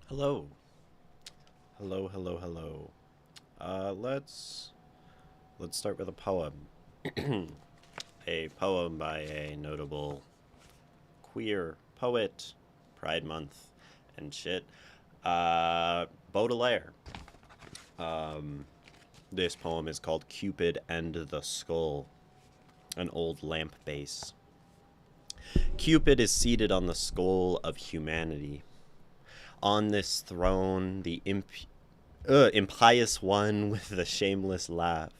Hello. Hello, hello, hello. Let's start with a poem. A poem by a notable queer poet, Pride Month and shit. Baudelaire. This poem is called Cupid and the Skull, an old lamp base. Cupid is seated on the skull of humanity. On this throne, the impious one with the shameless laugh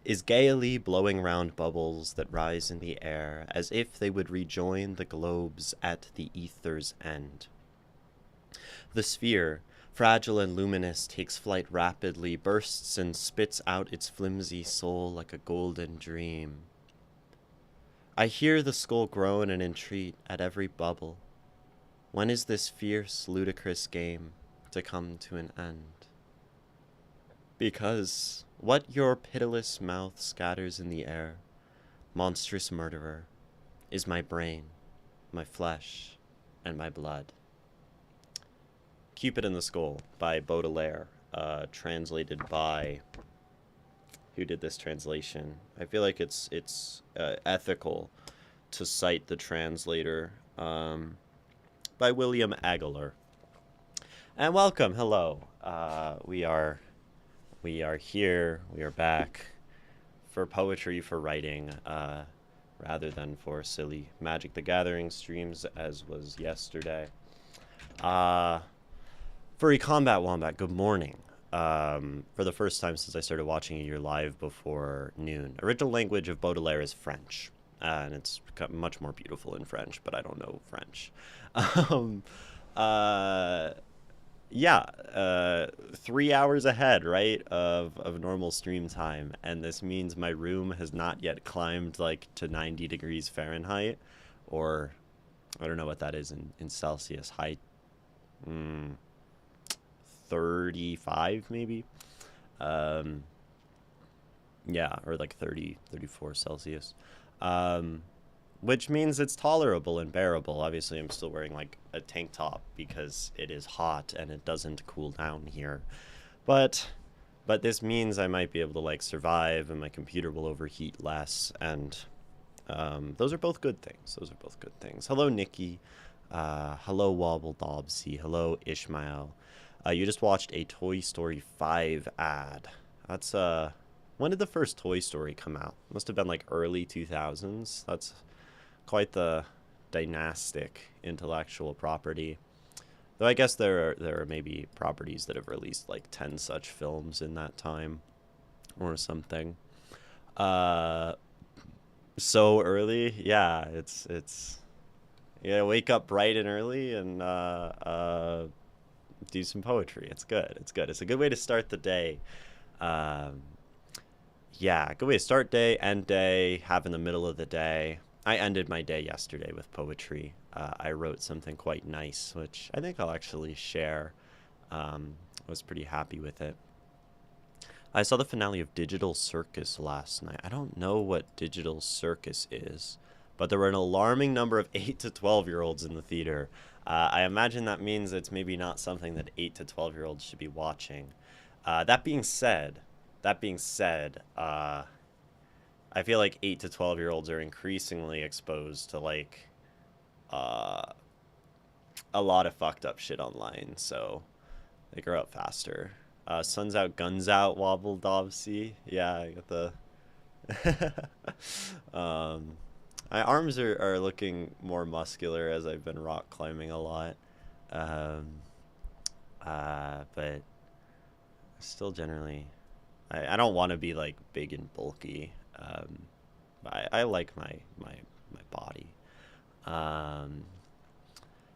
is gaily blowing round bubbles that rise in the air as if they would rejoin the globes at the ether's end. The sphere, fragile and luminous, takes flight rapidly, bursts and spits out its flimsy soul like a golden dream. I hear the skull groan and entreat at every bubble. When is this fierce, ludicrous game to come to an end? Because what your pitiless mouth scatters in the air, monstrous murderer, is my brain, my flesh, and my blood. Cupid in the Skull by Baudelaire, translated by... Who did this translation? I feel like it's ethical to cite the translator, by William Aguilar. And welcome, hello. We are here, we are back for poetry for writing, rather than for silly Magic the Gathering streams as was yesterday. Furry Combat Wombat, good morning. For the first time since I started watching you live before noon. Original language of Baudelaire is French, and it's much more beautiful in French, but I don't know French. Yeah, 3 hours ahead, right, of normal stream time, and this means my room has not yet climbed, like, to 90 degrees Fahrenheit, or, I don't know what that is in Celsius, high, 35 maybe, yeah, or like 30, 34 Celsius, which means it's tolerable and bearable. Obviously, I'm still wearing like a tank top because it is hot and it doesn't cool down here, but this means I might be able to like survive, and my computer will overheat less, and those are both good things. Hello, Nikki. Hello, Wobble Dobsy. Hello, Ishmael. You just watched a Toy Story 5 ad. That's, when did the first Toy Story come out? Must have been like early 2000s. That's quite the dynastic intellectual property. Though I guess there are maybe properties that have released like 10 such films in that time or something. So early? Yeah, it's yeah, wake up bright and early and do some poetry. It's good. It's a good way to start the day. Yeah, good way to start day, end day, have in the middle of the day. I ended my day yesterday with poetry. I wrote something quite nice, which I think I'll actually share. I was pretty happy with it. I saw the finale of Digital Circus last night. I don't know what Digital Circus is, but there were an alarming number of 8 to 12-year-olds in the theater. I imagine that means it's maybe not something that 8 to 12-year-olds should be watching. That being said, I feel like 8 to 12-year-olds are increasingly exposed to like a lot of fucked up shit online, so they grow up faster. Sun's out, guns out, Wobble Dobsy. Yeah, I got the my arms are looking more muscular as I've been rock climbing a lot. But still generally, I don't want to be like big and bulky. But I like my body.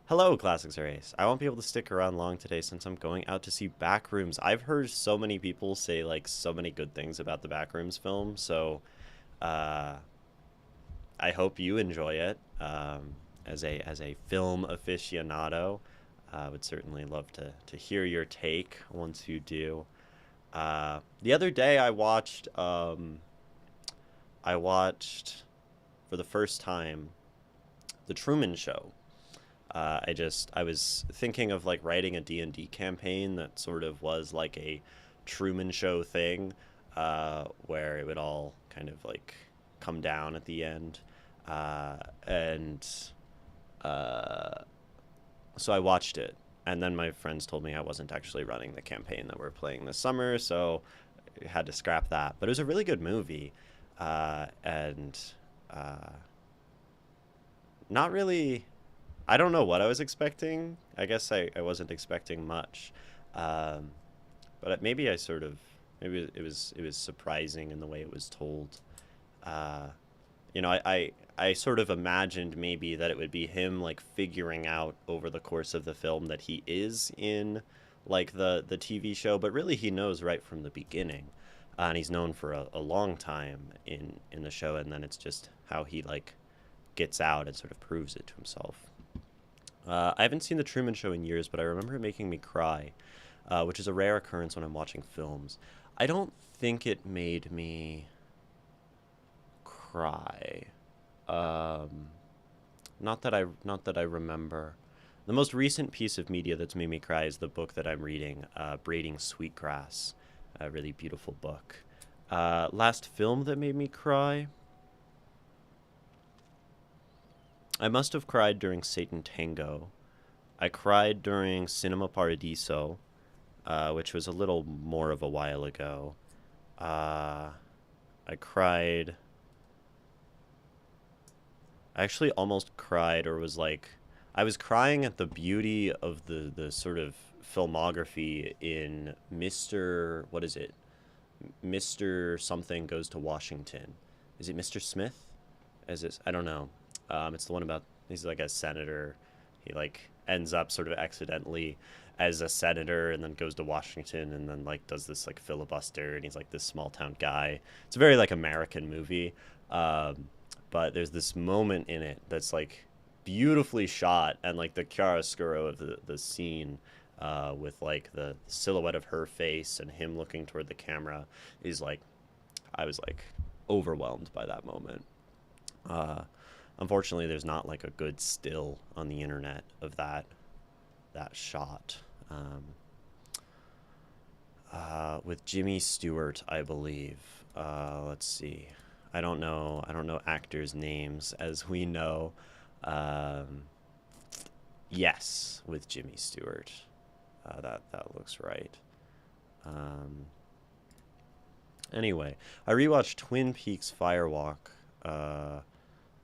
Hello, Classics Race. I won't be able to stick around long today since I'm going out to see Backrooms. I've heard so many people say like so many good things about the Backrooms film, so I hope you enjoy it. As a film aficionado, I would certainly love to hear your take once you do. The other day I watched for the first time The Truman Show. I was thinking of like writing a D&D campaign that sort of was like a Truman Show thing, where it would all kind of like come down at the end. So I watched it, and then my friends told me I wasn't actually running the campaign that we're playing this summer, so I had to scrap that. But it was a really good movie, and not really... I don't know what I was expecting. I guess I wasn't expecting much. But maybe I sort of Maybe it was surprising in the way it was told. Uh, I sort of imagined maybe that it would be him like figuring out over the course of the film that he is in like the TV show, but really he knows right from the beginning. And he's known for a long time in the show, and then it's just how he like gets out and sort of proves it to himself. I haven't seen The Truman Show in years, but I remember it making me cry, which is a rare occurrence when I'm watching films. I don't think it made me cry. Um, not that I remember. The most recent piece of media that's made me cry is the book that I'm reading, Braiding Sweetgrass, a really beautiful book. Last film that made me cry. I must have cried during Satan Tango. I cried during Cinema Paradiso, which was a little more of a while ago. Uh, I cried. I actually almost cried, or was like, I was crying at the beauty of the sort of filmography in Mr. What is it? Mr. Something Goes to Washington. Is it Mr. Smith? Is it? I don't know. It's the one about he's like a senator. He like ends up sort of accidentally as a senator and then goes to Washington and then like does this like filibuster and he's like this small town guy. It's a very like American movie. Um, but there's this moment in it that's like beautifully shot and like the chiaroscuro of the scene with like the silhouette of her face and him looking toward the camera is like I was like overwhelmed by that moment. Uh, Unfortunately, there's not like a good still on the internet of that shot. Um, with Jimmy Stewart, I believe. Let's see. I don't know actors' names as we know. Um, yes, with Jimmy Stewart. That looks right. Um, anyway, I rewatched Twin Peaks Firewalk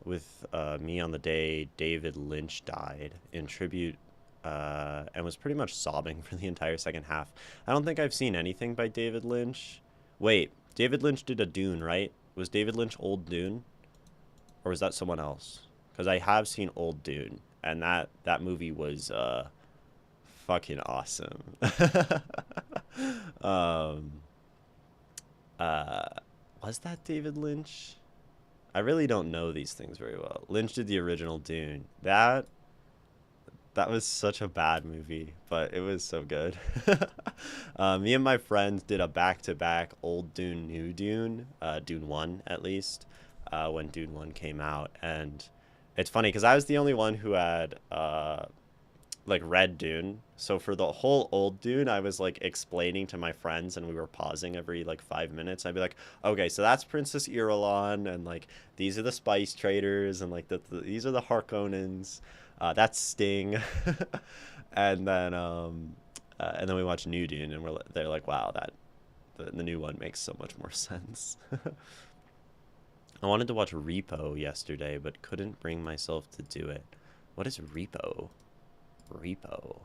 with me on the day David Lynch died in tribute, and was pretty much sobbing for the entire second half. I don't think I've seen anything by David Lynch. Wait, David Lynch did a Dune, right? Was David Lynch Old Dune? Or was that someone else? Because I have seen Old Dune, and that movie was fucking awesome. um, uh, was that David Lynch? I really don't know these things very well. Lynch did the original Dune. That was such a bad movie, but it was so good. Me and my friends did a back-to-back old Dune, new Dune, Dune 1 at least, when Dune 1 came out. And it's funny because I was the only one who had like read Dune. So for the whole old Dune, I was like explaining to my friends and we were pausing every like 5 minutes. I'd be like, okay, so that's Princess Irulan and like these are the spice traders and like these are the Harkonnens. That's Sting. And then we watched New Dune and they're like, wow, the new one makes so much more sense. I wanted to watch Repo yesterday, but couldn't bring myself to do it. What is Repo? Repo.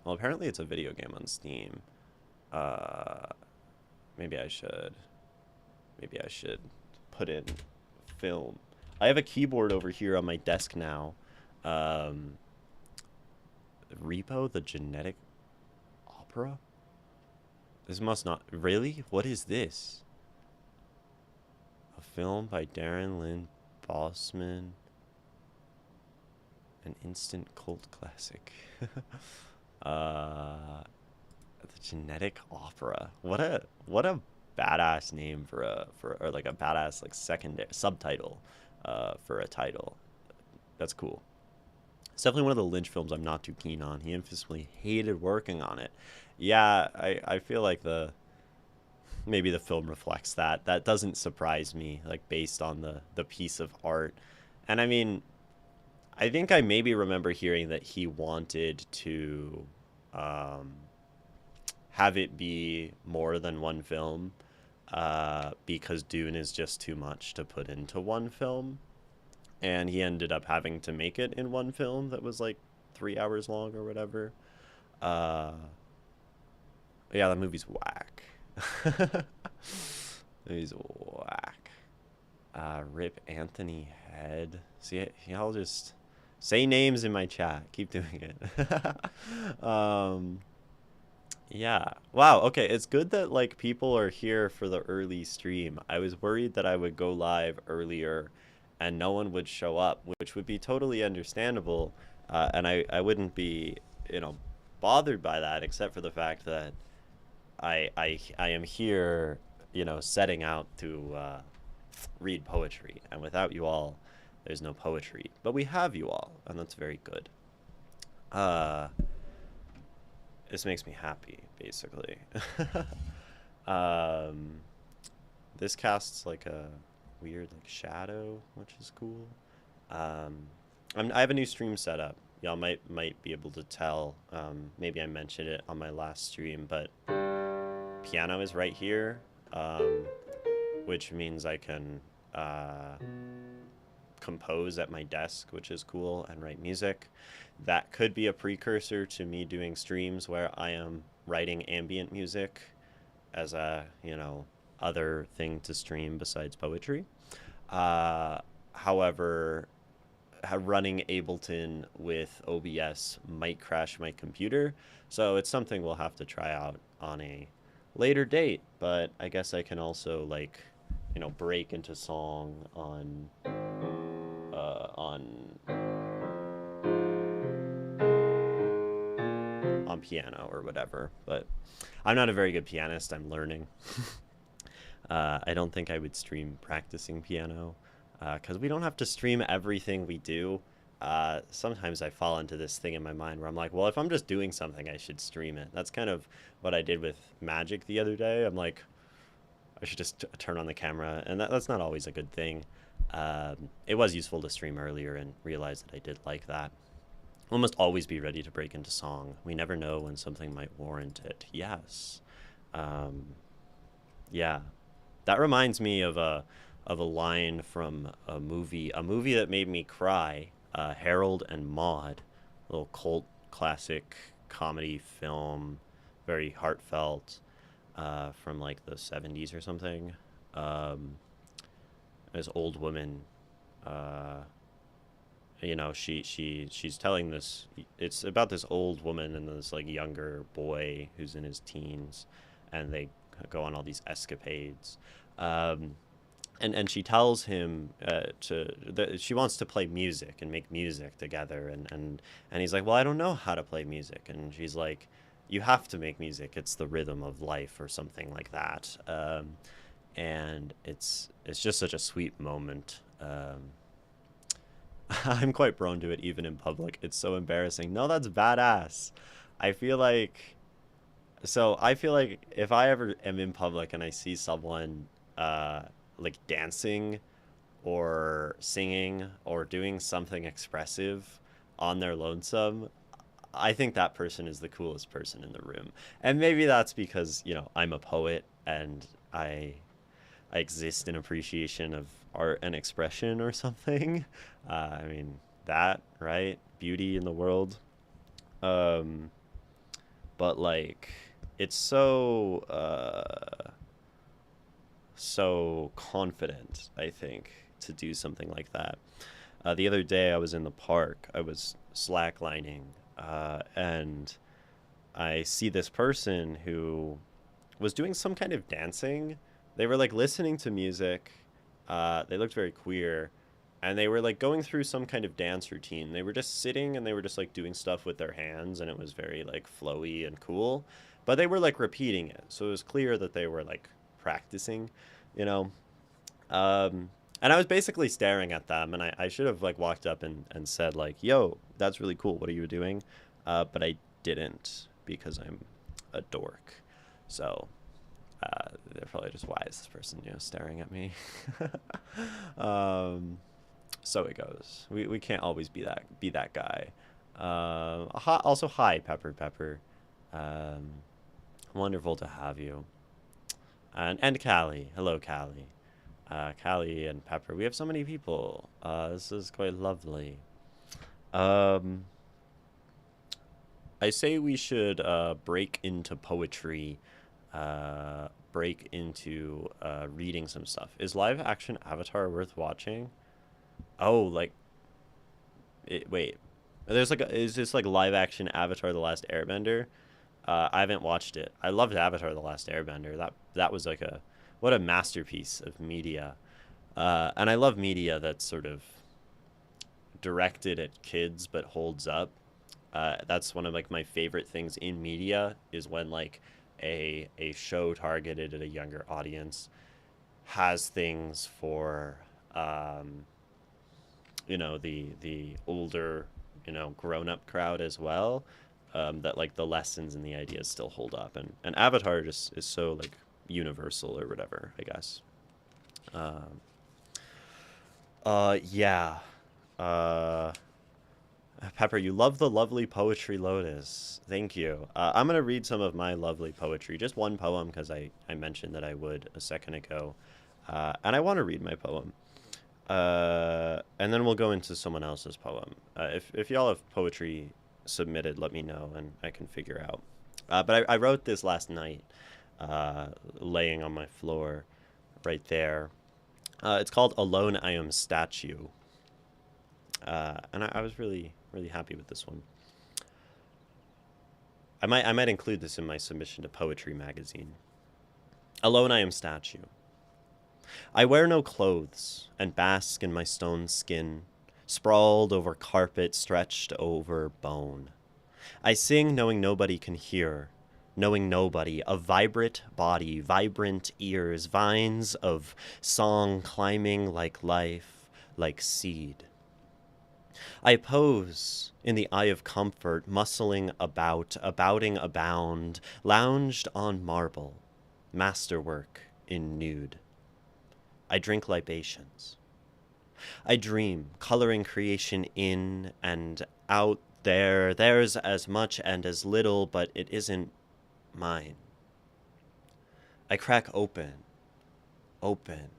Well, apparently it's a video game on Steam. Uh, maybe I should put in film. I have a keyboard over here on my desk now. Repo, the genetic opera? This must not... Really? What is this? A film by Darren Lynn Bossman. An instant cult classic. The genetic opera. What a badass name or like a badass like secondary subtitle for a title. That's cool. It's definitely one of the Lynch films I'm not too keen on. He infamously hated working on it. Yeah, I feel like maybe the film reflects that. That doesn't surprise me, like based on the piece of art. And I mean, I think I maybe remember hearing that he wanted to have it be more than one film because Dune is just too much to put into one film. And he ended up having to make it in one film that was like 3 hours long or whatever. Uh, Yeah, that movie's whack. Movie's whack. Rip Anthony Head. See, y'all just say names in my chat. Keep doing it. Yeah. Wow. Okay. It's good that like people are here for the early stream. I was worried that I would go live earlier and no one would show up, which would be totally understandable. And I wouldn't be, you know, bothered by that, except for the fact that I am here, you know, setting out to read poetry. And without you all, there's no poetry. But we have you all, and that's very good. Uh, this makes me happy, basically. um, this casts like a weird like shadow, which is cool. Um, I have a new stream set up. Y'all might be able to tell. Maybe I mentioned it on my last stream, but piano is right here, which means I can compose at my desk, which is cool, and write music. That could be a precursor to me doing streams where I am writing ambient music as a, you know, other thing to stream besides poetry. However, running Ableton with OBS might crash my computer, so it's something we'll have to try out on a later date. But I guess I can also like, you know, break into song on piano or whatever. But I'm not a very good pianist. I'm learning. I don't think I would stream practicing piano because we don't have to stream everything we do. Sometimes I fall into this thing in my mind where I'm like, well, if I'm just doing something, I should stream it. That's kind of what I did with Magic the other day. I'm like, I should just turn on the camera, and that's not always a good thing. It was useful to stream earlier and realize that I did like that. We'll almost always be ready to break into song. We never know when something might warrant it. Yes. Um, yeah. That reminds me of a line from a movie that made me cry, Harold and Maude, a little cult classic comedy film, very heartfelt, from like the 70s or something. Um, this old woman, uh, you know, she's telling this. It's about this old woman and this like younger boy who's in his teens, and they go on all these escapades. Um, and she tells him that she wants to play music and make music together, and he's like, well, I don't know how to play music, and she's like, you have to make music, it's the rhythm of life or something like that. And it's just such a sweet moment. I'm quite prone to it even in public. It's so embarrassing. No, that's badass. I feel like I feel like if I ever am in public and I see someone uh like dancing or singing or doing something expressive on their lonesome, I think that person is the coolest person in the room. And maybe that's because, you know, I'm a poet and I exist in appreciation of art and expression or something. I mean, that, right? Beauty in the world. Um, but like, it's so confident, I think, to do something like that. The other day, I was in the park. I was slacklining, and I see this person who was doing some kind of dancing. They were like listening to music. They looked very queer, and they were like going through some kind of dance routine. They were just sitting and they were just like doing stuff with their hands, and it was very like flowy and cool. But they were like repeating it, so it was clear that they were like practicing, you know. And I was basically staring at them, and I should have like walked up and said like, "Yo, that's really cool. What are you doing?" But I didn't because I'm a dork. So they're probably just, why is this person, you know, staring at me? um, so it goes. We can't always be that guy. Also, hi Pepper Pepper. Um, Wonderful to have you. And Callie. Hello, Callie. Callie and Pepper. We have so many people. This is quite lovely. Um, I say we should break into poetry, break into reading some stuff. Is live action Avatar worth watching? Oh, like wait. There's like is this like live action Avatar: The Last Airbender? I haven't watched it. I loved Avatar: The Last Airbender. That was like a what a masterpiece of media. And I love media that's sort of directed at kids but holds up. That's one of like my favorite things in media is when like a show targeted at a younger audience has things for the older grown up crowd as well. That like the lessons and the ideas still hold up, and Avatar just is so like universal or whatever, I guess. Um, yeah. Uh, Pepper, you love the lovely poetry, Lotus. Thank you. I'm going to read some of my lovely poetry. Just one poem because I mentioned that I would a second ago. And I want to read my poem. And then we'll go into someone else's poem. If y'all have poetry submitted, let me know and I can figure out. But I wrote this last night, laying on my floor right there. It's called Alone I Am Statue. And I was really, really happy with this one. I might include this in my submission to Poetry Magazine. Alone I am statue. I wear no clothes and bask in my stone skin, sprawled over carpet stretched over bone. I sing knowing nobody can hear, knowing nobody, a vibrant body, vibrant ears, vines of song climbing like life, like seed. I pose in the eye of comfort, muscling about, abouting abound, lounged on marble, masterwork in nude. I drink libations. I dream, coloring creation in and out there. There's as much and as little, but it isn't mine. I crack open, open,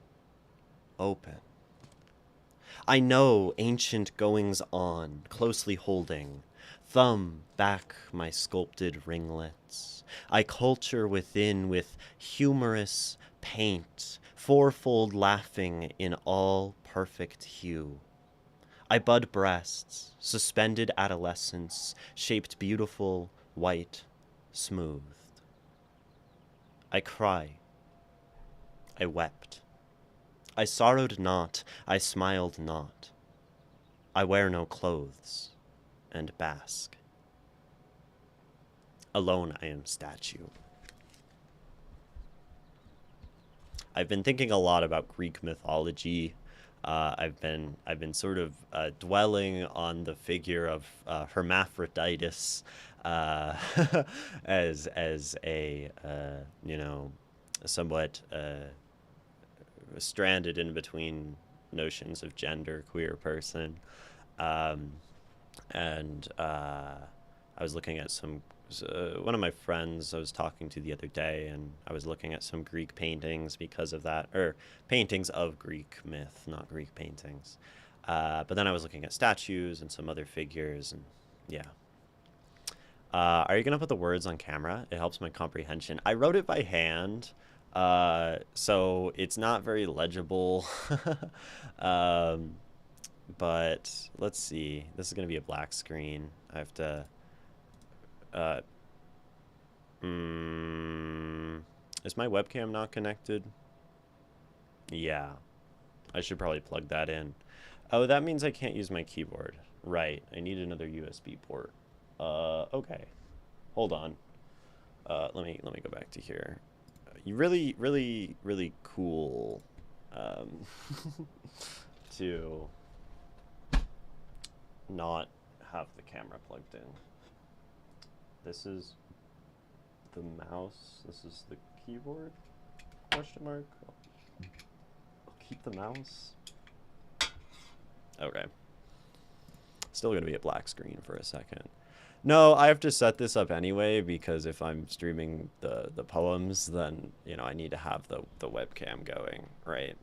open. I know ancient goings on, closely holding, thumb back my sculpted ringlets. I culture within with humorous paint, fourfold laughing in all perfect hue. I bud breasts, suspended adolescence, shaped beautiful, white, smoothed. I cry. I wept. I sorrowed not, I smiled not. I wear no clothes, and bask. Alone I am statue. I've been thinking a lot about Greek mythology. I've been sort of dwelling on the figure of Hermaphroditus as a somewhat stranded in between notions of gender, queer person. Um, and I was looking at one of my friends I was talking to the other day, and I was looking at some Greek paintings because of that, or paintings of Greek myth, not Greek paintings. But then I was looking at statues and some other figures, and yeah. Are you gonna put the words on camera? It helps my comprehension. I wrote it by hand, so it's not very legible. um, but let's see. This is gonna be a black screen. I have to. Uh, is my webcam not connected? Yeah, I should probably plug that in. Oh, that means I can't use my keyboard. Right, I need another USB port. Okay. Hold on. Let me go back to here. You really, really, really cool. To not have the camera plugged in. This is the mouse. This is the keyboard? Question mark. I'll keep the mouse. Okay. Still gonna be a black screen for a second. No, I have to set this up anyway because if I'm streaming the poems, then I need to have the webcam going, right?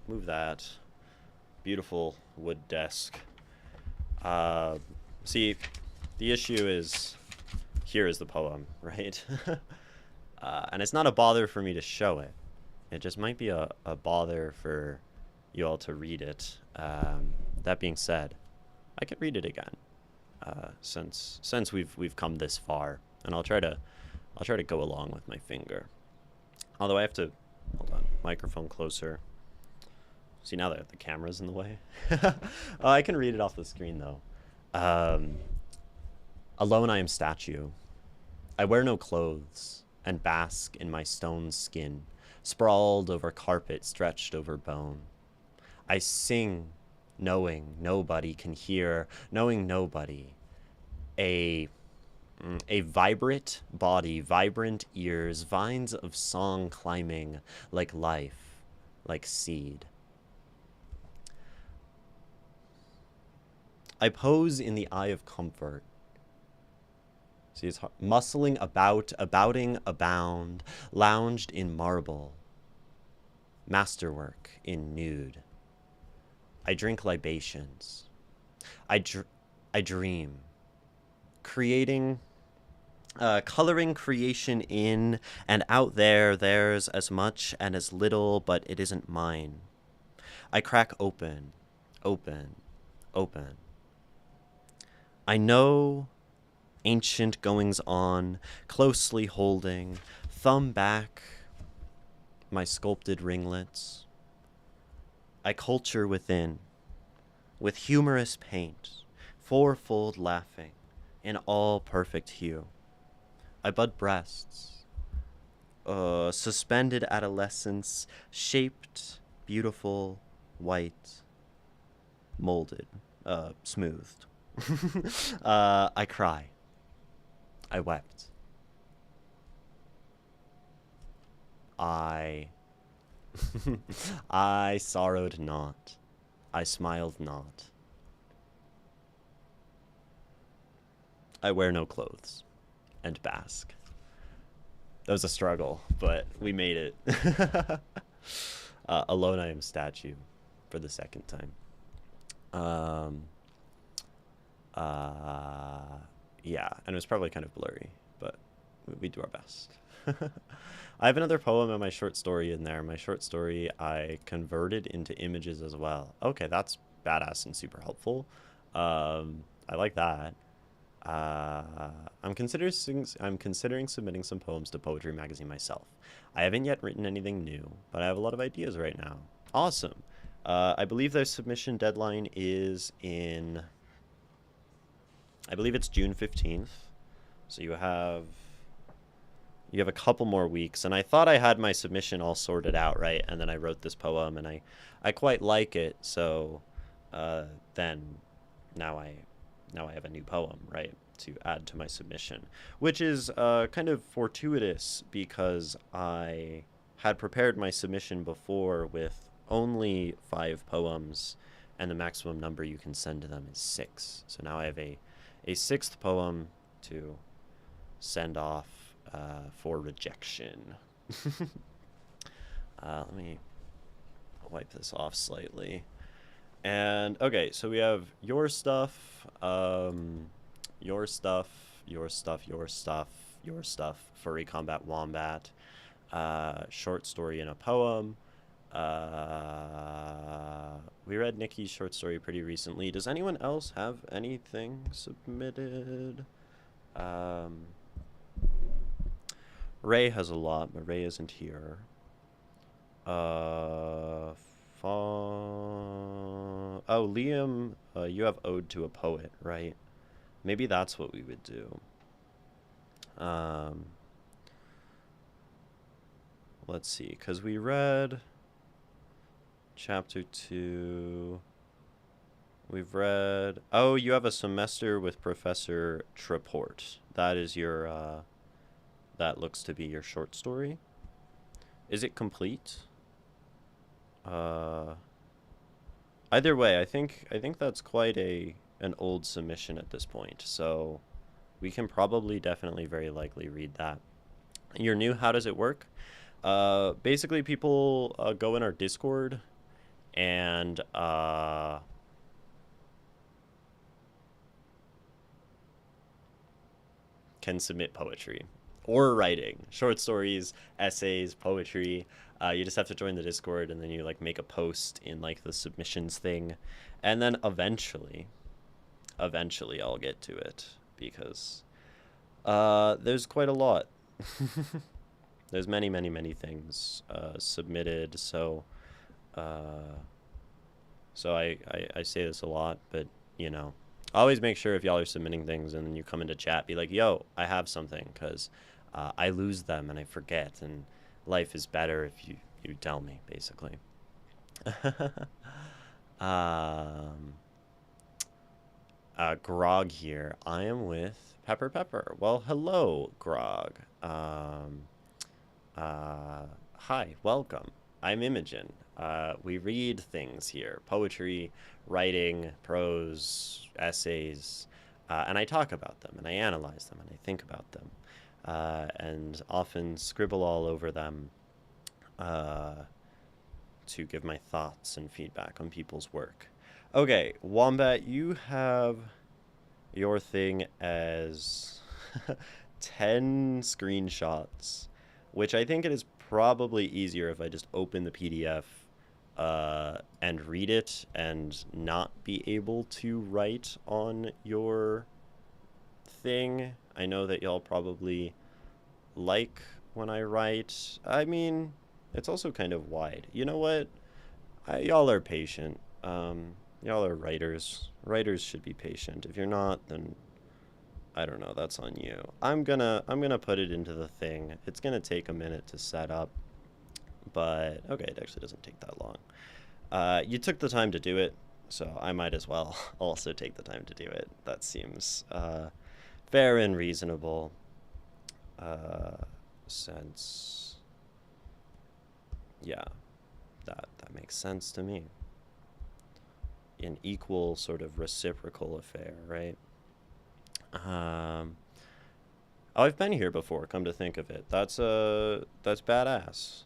Move that. Beautiful wood desk. See, The issue is, here is the poem, right? And it's not a bother for me to show it. It just might be a bother for you all to read it. That being said, I can read it again, since we've come this far, and I'll try to go along with my finger. Although I have to, hold on, microphone closer. See, now that the camera's in the way. I can read it off the screen though. Alone I am statue. I wear no clothes and bask in my stone skin, sprawled over carpet, stretched over bone. I sing, knowing nobody can hear, knowing nobody. A vibrant body, vibrant ears, vines of song climbing like life, like seed. I pose in the eye of comfort. See, it's muscling about, abouting, abound, lounged in marble, masterwork in nude. I drink libations. I dream, creating, coloring creation in and out there. There's as much and as little, but it isn't mine. I crack open, open, open. I know ancient goings on, closely holding, thumb back my sculpted ringlets. I culture within, with humorous paint, fourfold laughing, in all perfect hue. I bud breasts, suspended adolescence, shaped, beautiful, white, molded, smoothed. I cry. I wept. I sorrowed not. I smiled not. I wear no clothes and bask. That was a struggle, but we made it. Alone I am statue for the second time. Yeah, and it was probably kind of blurry, but we do our best. I have another poem and my short story in there. My short story I converted into images as well. Okay, that's badass and super helpful. I like that. I'm considering submitting some poems to Poetry Magazine myself. I haven't yet written anything new, but I have a lot of ideas right now. Awesome. I believe their submission deadline is in, I believe it's June 15th. So you have a couple more weeks, and I thought I had my submission all sorted out, right? And then I wrote this poem, and I quite like it. So then now I have a new poem, right, to add to my submission, which is kind of fortuitous because I had prepared my submission before with only 5 poems, and the maximum number you can send to them is 6. So now I have a 6th poem to send off for rejection. Let me wipe this off slightly. And okay, so we have your stuff, your stuff, your stuff, your stuff, your stuff, Furry Combat Wombat, short story and a poem. We read Nikki's short story pretty recently. Does anyone else have anything submitted? Ray has a lot, but Ray isn't here. Oh, Liam, you have Ode to a Poet, right? Maybe that's what we would do. Let's see, because we read chapter 2. We've read, oh, you have a semester with Professor Treport. That is your, that looks to be your short story. Is it complete? Either way, I think that's quite an old submission at this point, so we can probably definitely very likely read that. You're new, how does it work? Basically people go in our Discord and can submit poetry or writing, short stories, essays, poetry. You just have to join the Discord, and then you like make a post in like the submissions thing, and then eventually I'll get to it because there's quite a lot. There's many things submitted, so uh, I say this a lot, but you know, always make sure if y'all are submitting things and then you come into chat, be like, yo, I have something, because I lose them and I forget, and life is better if you tell me, basically. um, Grog here. I am with Pepper. Well, hello, Grog. Hi, welcome. I'm Imogen. We read things here: poetry, writing, prose, essays, and I talk about them, and I analyze them, and I think about them, and often scribble all over them to give my thoughts and feedback on people's work. Okay, Wombat, you have your thing as 10 screenshots, which I think it is probably easier if I just open the PDF and read it and not be able to write on your thing. I know that y'all probably like when I write. I mean, it's also kind of wide. You know what? Y'all are patient. Y'all are writers. Writers should be patient. If you're not, then I don't know. That's on you. I'm gonna put it into the thing. It's gonna take a minute to set up, but okay, it actually doesn't take that long. You took the time to do it, so I might as well also take the time to do it. That seems fair and reasonable. Since yeah, that makes sense to me. An equal sort of reciprocal affair, right? Oh, I've been here before. Come to think of it, that's badass.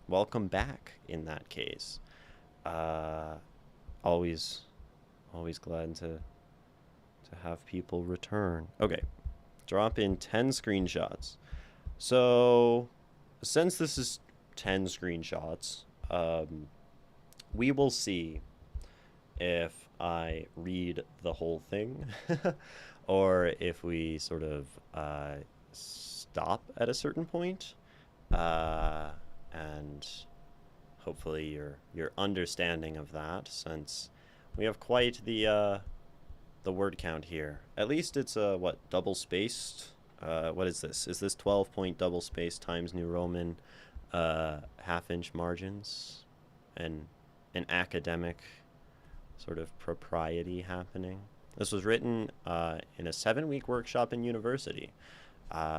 Welcome back. In that case, uh, always, always glad to have people return. Okay, drop in 10 screenshots. So, since this is 10 screenshots, we will see if I read the whole thing or if we sort of stop at a certain point. And hopefully your understanding of that, since we have quite the word count here. At least it's what, double spaced? What is this? Is this 12-point double spaced Times New Roman half-inch margins and an academic sort of propriety happening? This was written in a 7-week workshop in university.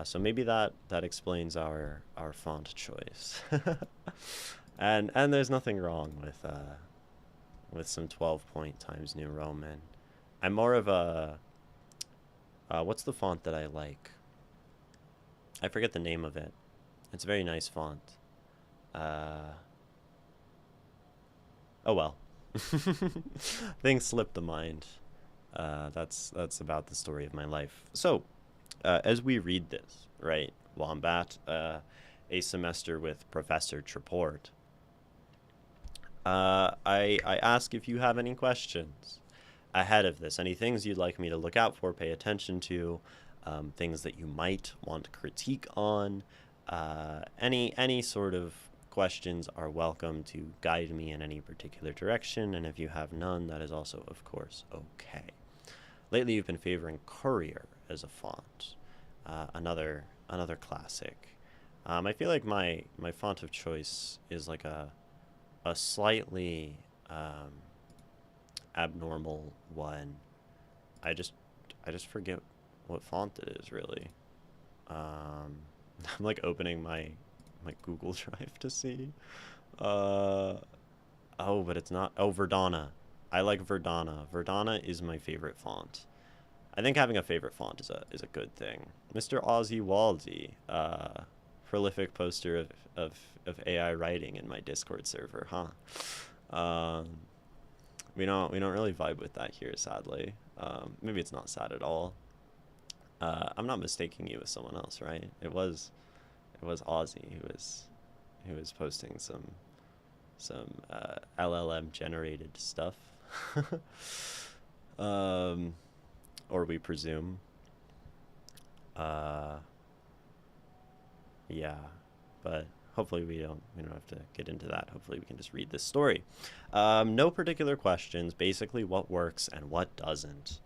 So maybe that explains our font choice. and there's nothing wrong with some 12-point Times New Roman. I'm more of a what's the font that I like? I forget the name of it. It's a very nice font. Oh well. Things slip the mind. That's about the story of my life. So, as we read this, right, Wombat, a semester with Professor Treport, I ask if you have any questions ahead of this, any things you'd like me to look out for, pay attention to, things that you might want critique on, any sort of questions are welcome to guide me in any particular direction, and if you have none, that is also, of course, okay. Lately, you've been favoring Courier as a font, another classic. I feel like my font of choice is like a slightly abnormal one. I just forget what font it is, really. I'm like opening my Google Drive to see. Oh, but it's not. Oh, Verdana. I like Verdana. Verdana is my favorite font. I think having a favorite font is a good thing. Mr. Ozzy Waldy, prolific poster of AI writing in my Discord server, huh? We don't really vibe with that here, sadly. Maybe it's not sad at all. I'm not mistaking you with someone else, right? It was Ozzy who was posting some LLM generated stuff. um, or we presume. Uh, yeah, but hopefully we don't have to get into that. Hopefully we can just read this story. No particular questions. Basically, what works and what doesn't.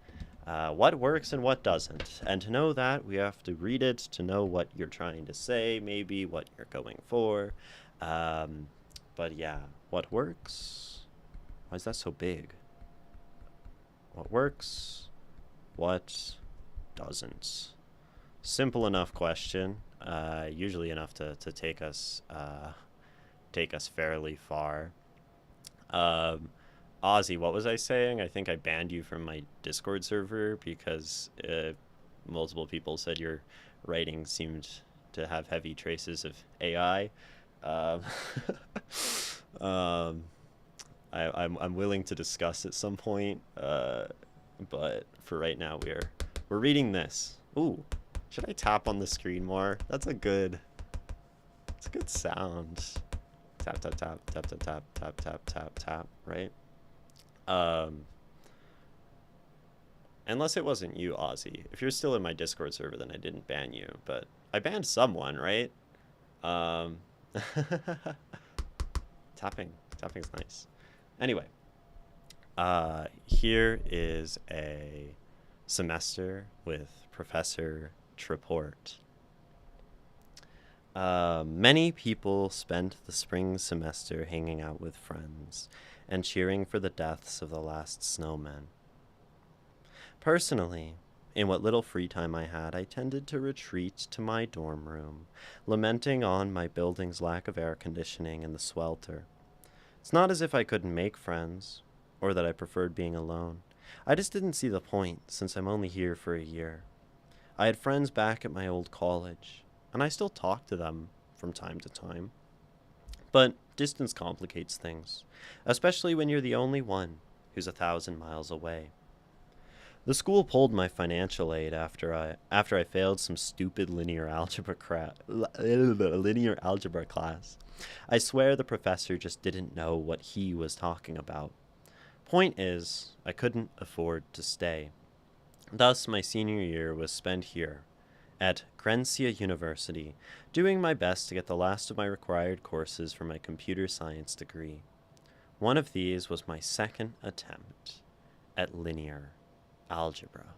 What works and what doesn't. And to know that, we have to read it to know what you're trying to say, maybe what you're going for. Um, but yeah, what works? Why is that so big? What works? What doesn't? Simple enough question. Usually enough to take us fairly far. Um, Ozzy, what was I saying? I think I banned you from my Discord server because multiple people said your writing seemed to have heavy traces of AI. Um, um, I'm willing to discuss at some point, but for right now we're reading this. Ooh, should I tap on the screen more? It's a good sound. Tap tap tap tap tap tap tap tap tap tap. Right. Um, Unless it wasn't you, Ozzy. If you're still in my Discord server, then I didn't ban you, but I banned someone, right? Um, tapping's nice. Anyway, here is a semester with Professor Treport. Many people spent the spring semester hanging out with friends and cheering for the deaths of the last snowmen. Personally, in what little free time I had, I tended to retreat to my dorm room, lamenting on my building's lack of air conditioning and the swelter. It's not as if I couldn't make friends, or that I preferred being alone. I just didn't see the point, since I'm only here for a year. I had friends back at my old college, and I still talk to them from time to time. But distance complicates things, especially when you're the only one who's 1,000 miles away. The school pulled my financial aid after I failed some stupid linear algebra class. I swear the professor just didn't know what he was talking about. Point is, I couldn't afford to stay. Thus, my senior year was spent here, at Grencia University, doing my best to get the last of my required courses for my computer science degree. One of these was my second attempt at linear algebra.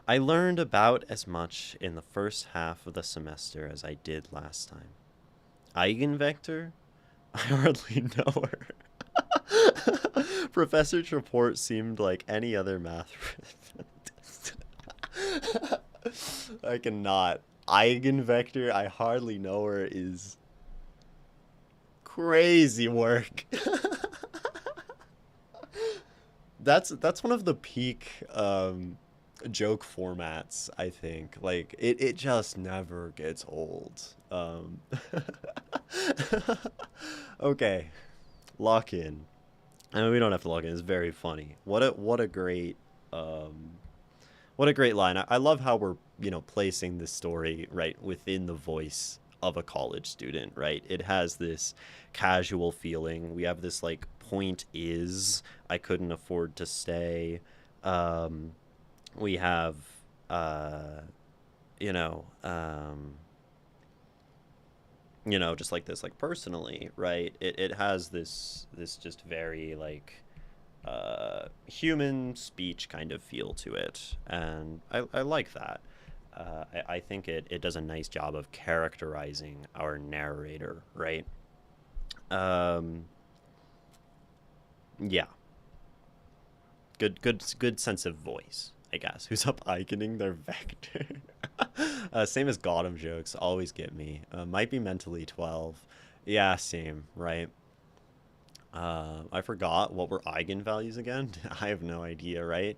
I learned about as much in the first half of the semester as I did last time. Eigenvector? I hardly know her. Professor Treport seemed like any other math. I cannot. Eigenvector, I hardly know her, is crazy work. That's one of the peak joke formats, I think. Like it just never gets old. Okay, lock in. I mean, we don't have to lock in. It's very funny. Um, what a great line. I love how we're placing this story right within the voice of a college student. Right, it has this casual feeling. We have this like point is I couldn't afford to stay. We have uh, you know um, just like this, like personally, right? It has this just very like human speech kind of feel to it, and I like that. I think it does a nice job of characterizing our narrator, right? Um, yeah, good sense of voice, I guess. Who's up eigening their vector? Same as Gotham jokes, always get me. Might be mentally 12. Yeah, same, right? I forgot what were eigenvalues again. I have no idea, right?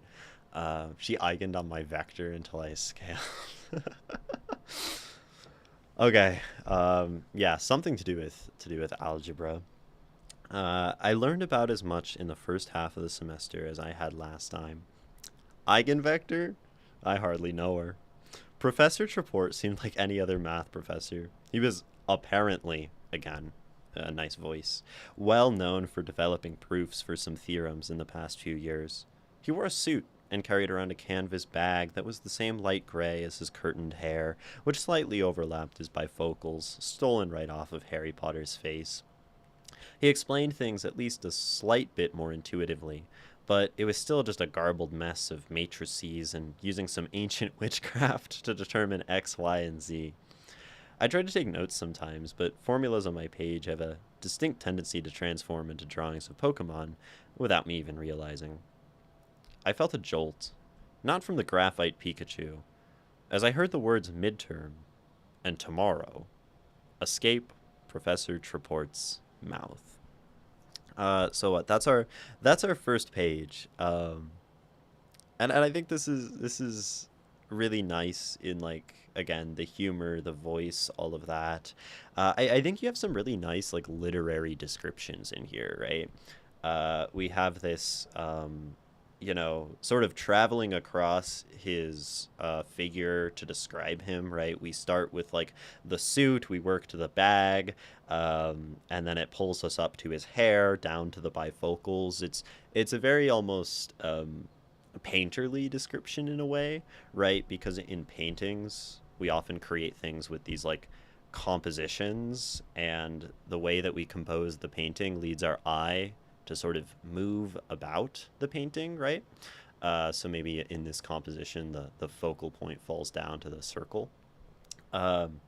She eigened on my vector until I scaled. Okay. Yeah, something to do with algebra. I learned about as much in the first half of the semester as I had last time. Eigenvector? I hardly know her. Professor Treport seemed like any other math professor. He was apparently, again, a nice voice, well known for developing proofs for some theorems in the past few years. He wore a suit and carried around a canvas bag that was the same light gray as his curtained hair, which slightly overlapped his bifocals, stolen right off of Harry Potter's face. He explained things at least a slight bit more intuitively, but it was still just a garbled mess of matrices and using some ancient witchcraft to determine X, Y, and Z. I tried to take notes sometimes, but formulas on my page have a distinct tendency to transform into drawings of Pokemon without me even realizing. I felt a jolt, not from the graphite Pikachu, as I heard the words midterm and tomorrow escape Professor Treport's mouth. So what? That's our first page. And I think this is really nice in like again the humor, the voice, all of that. I think you have some really nice like literary descriptions in here, right? We have this sort of traveling across his figure to describe him, right? We start with like the suit, we work to the bag, and then it pulls us up to his hair, down to the bifocals. It's a very almost painterly description in a way, right? Because in paintings, we often create things with these like compositions, and the way that we compose the painting leads our eye to sort of move about the painting, right? So maybe in this composition, the focal point falls down to the circle. Um,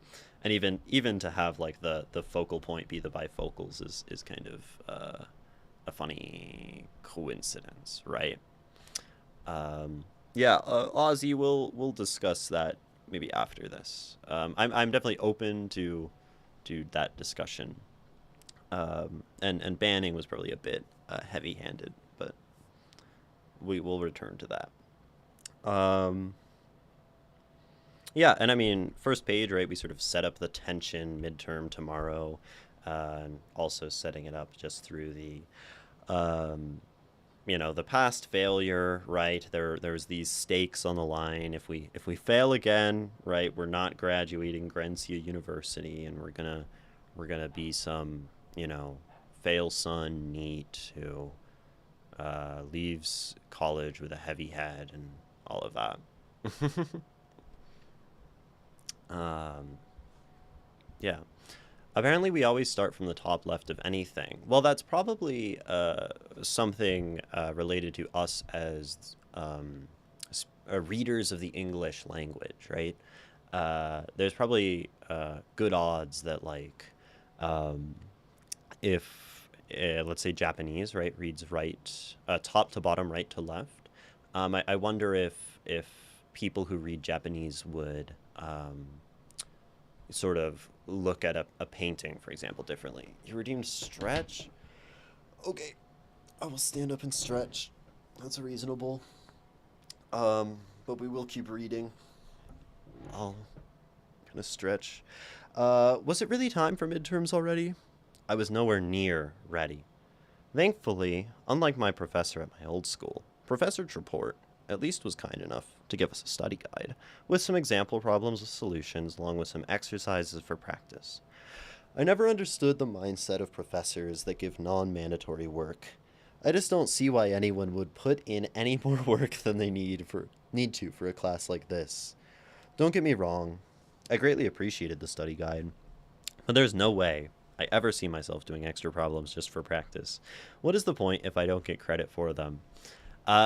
and even to have like the focal point be the bifocals is kind of a funny coincidence, right? Um, yeah, Ozzy, we'll discuss that maybe after this. I'm definitely open to that discussion. And banning was probably a bit heavy-handed, but we will return to that. Yeah, and I mean, first page, right? We sort of set up the tension midterm tomorrow, and also setting it up just through um, the past failure, right? There's these stakes on the line. If we fail again, right, we're not graduating Grencia University, and we're gonna be some fail son neat who leaves college with a heavy head and all of that. um, yeah. Apparently, we always start from the top left of anything. Well, that's probably something related to us as readers of the English language, right? There's probably good odds that, like, um, if, let's say, Japanese, right, reads right, top to bottom, right to left, I wonder if people who read Japanese would sort of look at a painting, for example, differently. You redeemed stretch? Okay, I will stand up and stretch. That's reasonable. But we will keep reading. I'll kind of stretch. Was it really time for midterms already? I was nowhere near ready. Thankfully, unlike my professor at my old school, Professor Treport at least was kind enough to give us a study guide, with some example problems with solutions, along with some exercises for practice. I never understood the mindset of professors that give non-mandatory work. I just don't see why anyone would put in any more work than they need to for a class like this. Don't get me wrong, I greatly appreciated the study guide, but there's no way I ever see myself doing extra problems just for practice. What is the point if I don't get credit for them?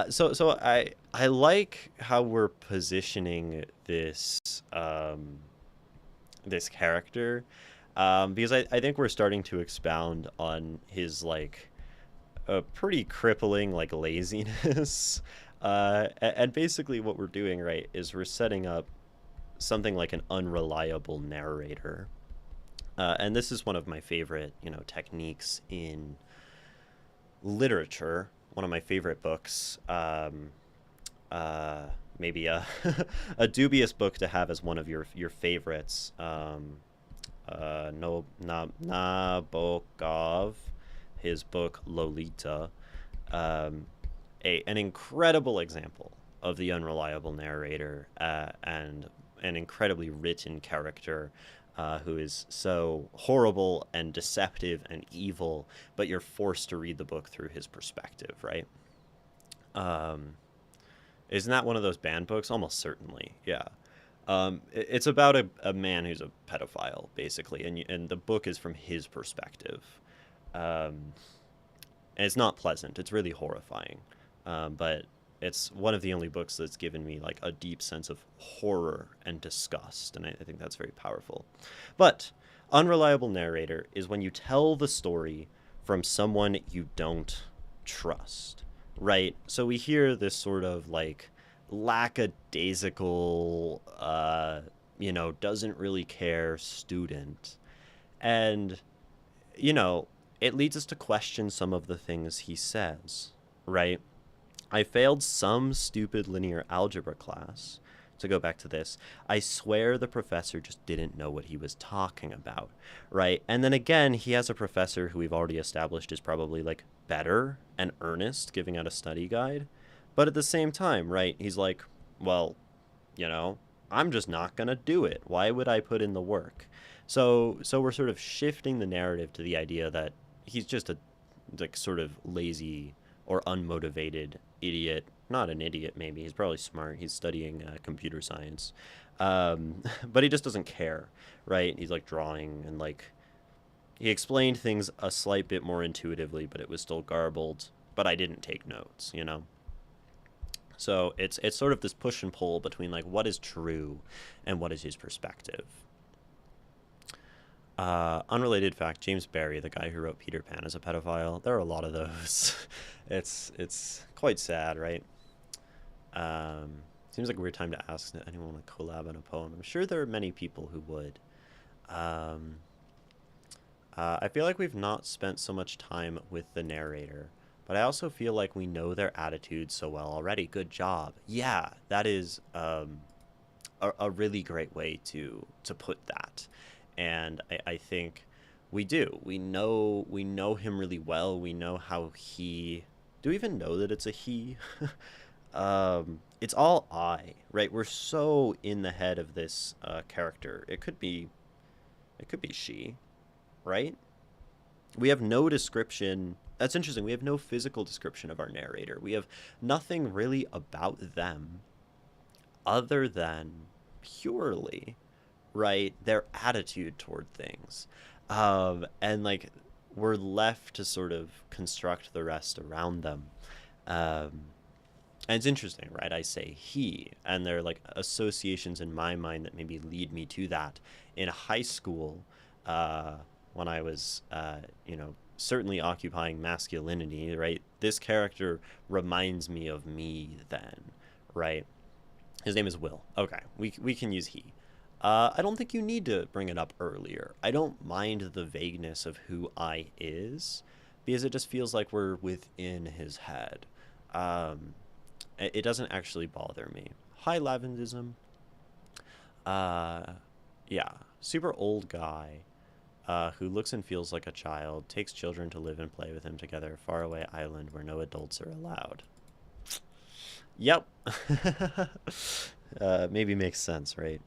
So I like how we're positioning this character, because I think we're starting to expound on his like a pretty crippling like laziness, and basically what we're doing, right, is we're setting up something like an unreliable narrator, and this is one of my favorite techniques in literature. One of my favorite books. Maybe a a dubious book to have as one of your favorites. No, Nabokov, his book Lolita, an incredible example of the unreliable narrator, and an incredibly written character who is so horrible and deceptive and evil, but you're forced to read the book through his perspective, right? Um, isn't that one of those banned books? Almost certainly, yeah. It's about a man who's a pedophile, basically, and the book is from his perspective. Um, and it's not pleasant. It's really horrifying. But it's one of the only books that's given me like a deep sense of horror and disgust, and I think that's very powerful. But unreliable narrator is when you tell the story from someone you don't trust, right? So we hear this sort of like lackadaisical, doesn't really care student, and you know, it leads us to question some of the things he says, right? I failed some stupid linear algebra class. To go back to this, I swear the professor just didn't know what he was talking about, right? And then again, he has a professor who we've already established is probably like better and earnest, giving out a study guide. But at the same time, right, he's like, well, you know, I'm just not going to do it. Why would I put in the work? So we're sort of shifting the narrative to the idea that he's just a like sort of lazy or unmotivated idiot. Not an idiot, maybe. He's probably smart. He's studying computer science. But he just doesn't care, right? He's like drawing and like he explained things a slight bit more intuitively, but it was still garbled. But I didn't take notes, you know? So it's sort of this push and pull between like what is true and what is his perspective. Unrelated fact: James Barrie, the guy who wrote Peter Pan, is a pedophile. There are a lot of those. It's quite sad, right? Seems like a weird time to ask anyone to collab on a poem. I'm sure there are many people who would. Um, I feel like we've not spent so much time with the narrator, but I also feel like we know their attitudes so well already. Good job. Yeah, that is a really great way to put that. And I think we do. We know him really well. We know how he. Do we even know that it's a he? It's all I, right? We're so in the head of this character. It could be she, right? We have no description. That's interesting. We have no physical description of our narrator. We have nothing really about them other than purely, right, their attitude toward things. And like we're left to sort of construct the rest around them. Um, and it's interesting, right? I say he, and there are like associations in my mind that maybe lead me to that. In high school, uh, when I was, certainly occupying masculinity, right? This character reminds me of me then, right? His name is Will. Okay, we can use he. I don't think you need to bring it up earlier. I don't mind the vagueness of who I is, because it just feels like we're within his head. Um, it doesn't actually bother me. Hi, Lavendism. Uh, yeah, super old guy who looks and feels like a child, takes children to live and play with him together, faraway island where no adults are allowed. Yep. Maybe makes sense, right?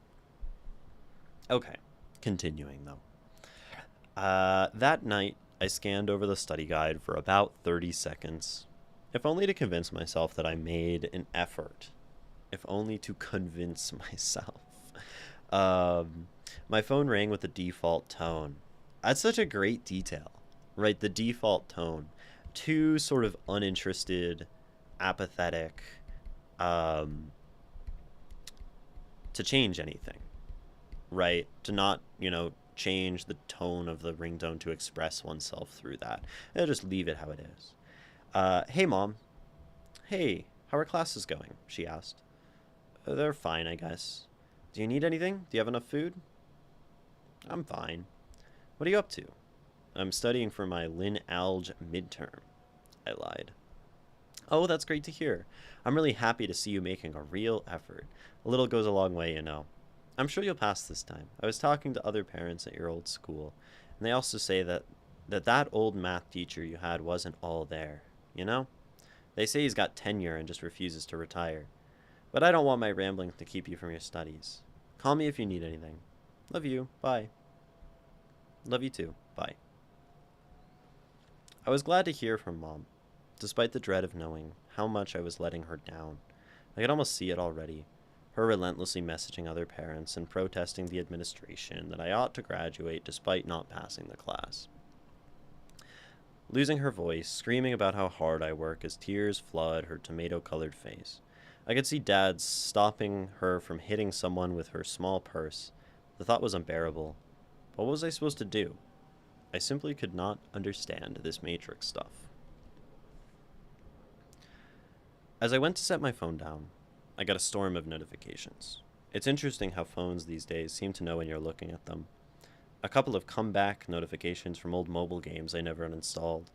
Okay, continuing though. That night, I scanned over the study guide for about 30 seconds, if only to convince myself that I made an effort. If only to convince myself. My phone rang with the default tone. That's such a great detail, right? The default tone. Too sort of uninterested, apathetic, um, to change anything, right? To not, change the tone of the ringtone to express oneself through that. And just leave it how it is. Hey, Mom. Hey, how are classes going? She asked. They're fine, I guess. Do you need anything? Do you have enough food? I'm fine. What are you up to? I'm studying for my Lin Alge midterm. I lied. Oh, that's great to hear. I'm really happy to see you making a real effort. A little goes a long way, you know. I'm sure you'll pass this time. I was talking to other parents at your old school, and they also say that old math teacher you had wasn't all there, you know? They say he's got tenure and just refuses to retire. But I don't want my rambling to keep you from your studies. Call me if you need anything. Love you. Bye. Love you too. Bye. I was glad to hear from Mom, despite the dread of knowing how much I was letting her down. I could almost see it already. Her relentlessly messaging other parents and protesting the administration that I ought to graduate despite not passing the class. Losing her voice, screaming about how hard I work as tears flood her tomato-colored face. I could see Dad stopping her from hitting someone with her small purse. The thought was unbearable. What was I supposed to do? I simply could not understand this Matrix stuff. As I went to set my phone down, I got a storm of notifications. It's interesting how phones these days seem to know when you're looking at them. A couple of comeback notifications from old mobile games I never uninstalled.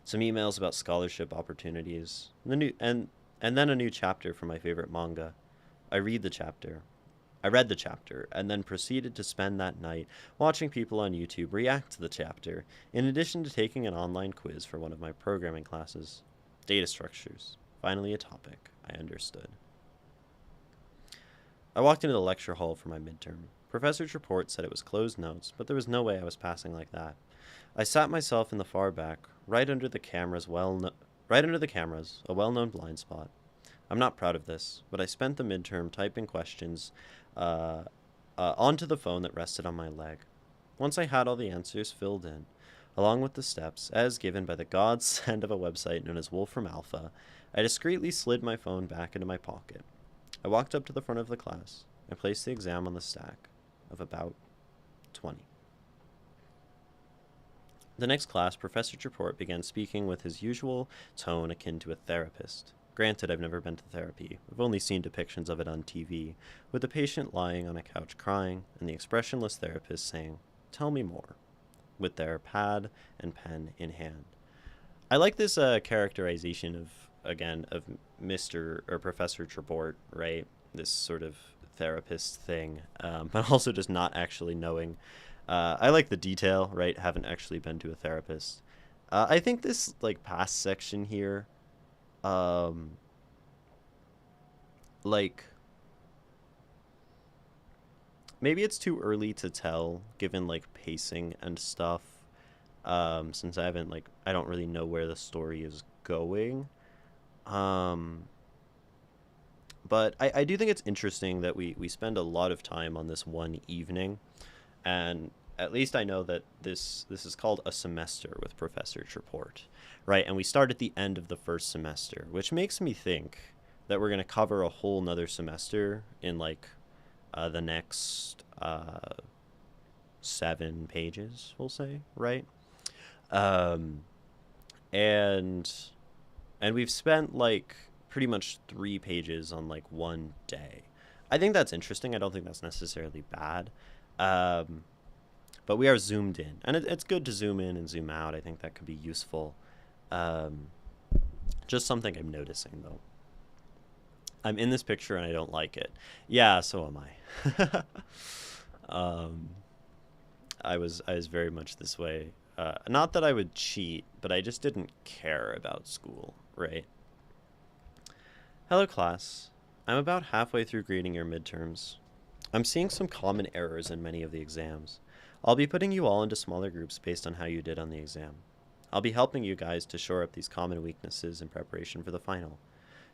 Some emails about scholarship opportunities. And then a new chapter from my favorite manga. I read the chapter, and then proceeded to spend that night watching people on YouTube react to the chapter, in addition to taking an online quiz for one of my programming classes. Data structures. Finally a topic I understood. I walked into the lecture hall for my midterm. Professor's report said it was closed notes, but there was no way I was passing like that. I sat myself in the far back, right under the cameras, a well-known blind spot. I'm not proud of this, but I spent the midterm typing questions onto the phone that rested on my leg. Once I had all the answers filled in, along with the steps, as given by the godsend of a website known as Wolfram Alpha, I discreetly slid my phone back into my pocket. I walked up to the front of the class and placed the exam on the stack of about 20. The next class, Professor Treport began speaking with his usual tone akin to a therapist. Granted, I've never been to therapy. I've only seen depictions of it on TV, with the patient lying on a couch crying, and the expressionless therapist saying, "Tell me more," with their pad and pen in hand. I like this characterization of Mr. or Professor Treport, right? This sort of therapist thing, but also just not actually knowing. I like the detail, right? Haven't actually been to a therapist. I think this past section here, like maybe it's too early to tell given pacing and stuff. Since I don't really know where the story is going. But I do think it's interesting that we spend a lot of time on this one evening, and at least I know that this is called a semester with Professor Treport, right? And we start at the end of the first semester, which makes me think that we're going to cover a whole nother semester in the next 7 pages, we'll say, right? And we've spent pretty much 3 pages on one day. I think that's interesting. I don't think that's necessarily bad. But we are zoomed in, and it's good to zoom in and zoom out. I think that could be useful. Just something I'm noticing though. I'm in this picture and I don't like it. Yeah, so am I. I was very much this way. Not that I would cheat, but I just didn't care about school, right? Hello, class. I'm about halfway through grading your midterms. I'm seeing some common errors in many of the exams. I'll be putting you all into smaller groups based on how you did on the exam. I'll be helping you guys to shore up these common weaknesses in preparation for the final.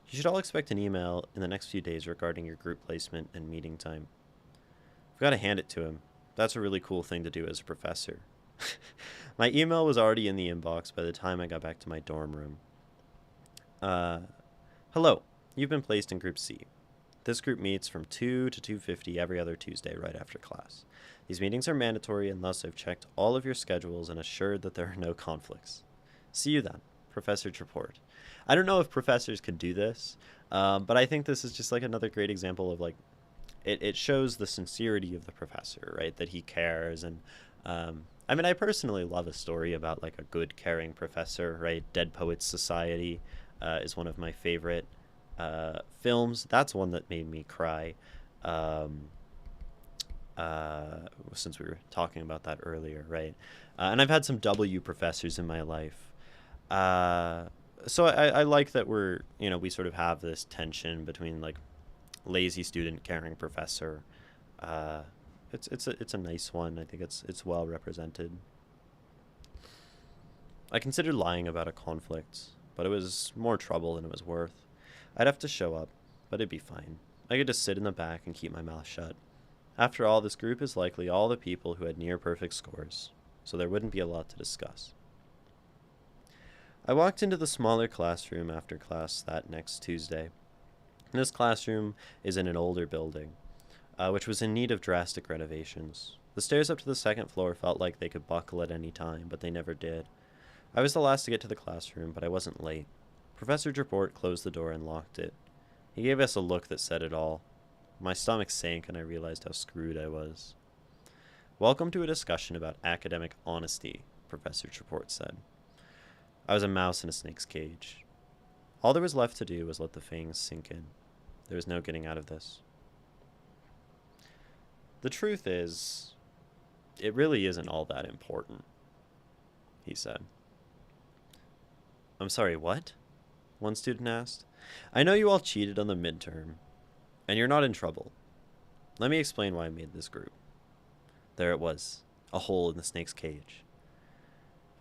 You should all expect an email in the next few days regarding your group placement and meeting time. I've got to hand it to him. That's a really cool thing to do as a professor. My email was already in the inbox by the time I got back to my dorm room. Hello. You've been placed in Group C. This group meets from 2 to 2:50 every other Tuesday right after class. These meetings are mandatory, and thus I've checked all of your schedules and assured that there are no conflicts. See you then, Professor Treport. I don't know if professors could do this, but I think this is just another great example of it shows the sincerity of the professor, right? That he cares. And I personally love a story about a good caring professor, right? Dead Poets Society is one of my favorite films. That's one that made me cry, since we were talking about that earlier, right? And I've had some W professors in my life. So I like that we sort of have this tension between lazy student, caring professor. Uh, it's a nice one. I think it's well represented. I considered lying about a conflict, but it was more trouble than it was worth. I'd have to show up, but it'd be fine. I could just sit in the back and keep my mouth shut. After all, this group is likely all the people who had near perfect scores, so there wouldn't be a lot to discuss. I walked into the smaller classroom after class that next Tuesday. This classroom is in an older building, which was in need of drastic renovations. The stairs up to the second floor felt like they could buckle at any time, but they never did. I was the last to get to the classroom, but I wasn't late. Professor Dreport closed the door and locked it. He gave us a look that said it all. My stomach sank and I realized how screwed I was. Welcome to a discussion about academic honesty, Professor Dreport said. I was a mouse in a snake's cage. All there was left to do was let the fangs sink in. There was no getting out of this. The truth is, it really isn't all that important, he said. I'm sorry, what? One student asked. I know you all cheated on the midterm, and you're not in trouble. Let me explain why I made this group. There it was, a hole in the snake's cage.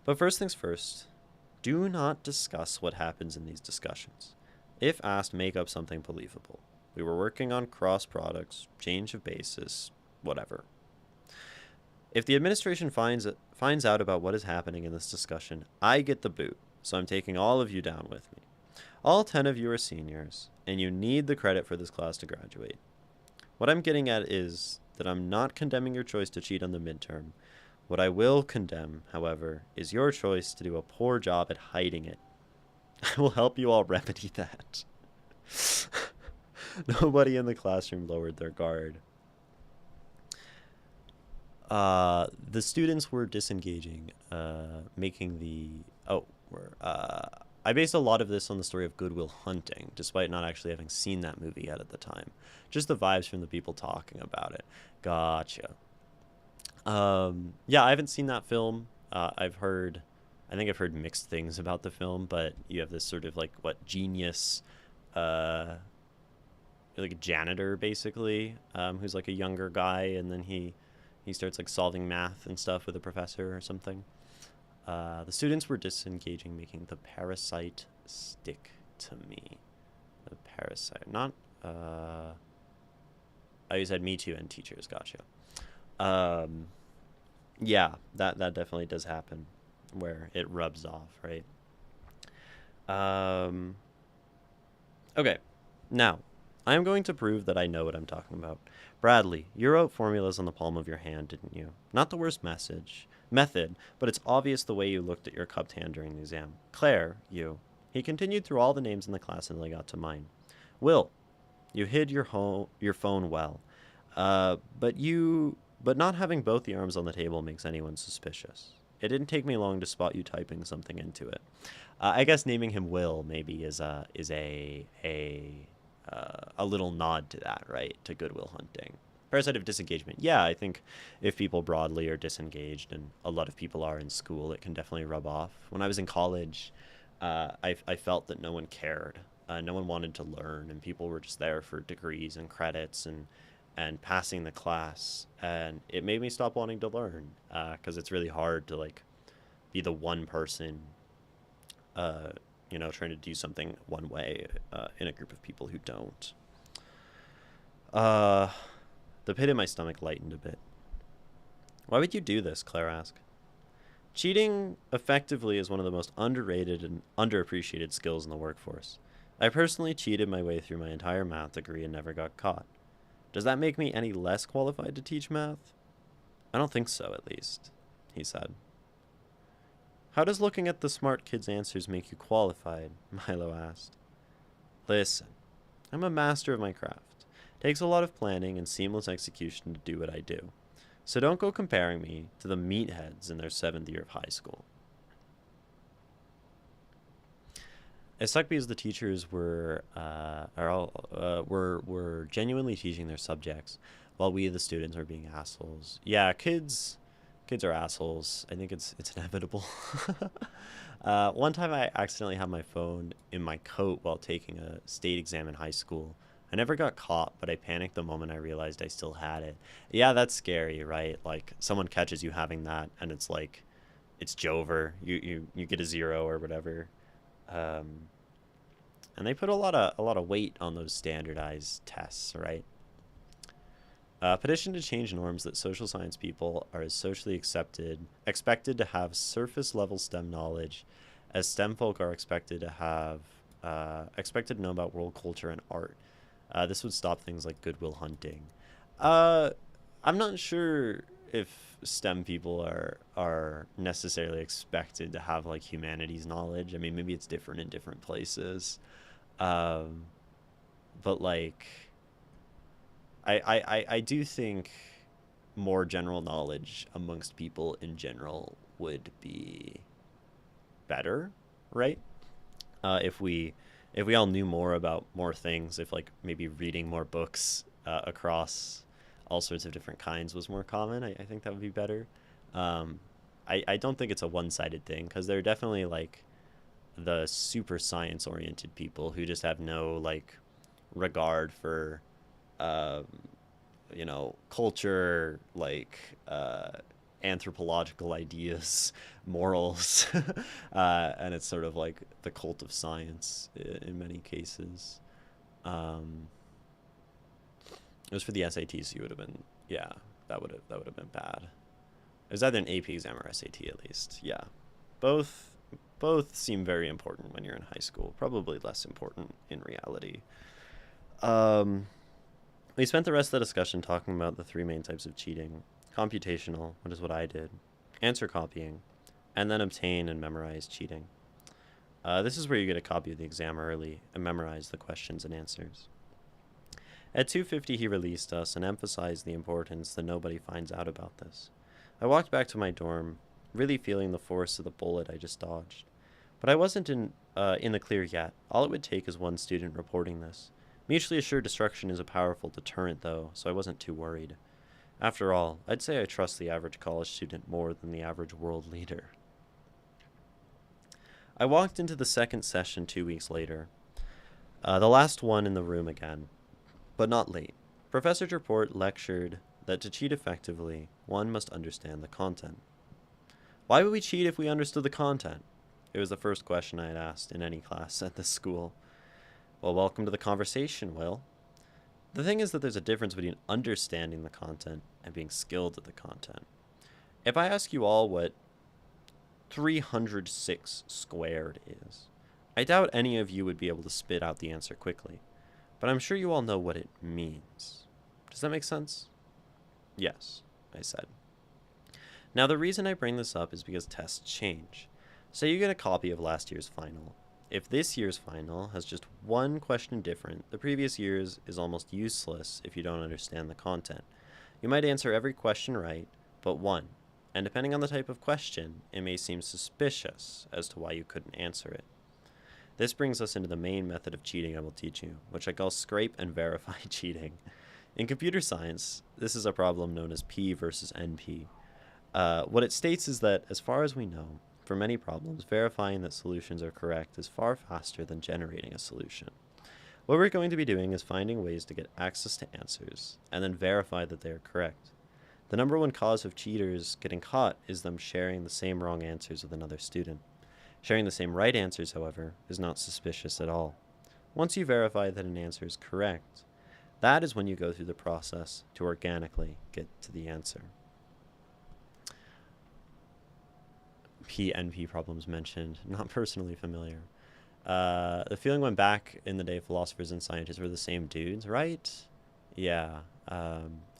But first things first, do not discuss what happens in these discussions. If asked, make up something believable. We were working on cross products, change of basis, whatever. If the administration finds out about what is happening in this discussion, I get the boot, so I'm taking all of you down with me. All 10 of you are seniors, and you need the credit for this class to graduate. What I'm getting at is that I'm not condemning your choice to cheat on the midterm. What I will condemn, however, is your choice to do a poor job at hiding it. I will help you all remedy that. Nobody in the classroom lowered their guard. The students were disengaging, making the... I based a lot of this on the story of Good Will Hunting, despite not actually having seen that movie yet at the time. Just the vibes from the people talking about it. Gotcha. Yeah, I haven't seen that film. I think I've heard mixed things about the film, but you have this sort of genius, like a janitor basically, who's like a younger guy, and then he starts like solving math and stuff with a professor or something. The students were disengaging, making the parasite stick to me. The parasite, not, oh, you said me too and teachers, gotcha. Yeah, that definitely does happen, where it rubs off, right? Okay, now, I am going to prove that I know what I'm talking about. Bradley, you wrote formulas on the palm of your hand, didn't you? Not the worst method, but it's obvious the way you looked at your cupped hand during the exam. Claire, you. He continued through all the names in the class until he got to mine. Will, you hid your phone well, but not having both the arms on the table makes anyone suspicious. It didn't take me long to spot you typing something into it. I guess naming him Will maybe is a little nod to that, right? To Good Will Hunting. Parasite of disengagement. Yeah, I think if people broadly are disengaged, and a lot of people are in school, it can definitely rub off. When I was in college, I felt that no one cared. No one wanted to learn, and people were just there for degrees and credits and passing the class. And it made me stop wanting to learn, because it's really hard to be the one person trying to do something one way in a group of people who don't. The pit in my stomach lightened a bit. Why would you do this? Claire asked. Cheating effectively is one of the most underrated and underappreciated skills in the workforce. I personally cheated my way through my entire math degree and never got caught. Does that make me any less qualified to teach math? I don't think so, at least, he said. How does looking at the smart kids' answers make you qualified? Milo asked. Listen, I'm a master of my craft. It takes a lot of planning and seamless execution to do what I do. So don't go comparing me to the meatheads in their 7th year of high school. It sucked because the teachers were genuinely teaching their subjects, while we, the students, were being assholes. Yeah, kids are assholes. I think it's inevitable. One time I accidentally had my phone in my coat while taking a state exam in high school. I never got caught, but I panicked the moment I realized I still had it. Yeah, that's scary, right? Like someone catches you having that, and it's like it's Jover. You get a 0 or whatever. Um, and they put a lot of weight on those standardized tests, right? Petition to change norms that social science people are as socially expected to have surface level STEM knowledge, as STEM folk are expected to know about world culture and art. This would stop things like Goodwill Hunting. Uh, I'm not sure if STEM people are necessarily expected to have like humanities knowledge. I mean, maybe it's different in different places. Um, but like I do think more general knowledge amongst people in general would be better, right? If we all knew more about more things, if like maybe reading more books across all sorts of different kinds was more common, I think that would be better. Um, I don't think it's a one-sided thing because there are definitely like the super science oriented people who just have no like regard for um, culture, like anthropological ideas, morals, and it's sort of like the cult of science in many cases. Um, it was for the SAT, so you would have been, yeah, that would have been bad. It was either an AP exam or SAT at least. Yeah, both both seem very important when you're in high school. Probably less important in reality. Um, We spent the rest of the discussion talking about the three main types of cheating: computational, which is what I did, answer copying, and then obtain and memorize cheating. This is where you get a copy of the exam early and memorize the questions and answers. At 2:50, he released us and emphasized the importance that nobody finds out about this. I walked back to my dorm, really feeling the force of the bullet I just dodged. But I wasn't in the clear yet. All it would take is one student reporting this. Mutually assured destruction is a powerful deterrent, though, so I wasn't too worried. After all, I'd say I trust the average college student more than the average world leader. I walked into the second session 2 weeks later, the last one in the room again, but not late. Professor Report lectured that to cheat effectively, one must understand the content. Why would we cheat if we understood the content? It was the first question I had asked in any class at this school. Well, welcome to the conversation, Will. The thing is that there's a difference between understanding the content and being skilled at the content. If I ask you all what 306 squared is, I doubt any of you would be able to spit out the answer quickly, but I'm sure you all know what it means. Does that make sense? Yes, I said. Now, the reason I bring this up is because tests change. Say you get a copy of last year's final. If this year's final has just one question different, the previous year's is almost useless if you don't understand the content. You might answer every question right, but one, and depending on the type of question, it may seem suspicious as to why you couldn't answer it. This brings us into the main method of cheating I will teach you, which I call scrape and verify cheating. In computer science, this is a problem known as P versus NP. What it states is that, as far as we know, for many problems, verifying that solutions are correct is far faster than generating a solution. What we're going to be doing is finding ways to get access to answers, and then verify that they are correct. The number one cause of cheaters getting caught is them sharing the same wrong answers with another student. Sharing the same right answers, however, is not suspicious at all. Once you verify that an answer is correct, that is when you go through the process to organically get to the answer. PNP problems mentioned, not personally familiar. The feeling went back in the day philosophers and scientists were the same dudes, right? Yeah.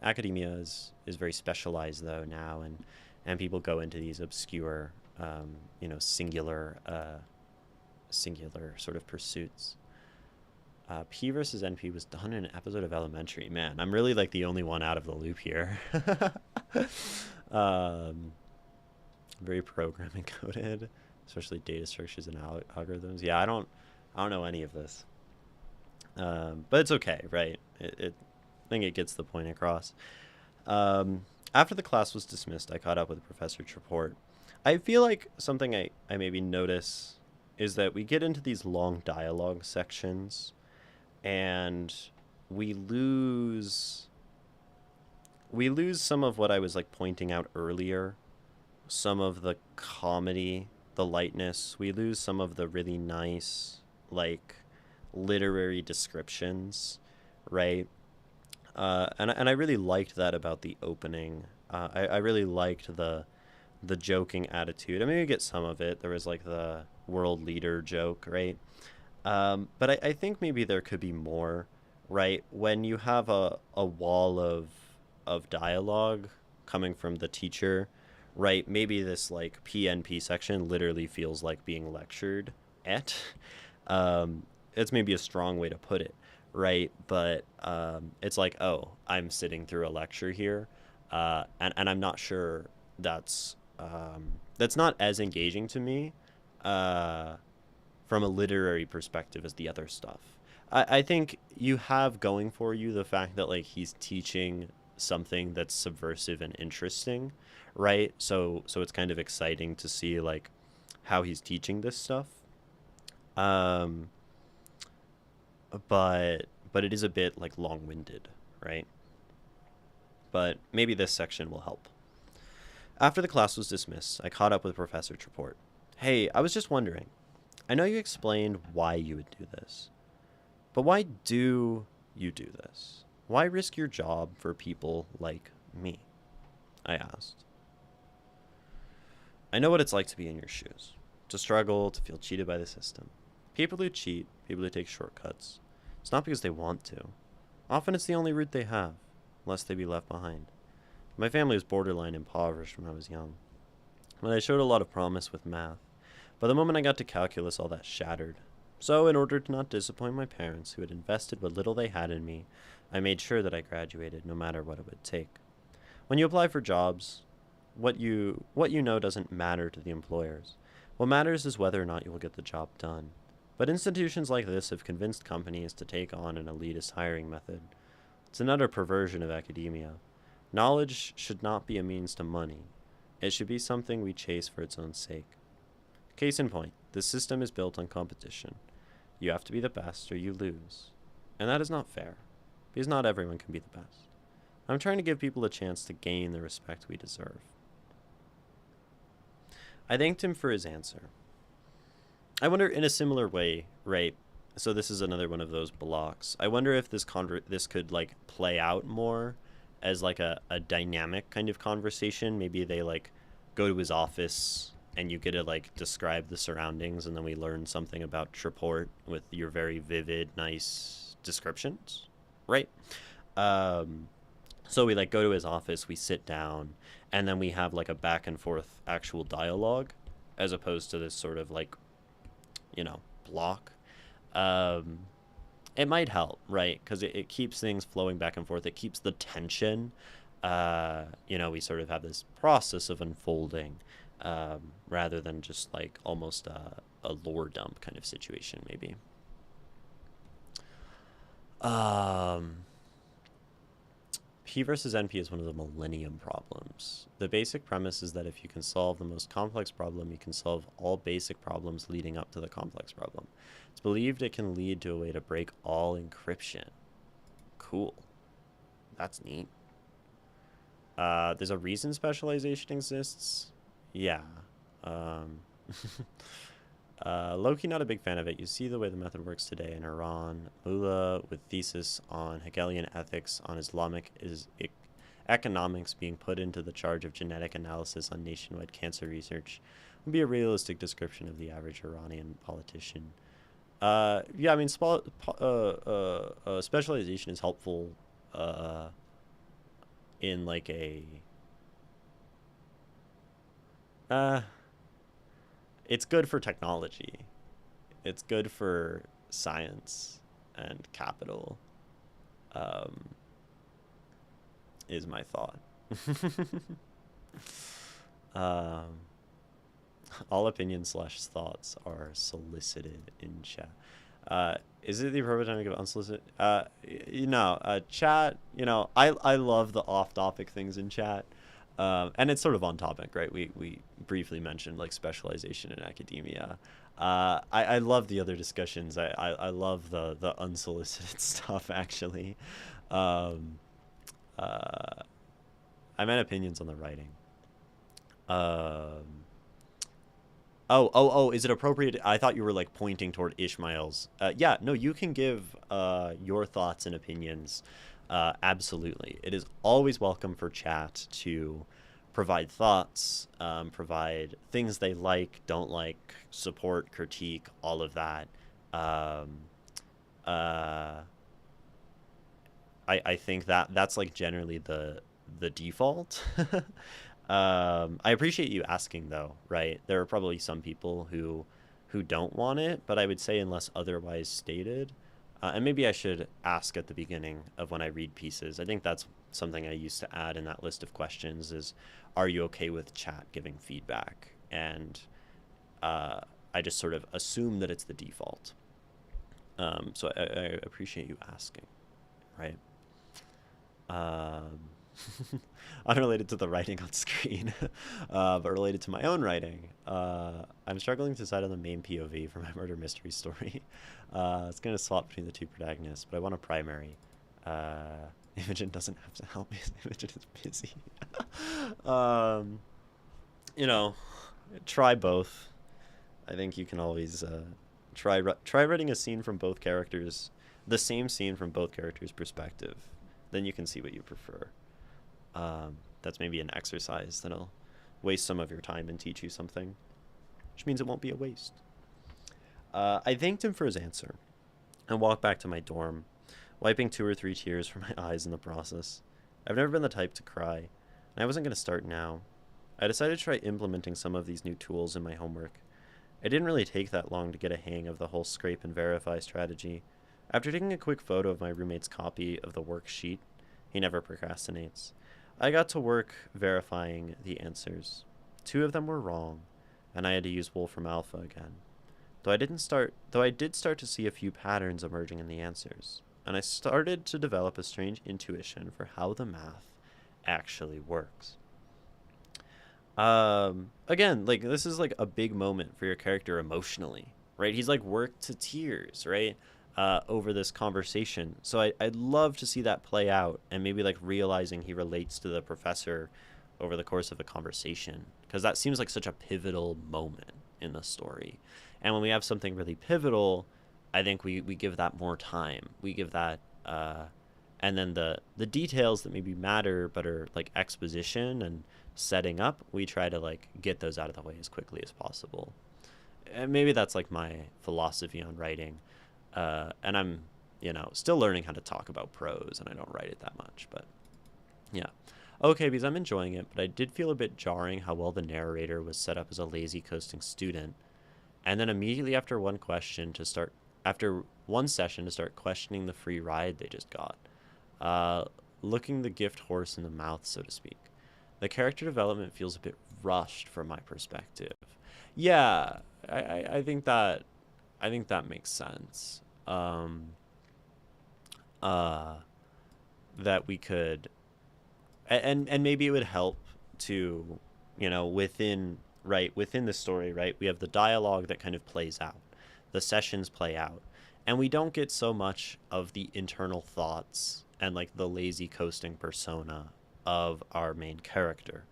Academia is very specialized though now, and people go into these obscure, singular sort of pursuits. P versus NP was done in an episode of Elementary. Man, I'm really like the only one out of the loop here. Very programming coded, especially data structures and algorithms. Yeah, I don't know any of this, but it's okay, right? I think it gets the point across. After the class was dismissed, I caught up with Professor's report. I feel like something I maybe notice is that we get into these long dialogue sections, and we lose some of what I was like pointing out earlier, some of the comedy, the lightness. We lose some of the really nice like literary descriptions, right? And I really liked that about the opening. I really liked the joking attitude. I mean, you get some of it. There was like the world leader joke, right? But I think maybe there could be more, right? When you have a wall of dialogue coming from the teacher, right? Maybe this like PNP section literally feels like being lectured at. It's maybe a strong way to put it, right? But it's like, oh, I'm sitting through a lecture here, and I'm not sure that's not as engaging to me. From a literary perspective as the other stuff. I think you have going for you the fact that like he's teaching something that's subversive and interesting, right? So it's kind of exciting to see like how he's teaching this stuff. Um, but it is a bit like long-winded, right? But maybe this section will help. After the class was dismissed, I caught up with Professor Treport. Hey, I was just wondering. I know you explained why you would do this, but why do you do this? Why risk your job for people like me? I asked. I know what it's like to be in your shoes, to struggle, to feel cheated by the system. People who cheat, people who take shortcuts, it's not because they want to. Often it's the only route they have, lest they be left behind. My family was borderline impoverished when I was young, but I showed a lot of promise with math. But the moment I got to calculus, all that shattered. So, in order to not disappoint my parents, who had invested what little they had in me, I made sure that I graduated, no matter what it would take. When you apply for jobs, what you know doesn't matter to the employers. What matters is whether or not you will get the job done. But institutions like this have convinced companies to take on an elitist hiring method. It's another perversion of academia. Knowledge should not be a means to money. It should be something we chase for its own sake. Case in point, the system is built on competition. You have to be the best or you lose. And that is not fair, because not everyone can be the best. I'm trying to give people a chance to gain the respect we deserve. I thanked him for his answer. I wonder, in a similar way, right? So this is another one of those blocks. I wonder if this could like play out more as like a dynamic kind of conversation. Maybe they like go to his office and you get to like describe the surroundings, and then we learn something about Treport with your very vivid, nice descriptions, right? So we like go to his office, we sit down, and then we have like a back and forth actual dialogue, as opposed to this sort of like, block. It might help, right? Because it keeps things flowing back and forth. It keeps the tension. We sort of have this process of unfolding, rather than just like almost a lore dump kind of situation, maybe. P versus NP is one of the millennium problems. The basic premise is that if you can solve the most complex problem, you can solve all basic problems leading up to the complex problem. It's believed it can lead to a way to break all encryption. Cool. That's neat. There's a reason specialization exists? Yeah. Loki, not a big fan of it. You see the way the method works today in Iran. Mullah with thesis on Hegelian ethics on Islamic economics being put into the charge of genetic analysis on nationwide cancer research would be a realistic description of the average Iranian politician. Yeah, I mean, specialization is helpful in like a... it's good for technology. It's good for science and capital, is my thought. All opinions / thoughts are solicited in chat. Is it the appropriate time to give unsolicited? Chat, I love the off-topic things in chat. And it's sort of on topic, right? We briefly mentioned like specialization in academia. I love the other discussions. I love the unsolicited stuff actually. Um, uh, I meant opinions on the writing. Um, oh, is it appropriate? I thought you were like pointing toward Ishmael's. Yeah, no, you can give your thoughts and opinions. Absolutely. It is always welcome for chat to provide thoughts, provide things they like, don't like, support, critique, all of that. Um, uh, I think that that's like generally the default. I appreciate you asking though, right? There are probably some people who don't want it, but I would say unless otherwise stated. And maybe I should ask at the beginning of when I read pieces. I think that's something I used to add in that list of questions is, are you okay with chat giving feedback? And I just sort of assume that it's the default. So I appreciate you asking, right? Um, Unrelated to the writing on screen, but related to my own writing. I'm struggling to decide on the main POV for my murder mystery story. It's going to swap between the two protagonists, but I want a primary. Imogen doesn't have to help me. Imogen is busy. um, you know, try both. I think you can always try writing a scene from both characters, the same scene from both characters' perspective. Then you can see what you prefer. That's maybe an exercise that'll waste some of your time and teach you something, which means it won't be a waste. I thanked him for his answer and walked back to my dorm, wiping 2 or 3 tears from my eyes in the process. I've never been the type to cry, and I wasn't going to start now. I decided to try implementing some of these new tools in my homework. It didn't really take that long to get a hang of the whole scrape and verify strategy. After taking a quick photo of my roommate's copy of the worksheet, he never procrastinates, I got to work verifying the answers. 2 of them were wrong, and I had to use Wolfram Alpha again. Though I did start to see a few patterns emerging in the answers, and I started to develop a strange intuition for how the math actually works. Again, like this is like a big moment for your character emotionally, right? He's like worked to tears, right? Over this conversation. So I'd love to see that play out and maybe like realizing he relates to the professor over the course of a conversation, because that seems like such a pivotal moment in the story. And when we have something really pivotal, I think we give that more time. We give that, and then the details that maybe matter but are like exposition and setting up, we try to like get those out of the way as quickly as possible. And maybe that's like my philosophy on writing. And I'm, still learning how to talk about prose, and I don't write it that much, but yeah. Okay, because I'm enjoying it, but I did feel a bit jarring how well the narrator was set up as a lazy coasting student, and then immediately after one session to start questioning the free ride they just got, looking the gift horse in the mouth, so to speak. The character development feels a bit rushed from my perspective. Yeah, I think that makes sense. Uh, that we could, and maybe it would help to, within the story, right? We have the dialogue that kind of plays out, the sessions play out, and we don't get so much of the internal thoughts and like the lazy coasting persona of our main character.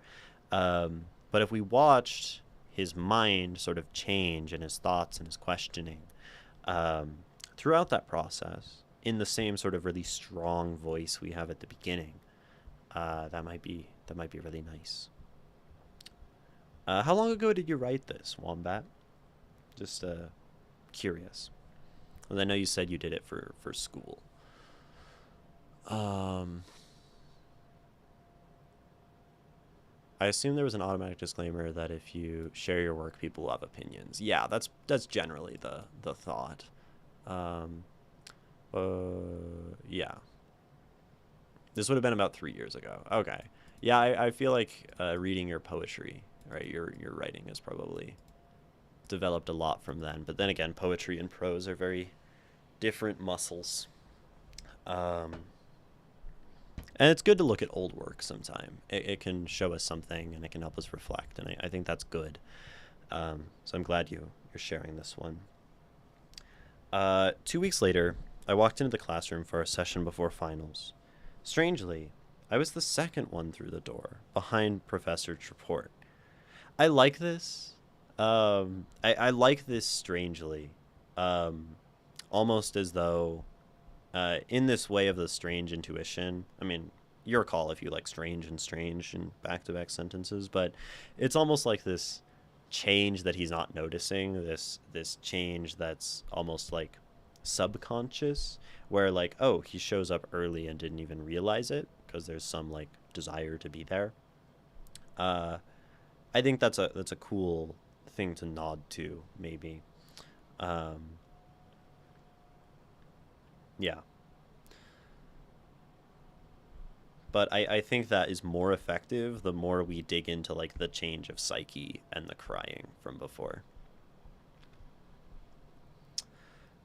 But if we watched his mind sort of change and his thoughts and his questioning um, throughout that process in the same sort of really strong voice we have at the beginning, that might be really nice. How long ago did you write this, Wombat? Just curious. Well, I know you said you did it for school. I assume there was an automatic disclaimer that if you share your work, people will have opinions. Yeah, that's generally the thought. Um, yeah. This would have been about 3 years ago. Okay. Yeah, I feel like reading your poetry, right? Your writing has probably developed a lot from then. But then again, poetry and prose are very different muscles. Um, And it's good to look at old work sometime. It can show us something and it can help us reflect. And I think that's good. So I'm glad you're sharing this one. 2 weeks later, I walked into the classroom for a session before finals. Strangely, I was the second one through the door, behind Professor Treport. I like this. I like this strangely. Um, Almost as though, in this way of the strange intuition, I mean, your call if you like strange and back to back sentences, but it's almost like this change that he's not noticing, this change that's almost like subconscious, where like, oh, he shows up early and didn't even realize it because there's some like desire to be there. uh I think that's a cool thing to nod to, maybe. um yeah, but I think that is more effective the more we dig into like the change of psyche and the crying from before.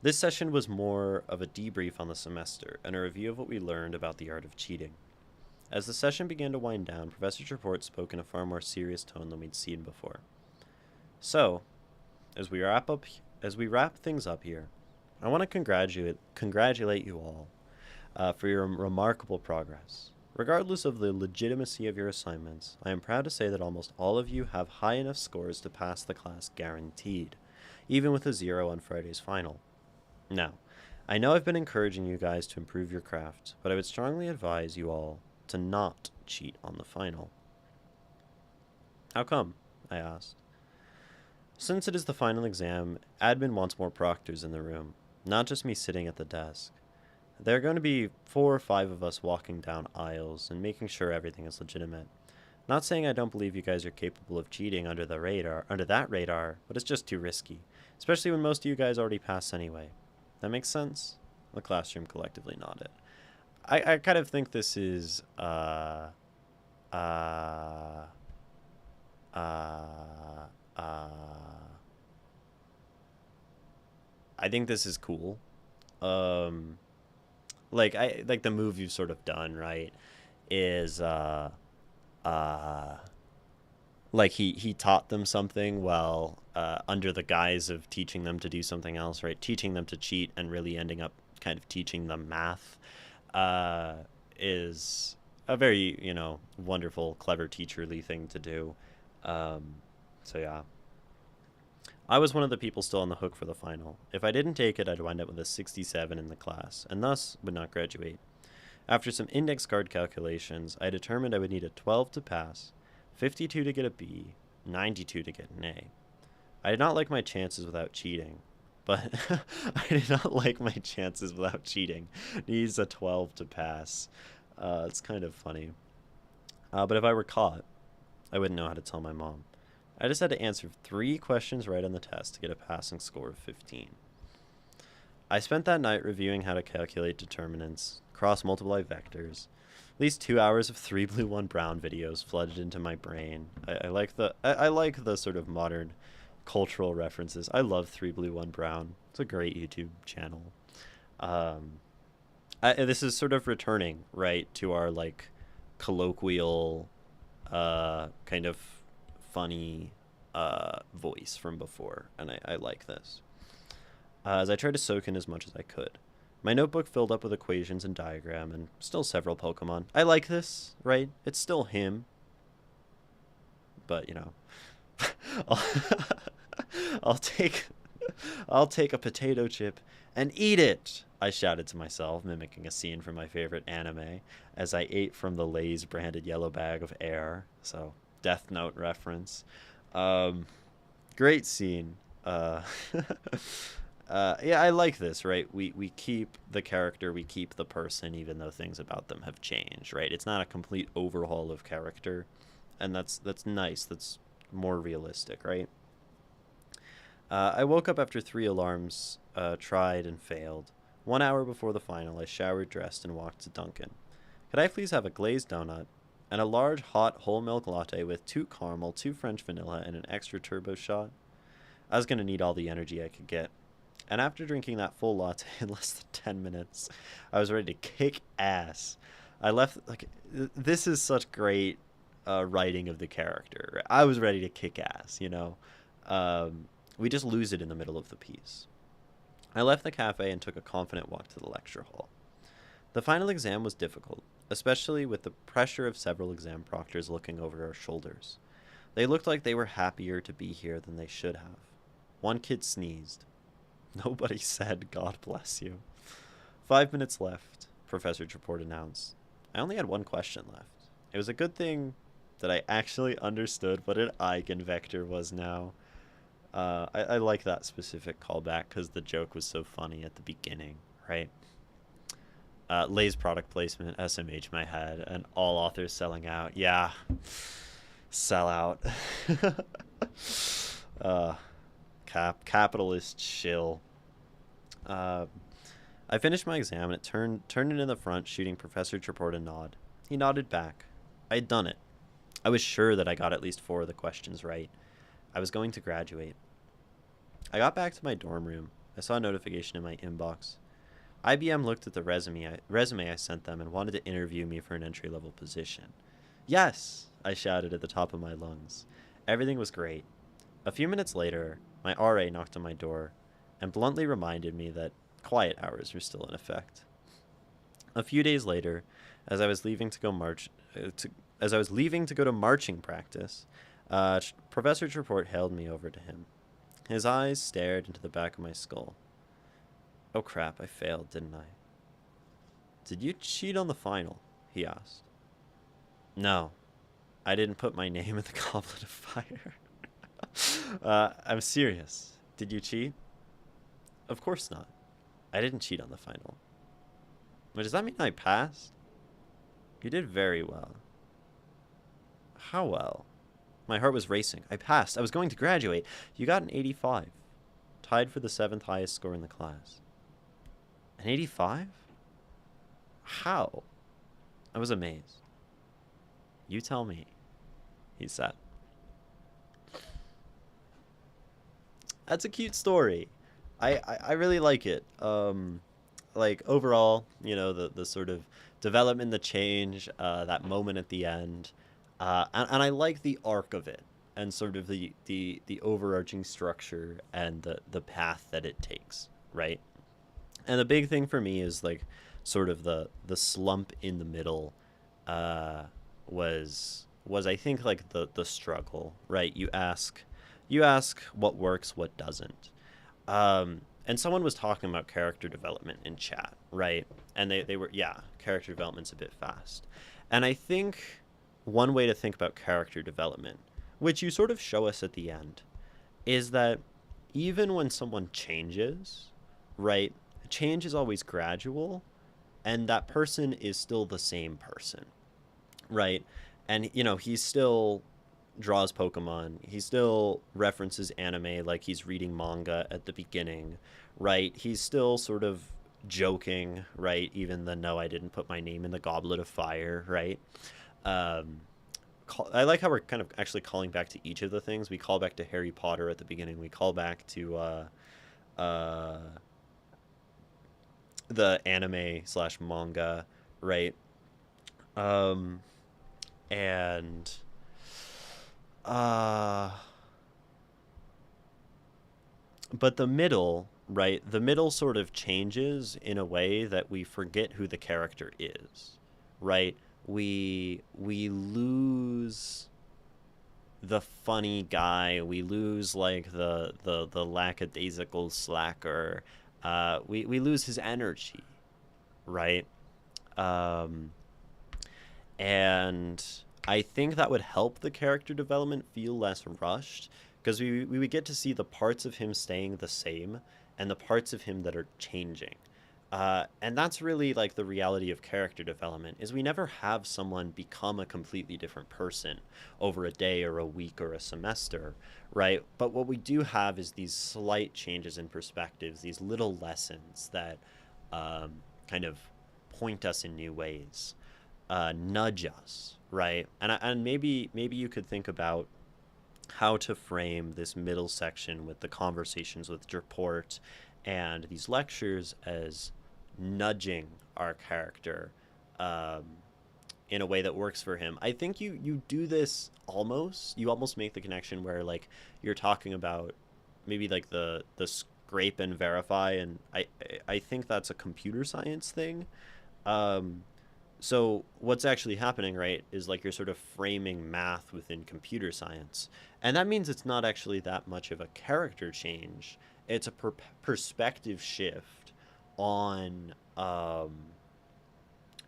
This session was more of a debrief on the semester and a review of what we learned about the art of cheating. As the session began to wind down, Professor Treport spoke in a far more serious tone than we'd seen before. So, as we wrap things up here, I want to congratulate you all for your remarkable progress. Regardless of the legitimacy of your assignments, I am proud to say that almost all of you have high enough scores to pass the class guaranteed, even with a 0 on Friday's final. Now, I know I've been encouraging you guys to improve your craft, but I would strongly advise you all to not cheat on the final. How come? I asked. Since it is the final exam, admin wants more proctors in the room, not just me sitting at the desk. There are going to be 4 or 5 of us walking down aisles and making sure everything is legitimate. Not saying I don't believe you guys are capable of cheating under that radar, but it's just too risky, especially when most of you guys already pass anyway. That makes sense? The classroom collectively nodded. I kind of think this is uh, uh, I think this is cool. Um, like the move you've sort of done, right? Is uh, like he taught them something while under the guise of teaching them to do something else, right? Teaching them to cheat and really ending up kind of teaching them math, uh, is a very, wonderful, clever teacherly thing to do. Um, so yeah, I was one of the people still on the hook for the final. If I didn't take it, I'd wind up with a 67 in the class, and thus would not graduate. After some index card calculations, I determined I would need a 12 to pass, 52 to get a B, 92 to get an A. I did not like my chances without cheating, but I did not like my chances without cheating. Needs a 12 to pass. It's kind of funny. But if I were caught, I wouldn't know how to tell my mom. I just had to answer 3 questions right on the test to get a passing score of 15. I spent that night reviewing how to calculate determinants, cross-multiply vectors. At least 2 hours of 3 blue 1 brown videos flooded into my brain. I like the sort of modern cultural references. I love 3 blue 1 brown. It's a great YouTube channel. Um, this is sort of returning, right, to our like colloquial, kind of funny voice from before, and I like this. As I tried to soak in as much as I could. My notebook filled up with equations and diagram, and still several Pokemon. I like this, right? It's still him, but I'll, I'll take, I'll take a potato chip and eat it. I shouted to myself, mimicking a scene from my favorite anime, as I ate from the Lay's branded yellow bag of air. So, Death Note reference. Um, Great scene. Yeah, I like this, right? We keep the character, we keep the person, even though things about them have changed, right? It's not a complete overhaul of character, and that's nice. That's more realistic, right? I woke up after 3 alarms, tried and failed. 1 hour before the final, I showered, dressed, and walked to Dunkin'. Could I please have a glazed donut and a large hot whole milk latte with 2 caramel, 2 French vanilla, and an extra turbo shot? I was gonna need all the energy I could get. And after drinking that full latte in less than 10 minutes, I was ready to kick ass. I left like this is such great writing of the character. I was ready to kick ass, you know. We just lose it in the middle of the piece. I left the cafe and took a confident walk to the lecture hall. The final exam was difficult, especially with the pressure of several exam proctors looking over our shoulders. They looked like they were happier to be here than they should have. One kid sneezed. Nobody said, "God bless you." 5 minutes left, Professor Treport announced. I only had one question left. It was a good thing that I actually understood what an eigenvector was now. I like that specific callback because the joke was so funny at the beginning, right? Lay's product placement, SMH my head, and all authors selling out. Yeah, sell out. uh, capitalist shill. I finished my exam and it turned into the front, shooting Professor Treport a nod. He nodded back. I had done it. I was sure that I got at least 4 of the questions right. I was going to graduate. I got back to my dorm room. I saw a notification in my inbox. IBM looked at the resume I sent them and wanted to interview me for an entry-level position. Yes, I shouted at the top of my lungs. Everything was great. A few minutes later, my RA knocked on my door and bluntly reminded me that quiet hours were still in effect. A few days later, as I was leaving to go to marching practice, Professor Treport hailed me over to him. His eyes stared into the back of my skull. Oh crap, I failed, didn't I? Did you cheat on the final? He asked. No, I didn't put my name in the goblet of fire. I'm serious. Did you cheat? Of course not. I didn't cheat on the final. But does that mean I passed? You did very well. How well? My heart was racing. I passed. I was going to graduate. You got an 85. Tied for the 7th highest score in the class. An 85? How? I was amazed. You tell me, he said. That's a cute story. I really like it. Like overall, you know, the sort of development, the change, that moment at the end, and I like the arc of it and sort of the overarching structure and the path that it takes, right? And the big thing for me is like sort of the slump in the middle, was I think like the struggle, right? You ask what works, what doesn't. And someone was talking about character development in chat, right? And they were, yeah, character development's a bit fast. And I think one way to think about character development, which you sort of show us at the end, is that even when someone changes, right, change is always gradual, and that person is still the same person, right? And, you know, he still draws Pokemon. He still references anime like he's reading manga at the beginning, right? He's still sort of joking, right? Even though, no, I didn't put my name in the goblet of fire, right? I like how we're kind of actually calling back to each of the things. We call back to Harry Potter at the beginning. We call back to the anime slash manga, right? And but the middle, right? The middle sort of changes in a way that we forget who the character is, right? We lose the funny guy. We lose like the lackadaisical slacker. We lose his energy, right? And I think that would help the character development feel less rushed, because we would get to see the parts of him staying the same and the parts of him that are changing. And that's really like the reality of character development, is we never have someone become a completely different person over a day or a week or a semester, right? But what we do have is these slight changes in perspectives, these little lessons that kind of point us in new ways, nudge us, right? And maybe you could think about how to frame this middle section with the conversations with Dreport and these lectures as nudging our character in a way that works for him. I think you do this almost. You almost make the connection where like you're talking about maybe like the scrape and verify, and I think that's a computer science thing. Um, so what's actually happening, right, is like you're sort of framing math within computer science, and that means it's not actually that much of a character change. It's a perspective shift on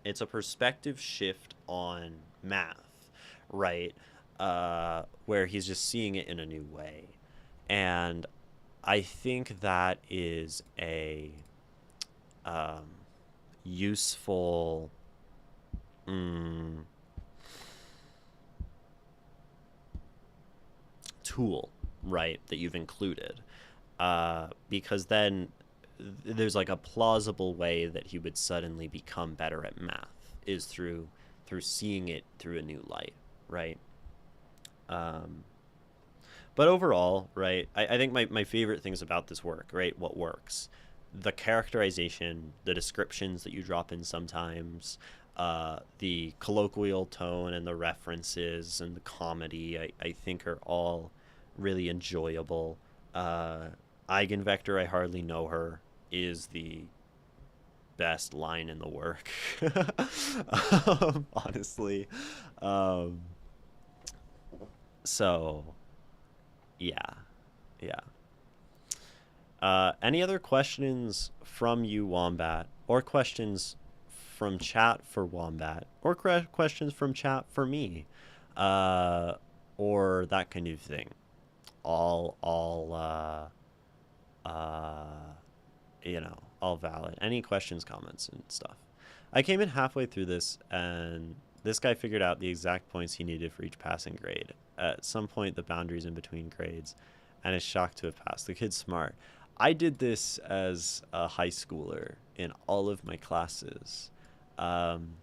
it's a perspective shift on math, right? Where he's just seeing it in a new way. And I think that is a um, useful mm, tool, right, that you've included. Because then there's like a plausible way that he would suddenly become better at math is through seeing it through a new light, right? Um, but overall, right, I think my favorite things about this work, right, what works, the characterization, the descriptions that you drop in sometimes, the colloquial tone and the references and the comedy, I think are all really enjoyable. Uh, Eigenvector, I hardly know her, is the best line in the work. Honestly. Um, so, yeah. Yeah. Any other questions from you, Wombat, or questions from chat for Wombat, or questions from chat for me, uh, or that kind of thing? All, all valid. Any questions, comments, and stuff. I came in halfway through this, and this guy figured out the exact points he needed for each passing grade. At some point, the boundaries in between grades, and is shocked to have passed. The kid's smart. I did this as a high schooler in all of my classes. Um,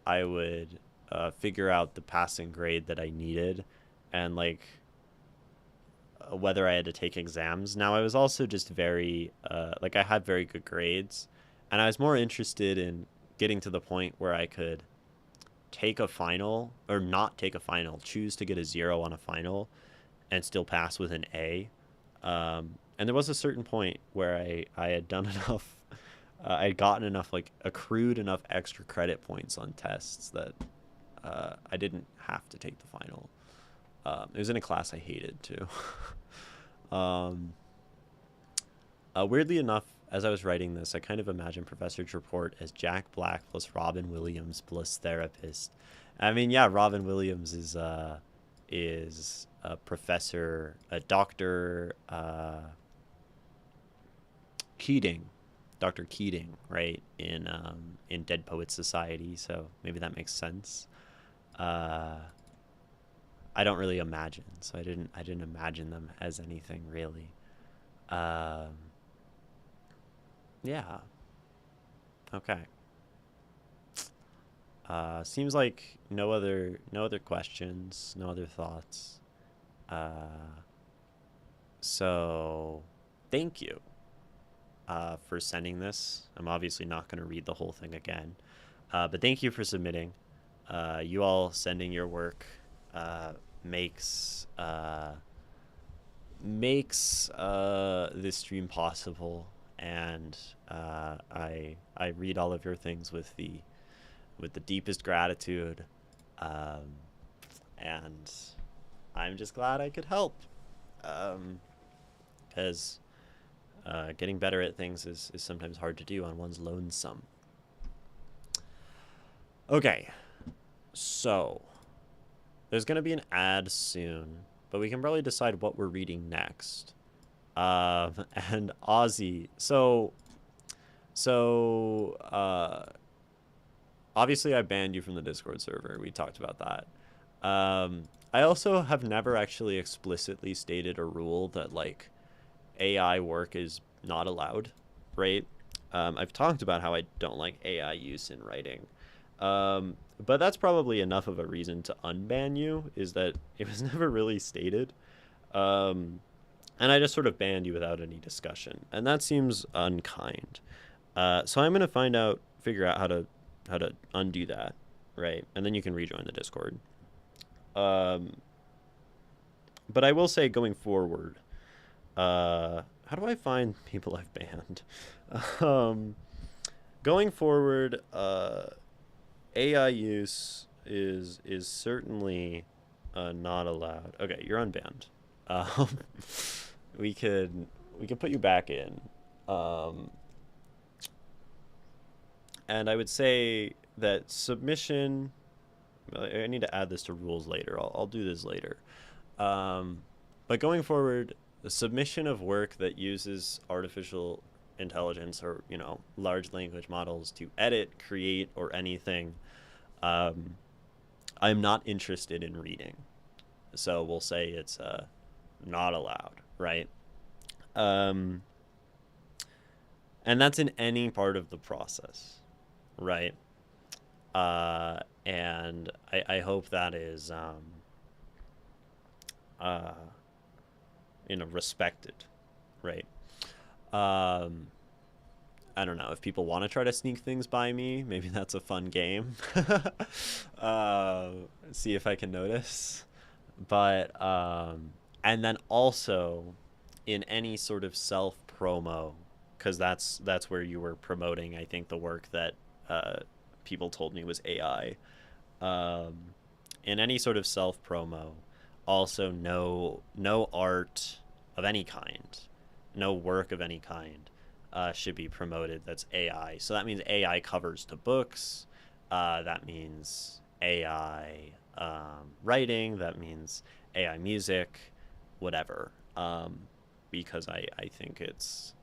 I would figure out the passing grade that I needed, and like whether I had to take exams. Now, I was also just very, like, I had very good grades, and I was more interested in getting to the point where I could take a final or not take a final, choose to get a 0 on a final and still pass with an A. And there was a certain point where I had done enough, I had gotten enough, like, accrued enough extra credit points on tests that I didn't have to take the final. It was in a class I hated too. um, Weirdly enough, as I was writing this, I kind of imagined Professor's report as Jack Black plus Robin Williams plus therapist. I mean, yeah, Robin Williams is a professor, a doctor, Keating, Dr. Keating, right, in Dead Poets Society. So maybe that makes sense. Uh, I don't really imagine, so I didn't imagine them as anything really. Um, yeah. Okay. Seems like no other questions, no other thoughts. Uh, so thank you for sending this. I'm obviously not going to read the whole thing again, but thank you for submitting. You all sending your work uh, makes this stream possible, and I read all of your things with the deepest gratitude, um, and I'm just glad I could help, because getting better at things is sometimes hard to do on one's lonesome. Okay, so there's going to be an ad soon, but we can probably decide what we're reading next. And Ozzy, so obviously I banned you from the Discord server. We talked about that. I also have never actually explicitly stated a rule that like AI work is not allowed, right? I've talked about how I don't like AI use in writing. But that's probably enough of a reason to unban you, is that it was never really stated. Um, and I just sort of banned you without any discussion, and that seems unkind. So I'm gonna figure out how to undo that. right? And then you can rejoin the Discord. Um, but I will say, going forward, how do I find people I've banned? um, Going forward, AI use is certainly not allowed. Okay, you're unbanned. Um, we could we could put you back in. Um, and I would say that submission. I need to add this to rules later. I'll do this later. Um, but going forward, the submission of work that uses artificial intelligence or large language models to edit, create, or anything, um, I'm not interested in reading. So we'll say it's not allowed, right? Um, and that's in any part of the process, right? And I hope that is uh, respected, right? Um, I don't know if people want to try to sneak things by me. Maybe that's a fun game. uh, See if I can notice. But and then also in any sort of self promo, because that's where you were promoting. I think the work that people told me was AI. Um, in any sort of self promo, also no art of any kind, no work of any kind should be promoted that's AI. So that means AI covers to books. That means AI writing. That means AI music, whatever. Because I think it's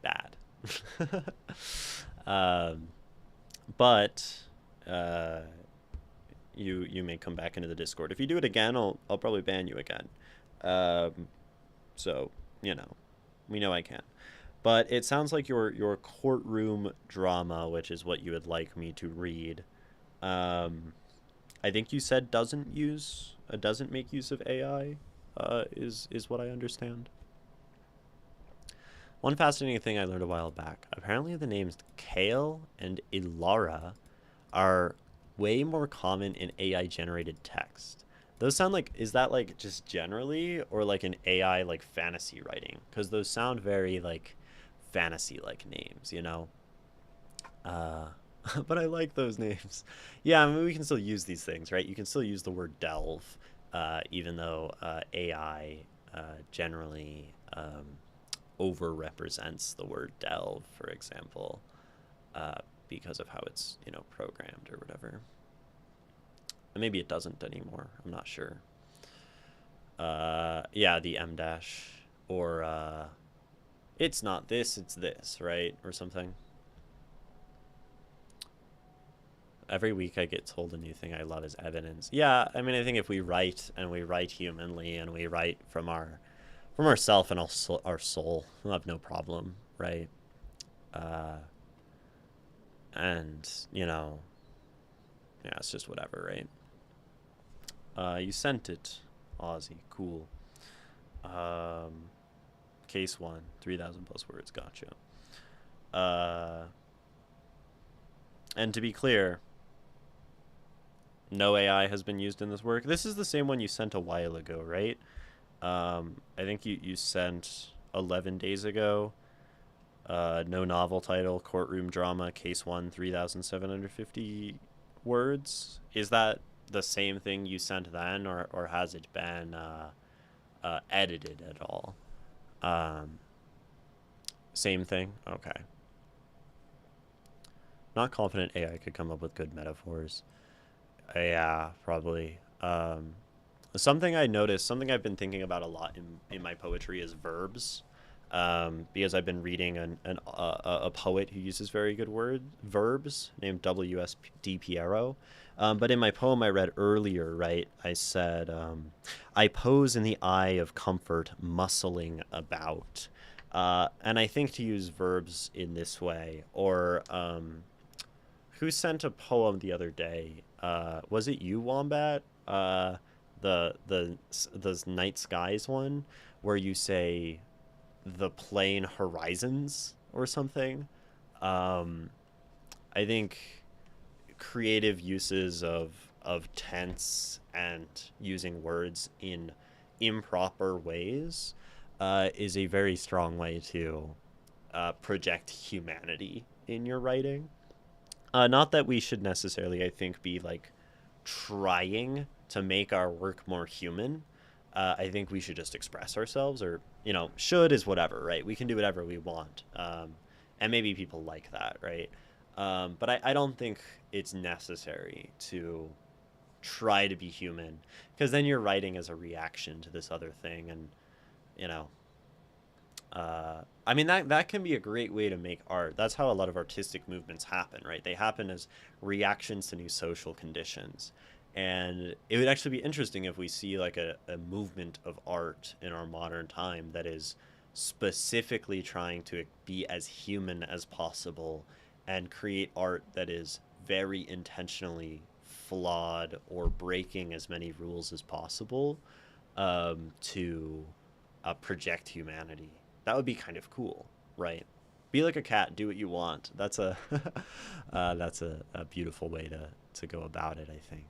bad. um, but uh, you may come back into the Discord. If you do it again, I'll probably ban you again. Um, so we know I can. But it sounds like your courtroom drama, which is what you would like me to read. Um, I think you said doesn't make use of AI. Is what I understand. One fascinating thing I learned a while back. Apparently, the names Kale and Ilara are way more common in AI generated text. Those sound like, is that like just generally or like an AI like fantasy writing? Because those sound very like fantasy like names. Uh, but I like those names. Yeah, I mean, we can still use these things, right? You can still use the word delve, even though AI generally overrepresents the word delve, for example, because of how it's programmed or whatever. And maybe it doesn't anymore. I'm not sure. Yeah, the M dash or it's not this, it's this, right, or something. Every week I get told a new thing I love is evidence. Yeah, I mean, I think if we write and we write humanly and we write from ourself and our soul, we'll have no problem, right? Uh, and yeah, it's just whatever, right? You sent it, Aussie. Cool. Case 1, 3,000 plus words. Gotcha. And to be clear, no AI has been used in this work. This is the same one you sent a while ago, right? I think you sent 11 days ago. No novel title, courtroom drama, case 1, 3,750 words. Is that the same thing you sent then, or has it been edited at all? Same thing? Okay. Not confident AI could come up with good metaphors. Yeah, probably. Something I noticed, something I've been thinking about a lot in my poetry is verbs. Because I've been reading a poet who uses very good verbs named W.S.D. Piero. But in my poem I read earlier, right, I said, I pose in the eye of comfort, muscling about. And I think to use verbs in this way, or who sent a poem the other day? Was it you, Wombat? The Night Skies one, where you say the plain horizons or something. I think creative uses of tense and using words in improper ways is a very strong way to project humanity in your writing. Not that we should necessarily, I think, be like trying to make our work more human. I think we should just express ourselves, or should is whatever, right? We can do whatever we want, and maybe people like that, right? But I don't think it's necessary to try to be human, because then you're writing as a reaction to this other thing, and you know I mean, that can be a great way to make art. That's how a lot of artistic movements happen, right? They happen as reactions to new social conditions. And it would actually be interesting if we see like a movement of art in our modern time that is specifically trying to be as human as possible and create art that is very intentionally flawed or breaking as many rules as possible, to project humanity. That would be kind of cool, right? Be like a cat, do what you want. That's a that's a beautiful way to go about it, I think.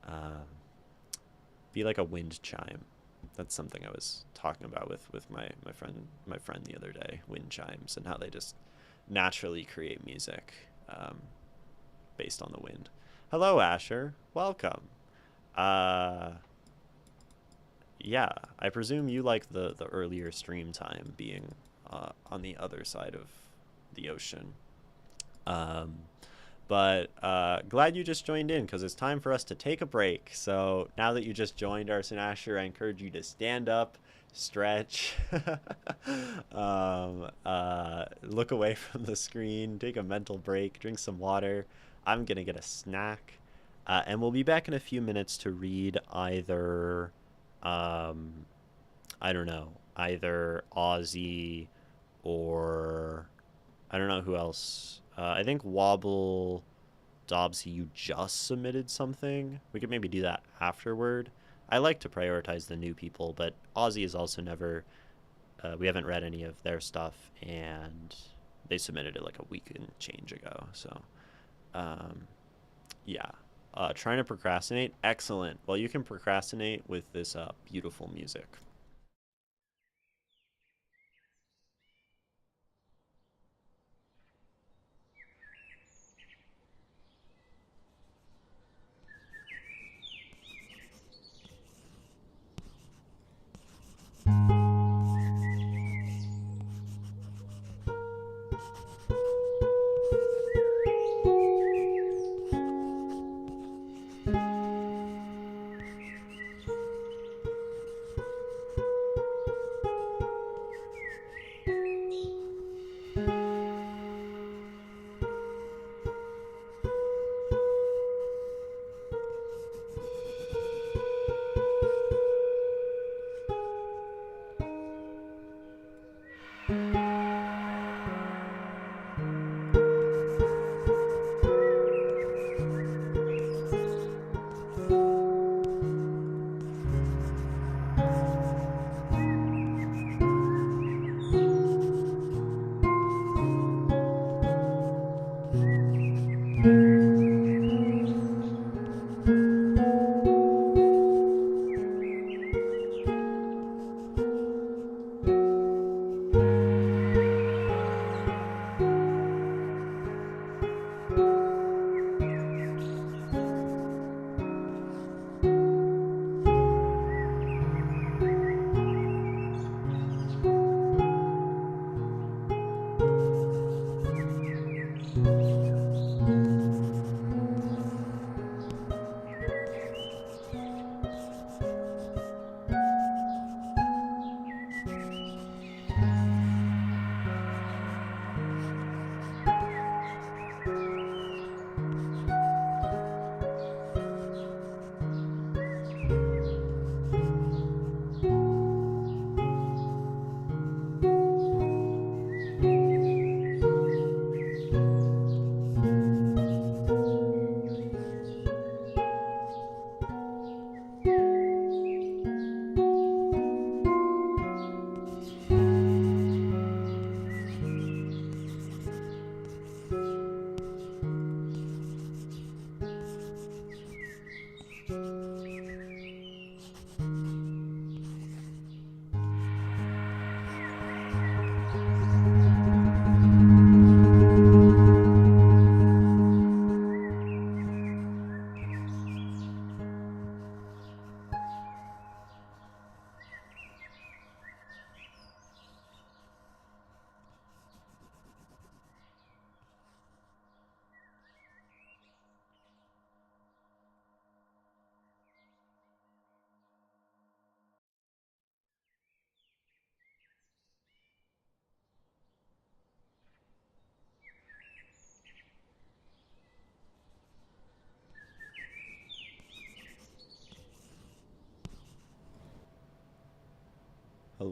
Um, be like a wind chime. That's something I was talking about with my friend the other day. Wind chimes and how they just naturally create music, based on the wind. Hello, Asher. Welcome. Uh, yeah, I presume you like the earlier stream time being on the other side of the ocean. Um, but glad you just joined in, because it's time for us to take a break. So now that you just joined Arson Asher, I encourage you to stand up, stretch, look away from the screen, take a mental break, drink some water. I'm going to get a snack. And we'll be back in a few minutes to read either, um, I don't know, either Ozzy or I don't know who else. I think Wobble Dobbsy, you just submitted something. We could maybe do that afterward. I like to prioritize the new people, but Ozzy is also never. We haven't read any of their stuff, and they submitted it like a week and change ago. So, um, yeah. Trying to procrastinate. Excellent. Well, you can procrastinate with this beautiful music.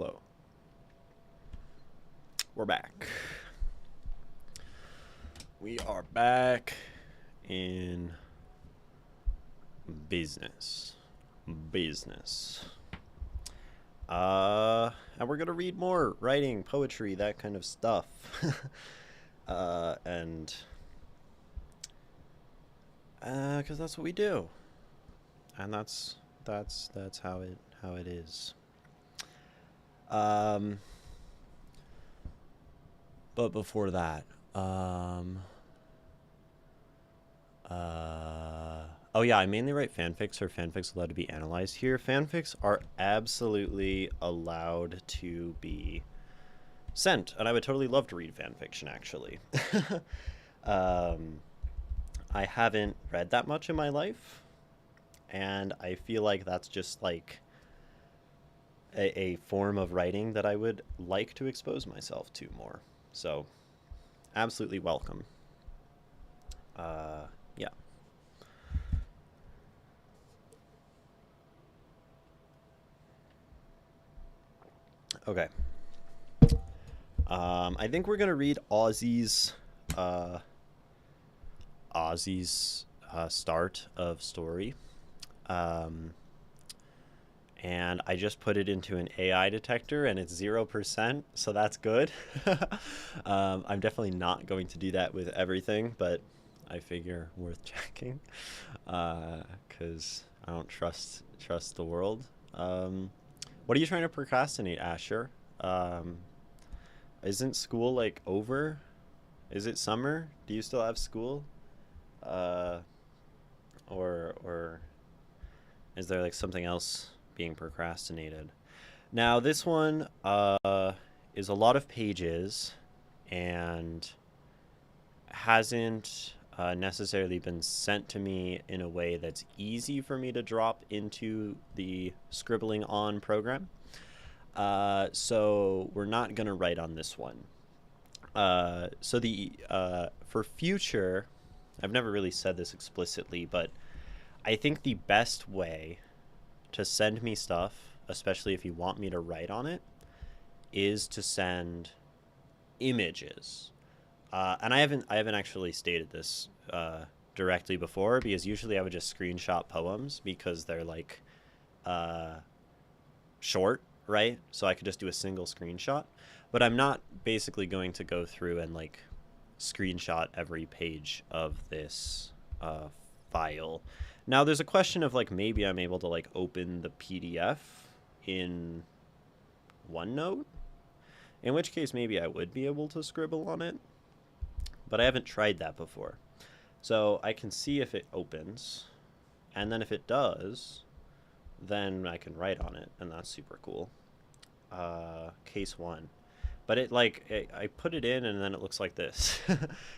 Hello. We're back. We are back in business. And we're gonna read more writing, poetry, that kind of stuff. And because that's what we do, and that's how it is. But before that, oh yeah, I mainly write fanfics. Are fanfics allowed to be analyzed here? Fanfics are absolutely allowed to be sent, and I would totally love to read fanfiction, actually. I haven't read that much in my life, and I feel like that's just like a form of writing that I would like to expose myself to more. So, absolutely welcome. Yeah. Okay. I think we're gonna read Ozzy's start of story. And I just put it into an AI detector and it's 0%, so that's good. I'm definitely not going to do that with everything, but I figure worth checking, because I don't trust the world. What are you trying to procrastinate, Asher? Isn't school like over? Is it summer? Do you still have school? Uh, or is there like something else being procrastinated? Now this one is a lot of pages and hasn't necessarily been sent to me in a way that's easy for me to drop into the scribbling on program. So we're not gonna write on this one. So the for future, I've never really said this explicitly, but I think the best way to send me stuff, especially if you want me to write on it, is to send images. And I haven't actually stated this directly before, because usually I would just screenshot poems because they're like short, right? So I could just do a single screenshot. But I'm not basically going to go through and like screenshot every page of this file. Now there's a question of like maybe I'm able to like open the PDF in OneNote, in which case maybe I would be able to scribble on it, but I haven't tried that before. So I can see if it opens, and then if it does, then I can write on it, and that's super cool. Case one. But I put it in and then it looks like this,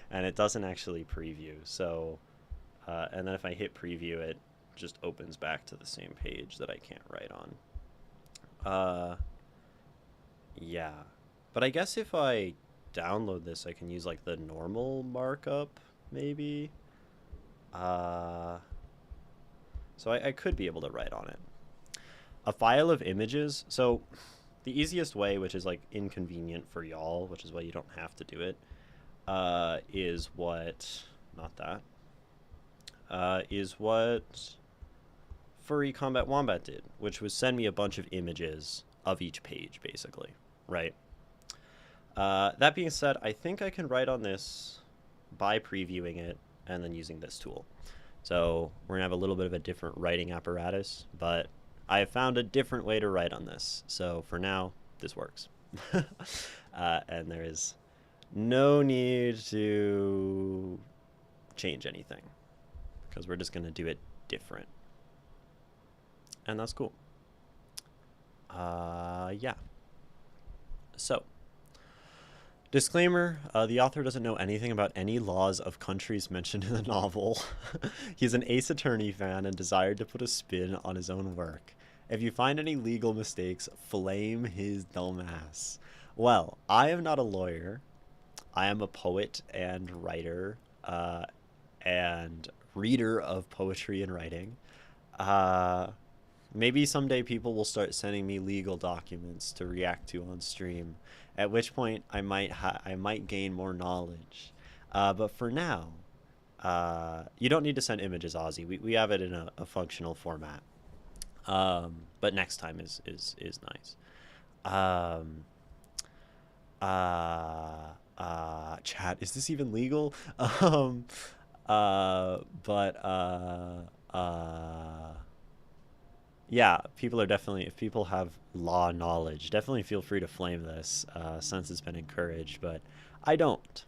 and it doesn't actually preview. So, and then if I hit preview, it just opens back to the same page that I can't write on. Yeah. But I guess if I download this, I can use like the normal markup, maybe. So I could be able to write on it. A file of images. So the easiest way, which is like inconvenient for y'all, which is why you don't have to do it, is what, not that, is what Furry Combat Wombat did, which was send me a bunch of images of each page, basically, right? That being said, I think I can write on this by previewing it and then using this tool. So we're gonna have a little bit of a different writing apparatus, but I have found a different way to write on this. So for now, this works. And there is no need to change anything because we're just gonna do it different. And that's cool. Yeah. So, disclaimer, the author doesn't know anything about any laws of countries mentioned in the novel. He's an Ace Attorney fan and desired to put a spin on his own work. If you find any legal mistakes, flame his dumb ass. Well, I am not a lawyer. I am a poet and writer and reader of poetry and writing. Maybe someday people will start sending me legal documents to react to on stream, at which point I might gain more knowledge. But for now, you don't need to send images, Ozzy. We have it in a functional format. But next time is nice. Um, Chat, is this even legal? Um, but yeah, people are definitely, if people have law knowledge, definitely feel free to flame this, since it's been encouraged, but I don't.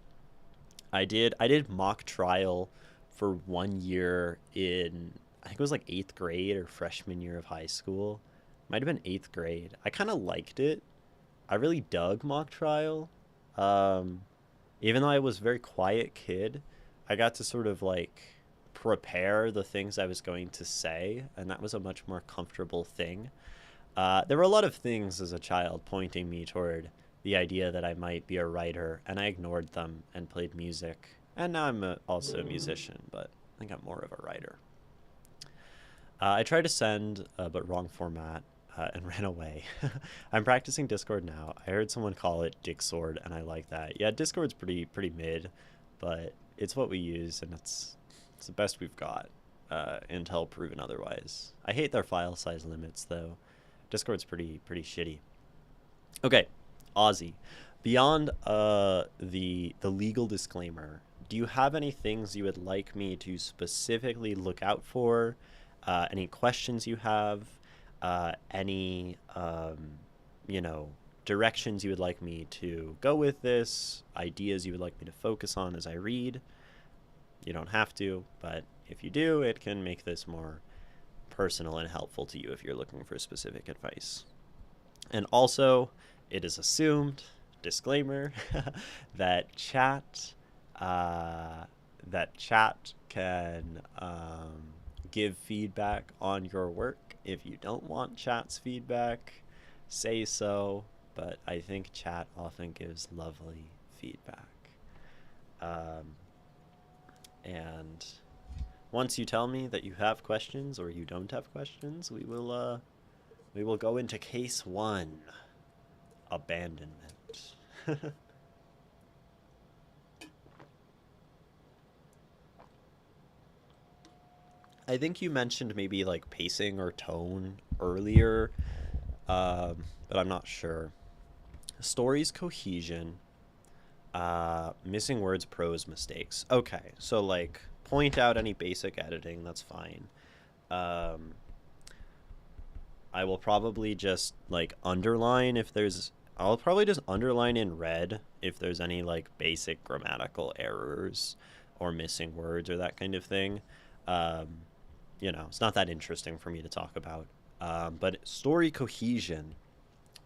I did mock trial for 1 year in, I think it was like 8th grade or freshman year of high school. Might have been 8th grade. I kind of liked it. I really dug mock trial. Um, Even though I was a very quiet kid, I got to sort of like prepare the things I was going to say, and that was a much more comfortable thing. There were a lot of things as a child pointing me toward the idea that I might be a writer, and I ignored them and played music. And now also a musician, but I think I'm more of a writer. I tried to send, but wrong format, and ran away. I'm practicing Discord now. I heard someone call it Dicksword, and I like that. Yeah, Discord's pretty mid, but it's what we use, and it's the best we've got, until proven otherwise. I hate their file size limits, though. Discord's pretty shitty. Okay, Aussie. Beyond the legal disclaimer, do you have any things you would like me to specifically look out for? Any questions you have? Any you know, directions you would like me to go with this? Ideas you would like me to focus on as I read? You don't have to, but if you do, it can make this more personal and helpful to you if you're looking for specific advice. And also, it is assumed, disclaimer, that chat can give feedback on your work. If you don't want chat's feedback, say so. But I think chat often gives lovely feedback. Um, and once you tell me that you have questions or you don't have questions, we will go into case one, abandonment. I think you mentioned maybe like pacing or tone earlier, but I'm not sure. Story's cohesion, missing words, prose mistakes. Okay, so like point out any basic editing, that's fine. Um, I will probably just like underline if there's, I'll probably just underline in red if there's any like basic grammatical errors or missing words or that kind of thing. Um, it's not that interesting for me to talk about. But story cohesion,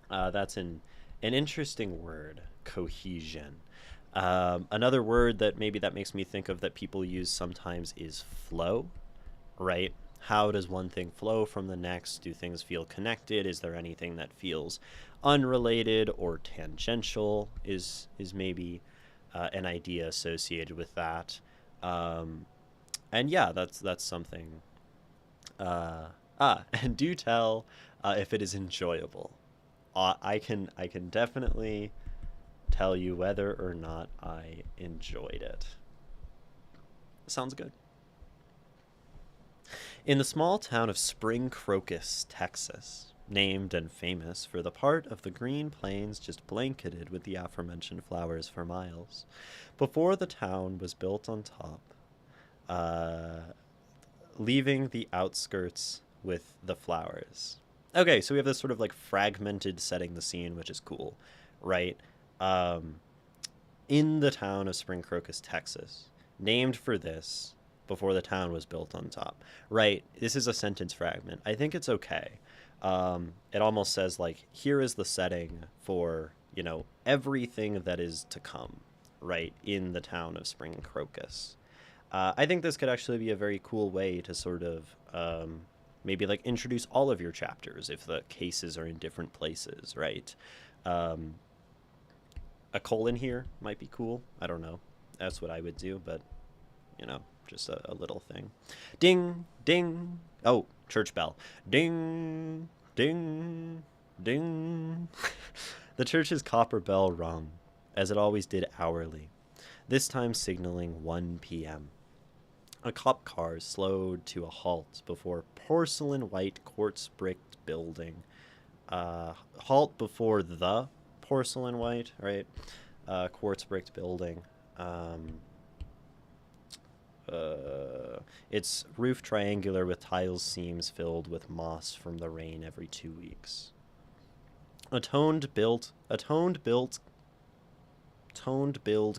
that's an interesting word, cohesion. Another word that maybe that makes me think of that people use sometimes is flow, right? How does one thing flow from the next? Do things feel connected? Is there anything that feels unrelated or tangential? Is maybe an idea associated with that. And yeah, that's something. And do tell if it is enjoyable. I can definitely tell you whether or not I enjoyed it. Sounds good. In the small town of Spring Crocus, Texas, named and famous for the part of the green plains just blanketed with the aforementioned flowers for miles, before the town was built on top, uh, leaving the outskirts with the flowers. Okay, so we have this sort of like fragmented setting the scene, which is cool, right? Um, in the town of Spring Crocus, Texas, named for this before the town was built on top, right? This is a sentence fragment. I think it's okay. It almost says like, here is the setting for, everything that is to come, right? In the town of Spring Crocus. I think this could actually be a very cool way to sort of maybe like introduce all of your chapters if the cases are in different places, right? Um, a colon here might be cool. I don't know. That's what I would do, but just a little thing. Ding, ding. Oh, Church bell. Ding, ding, ding. The church's copper bell rung, as it always did hourly, this time signaling 1 p.m. A cop car slowed to a halt before porcelain white quartz bricked building. Halt before the porcelain white, right? Quartz bricked building. Its roof triangular with tile seams filled with moss from the rain every 2 weeks. A toned build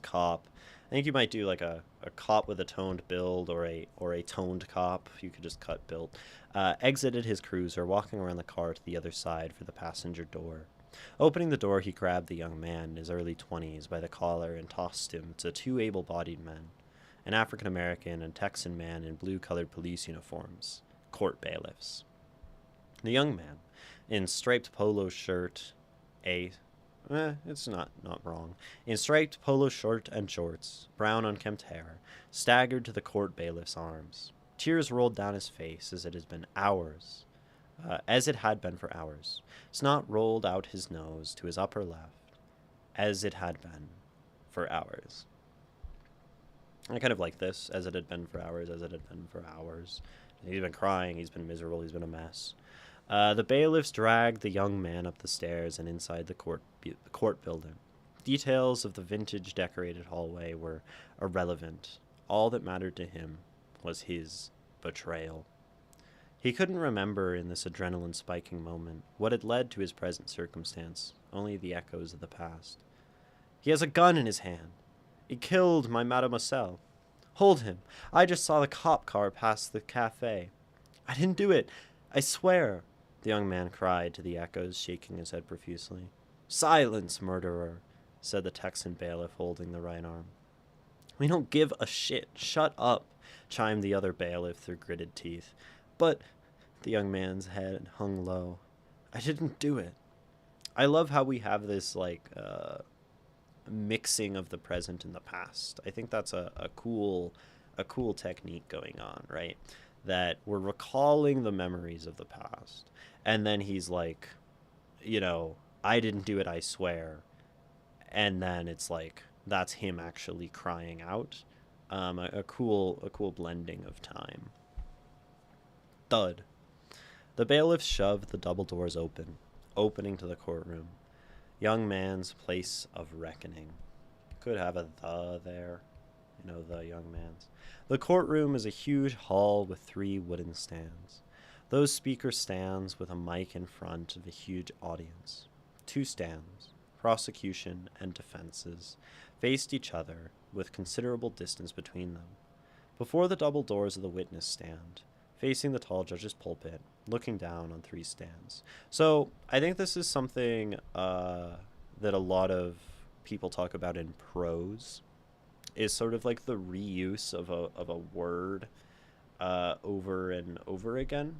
cop. I think you might do like a cop with a toned build, or a toned cop. You could just cut build. Exited his cruiser, walking around the car to the other side for the passenger door. Opening the door, he grabbed the young man in his early 20s by the collar and tossed him to two able-bodied men, an African-American and Texan man in blue-colored police uniforms, court bailiffs. The young man, in striped polo shirt, it's not wrong. In striped polo shirt and shorts, brown unkempt hair, staggered to the court bailiff's arms. Tears rolled down his face as it had been for hours. Snot rolled out his nose to his upper left, as it had been for hours. I kind of like this, as it had been for hours, as it had been for hours. He's been crying, he's been miserable, he's been a mess. The bailiffs dragged the young man up the stairs and inside the court building. Details of the vintage decorated hallway were irrelevant. All that mattered to him was his betrayal. He couldn't remember in this adrenaline-spiking moment what had led to his present circumstance, only the echoes of the past. He has a gun in his hand. He killed my mademoiselle. Hold him. I just saw the cop car pass the cafe. I didn't do it. I swear, the young man cried to the echoes, shaking his head profusely. Silence, murderer, said the Texan bailiff, holding the right arm. We don't give a shit. Shut up, chimed the other bailiff through gritted teeth. But the young man's head hung low. I didn't do it. I love how we have this, mixing of the present and the past. I think that's a cool technique going on, right? That we're recalling the memories of the past. And then he's like, I didn't do it, I swear. And then it's like, that's him actually crying out. A cool blending of time. Thud. The bailiff shoved the double doors opening to the courtroom. Young man's place of reckoning. Could have a the there. The young man's. The courtroom is a huge hall with 3 wooden stands. Those speaker stands with a mic in front of a huge audience. 2 stands, prosecution and defenses, faced each other with considerable distance between them. Before the double doors of the witness stand, facing the tall judge's pulpit, looking down on 3 stands. So I think this is something that a lot of people talk about in prose, is sort of like the reuse of a word over and over again,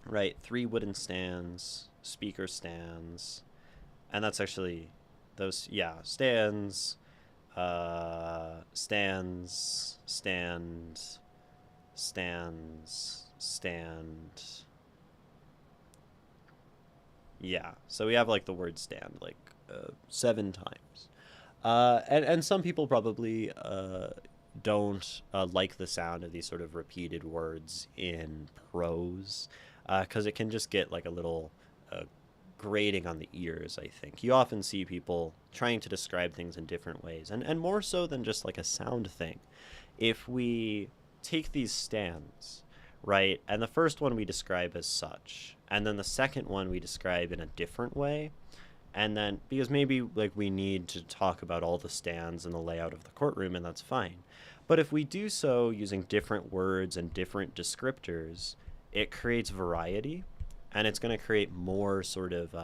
right? 3 wooden stands, speaker stands, and that's actually those, stands, stands, stand. Yeah, so we have like the word stand 7 times. And some people probably don't like the sound of these sort of repeated words in prose, because it can just get like a little grating on the ears, I think. You often see people trying to describe things in different ways, and more so than just like a sound thing. If we take these stands, right, and the first one we describe as such, and then the second one we describe in a different way, and then, because maybe we need to talk about all the stands and the layout of the courtroom, and that's fine. But if we do so using different words and different descriptors, it creates variety, and it's going to create more sort of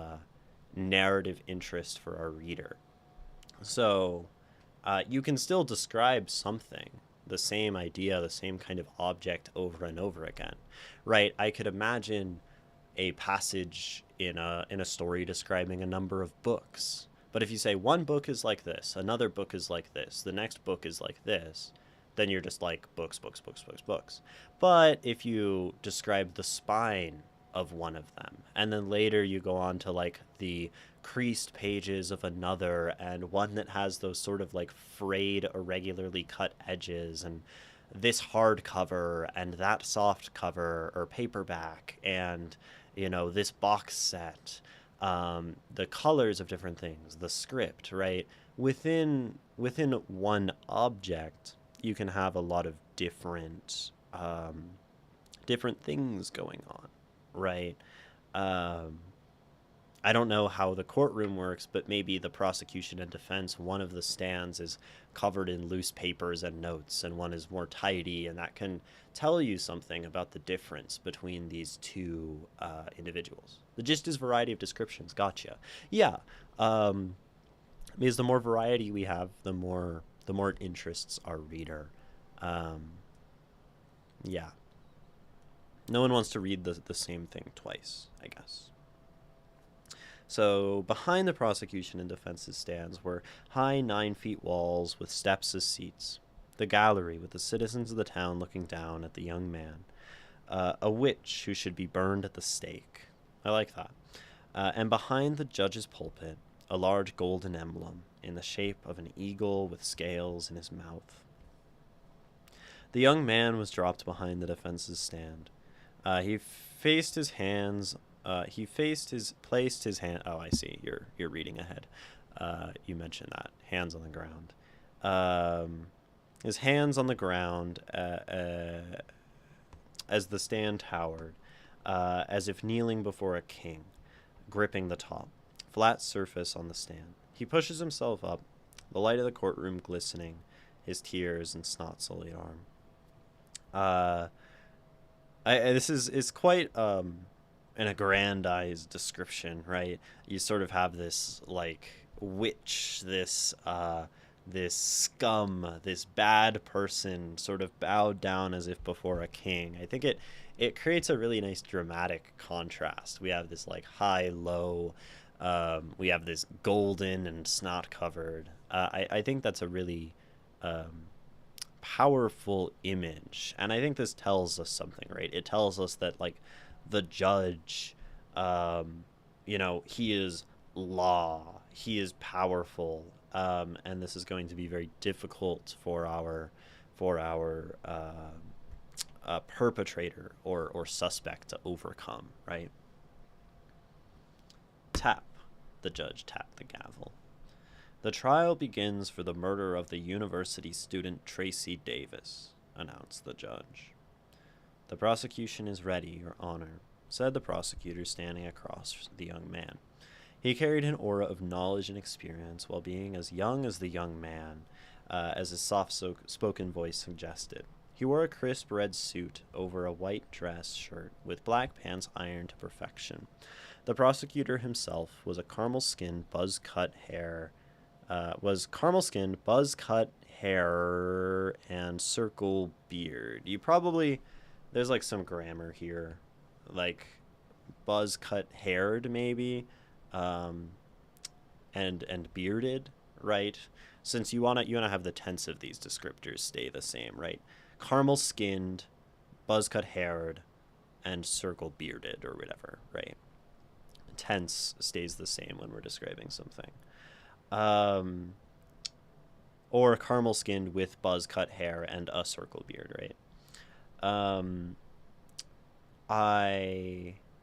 narrative interest for our reader. So you can still describe something, the same idea, the same kind of object over and over again, right? I could imagine a passage in a story describing a number of books. But if you say one book is like this, another book is like this, the next book is like this, then you're just like books, books, books, books, books. But if you describe the spine of one of them, and then later you go on to like the creased pages of another, and one that has those sort of like frayed, irregularly cut edges, and this hardcover and that soft cover or paperback, and this box set, the colors of different things, the script, right? Within one object, you can have a lot of different things going on, right? Um, I don't know how the courtroom works, but maybe the prosecution and defense, one of the stands is covered in loose papers and notes, and one is more tidy, and that can tell you something about the difference between these two individuals. The gist is variety of descriptions. Gotcha. Yeah, because the more variety we have, the more it interests our reader. Um, yeah, no one wants to read the same thing twice, I guess. So behind the prosecution and defense's stands were high 9 feet walls with steps as seats, the gallery with the citizens of the town looking down at the young man, a witch who should be burned at the stake. I like that. And behind the judge's pulpit, a large golden emblem in the shape of an eagle with scales in his mouth. The young man was dropped behind the defense's stand. He faced his hands. Placed his hand. Oh, I see. You're reading ahead. You mentioned that hands on the ground. His hands on the ground as the stand towered, as if kneeling before a king, gripping the top, flat surface on the stand. He pushes himself up, the light of the courtroom glistening, his tears and snot-sullied arm. This is quite an aggrandized description, right? You sort of have this like witch, this scum, this bad person sort of bowed down as if before a king. I think it creates a really nice dramatic contrast. We have this like high low, we have this golden and snot covered. I think that's a really powerful image, and I think this tells us something, right? It tells us that like the judge, he is law, he is powerful, and this is going to be very difficult for our perpetrator or suspect to overcome, right? Tap. The judge tapped the gavel. The trial begins for the murder of the university student Tracy Davis, announced the judge. The prosecution is ready, Your Honor, said the prosecutor standing across the young man. He carried an aura of knowledge and experience while being as young as the young man, as his soft-spoken voice suggested. He wore a crisp red suit over a white dress shirt with black pants ironed to perfection. The prosecutor himself was caramel-skinned, buzz-cut hair, and circle beard. There's like some grammar here, like buzz-cut haired maybe, and bearded, right? Since you wanna have the tense of these descriptors stay the same, right? Caramel-skinned, buzz-cut haired, and circle bearded or whatever, right? Tense stays the same when we're describing something. Or caramel skinned with buzz cut hair and a circle beard, right?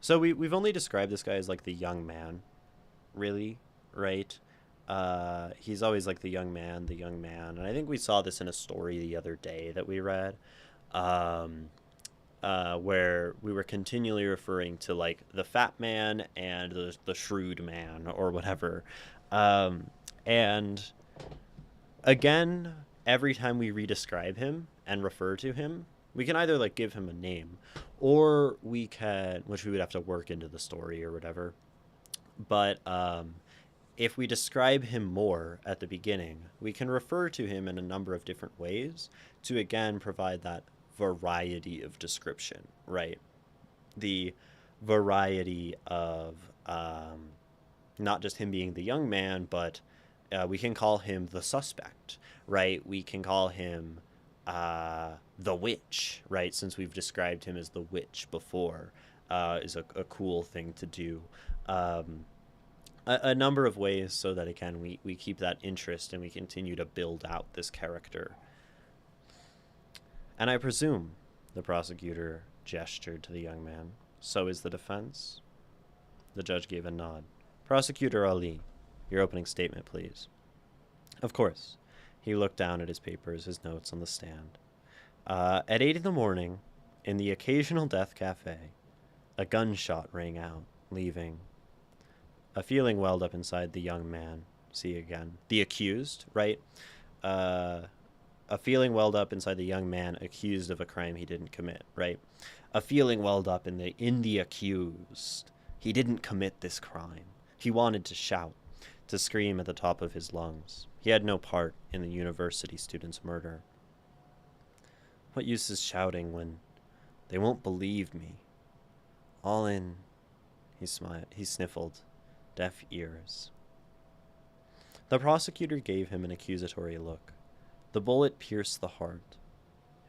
So we've only described this guy as like the young man, really, right? He's always like the young man, and I think we saw this in a story the other day that we read, where we were continually referring to like the fat man and the shrewd man or whatever. And again, every time we redescribe him and refer to him, we can either like give him a name, or we can, which we would have to work into the story or whatever. But if we describe him more at the beginning, we can refer to him in a number of different ways to again provide that variety of description, right? The variety of not just him being the young man, but we can call him the suspect, right? We can call him the witch, right? Since we've described him as the witch before, is a cool thing to do. Um, a number of ways so that, again, we keep that interest and we continue to build out this character. And I presume, the prosecutor gestured to the young man, so is the defense? The judge gave a nod. Prosecutor Ali, your opening statement, please. Of course. He looked down at his papers, his notes on the stand. At 8 in the morning, in the Occasional Death Cafe, a gunshot rang out, leaving. A feeling welled up inside the young man. See again. The accused, right? A feeling welled up inside the young man accused of a crime he didn't commit, right? A feeling welled up in the accused. He didn't commit this crime. He wanted to shout, to scream at the top of his lungs. He had no part in the university student's murder. What use is shouting when they won't believe me? All in, he sniffled, deaf ears. The prosecutor gave him an accusatory look. The bullet pierced the heart.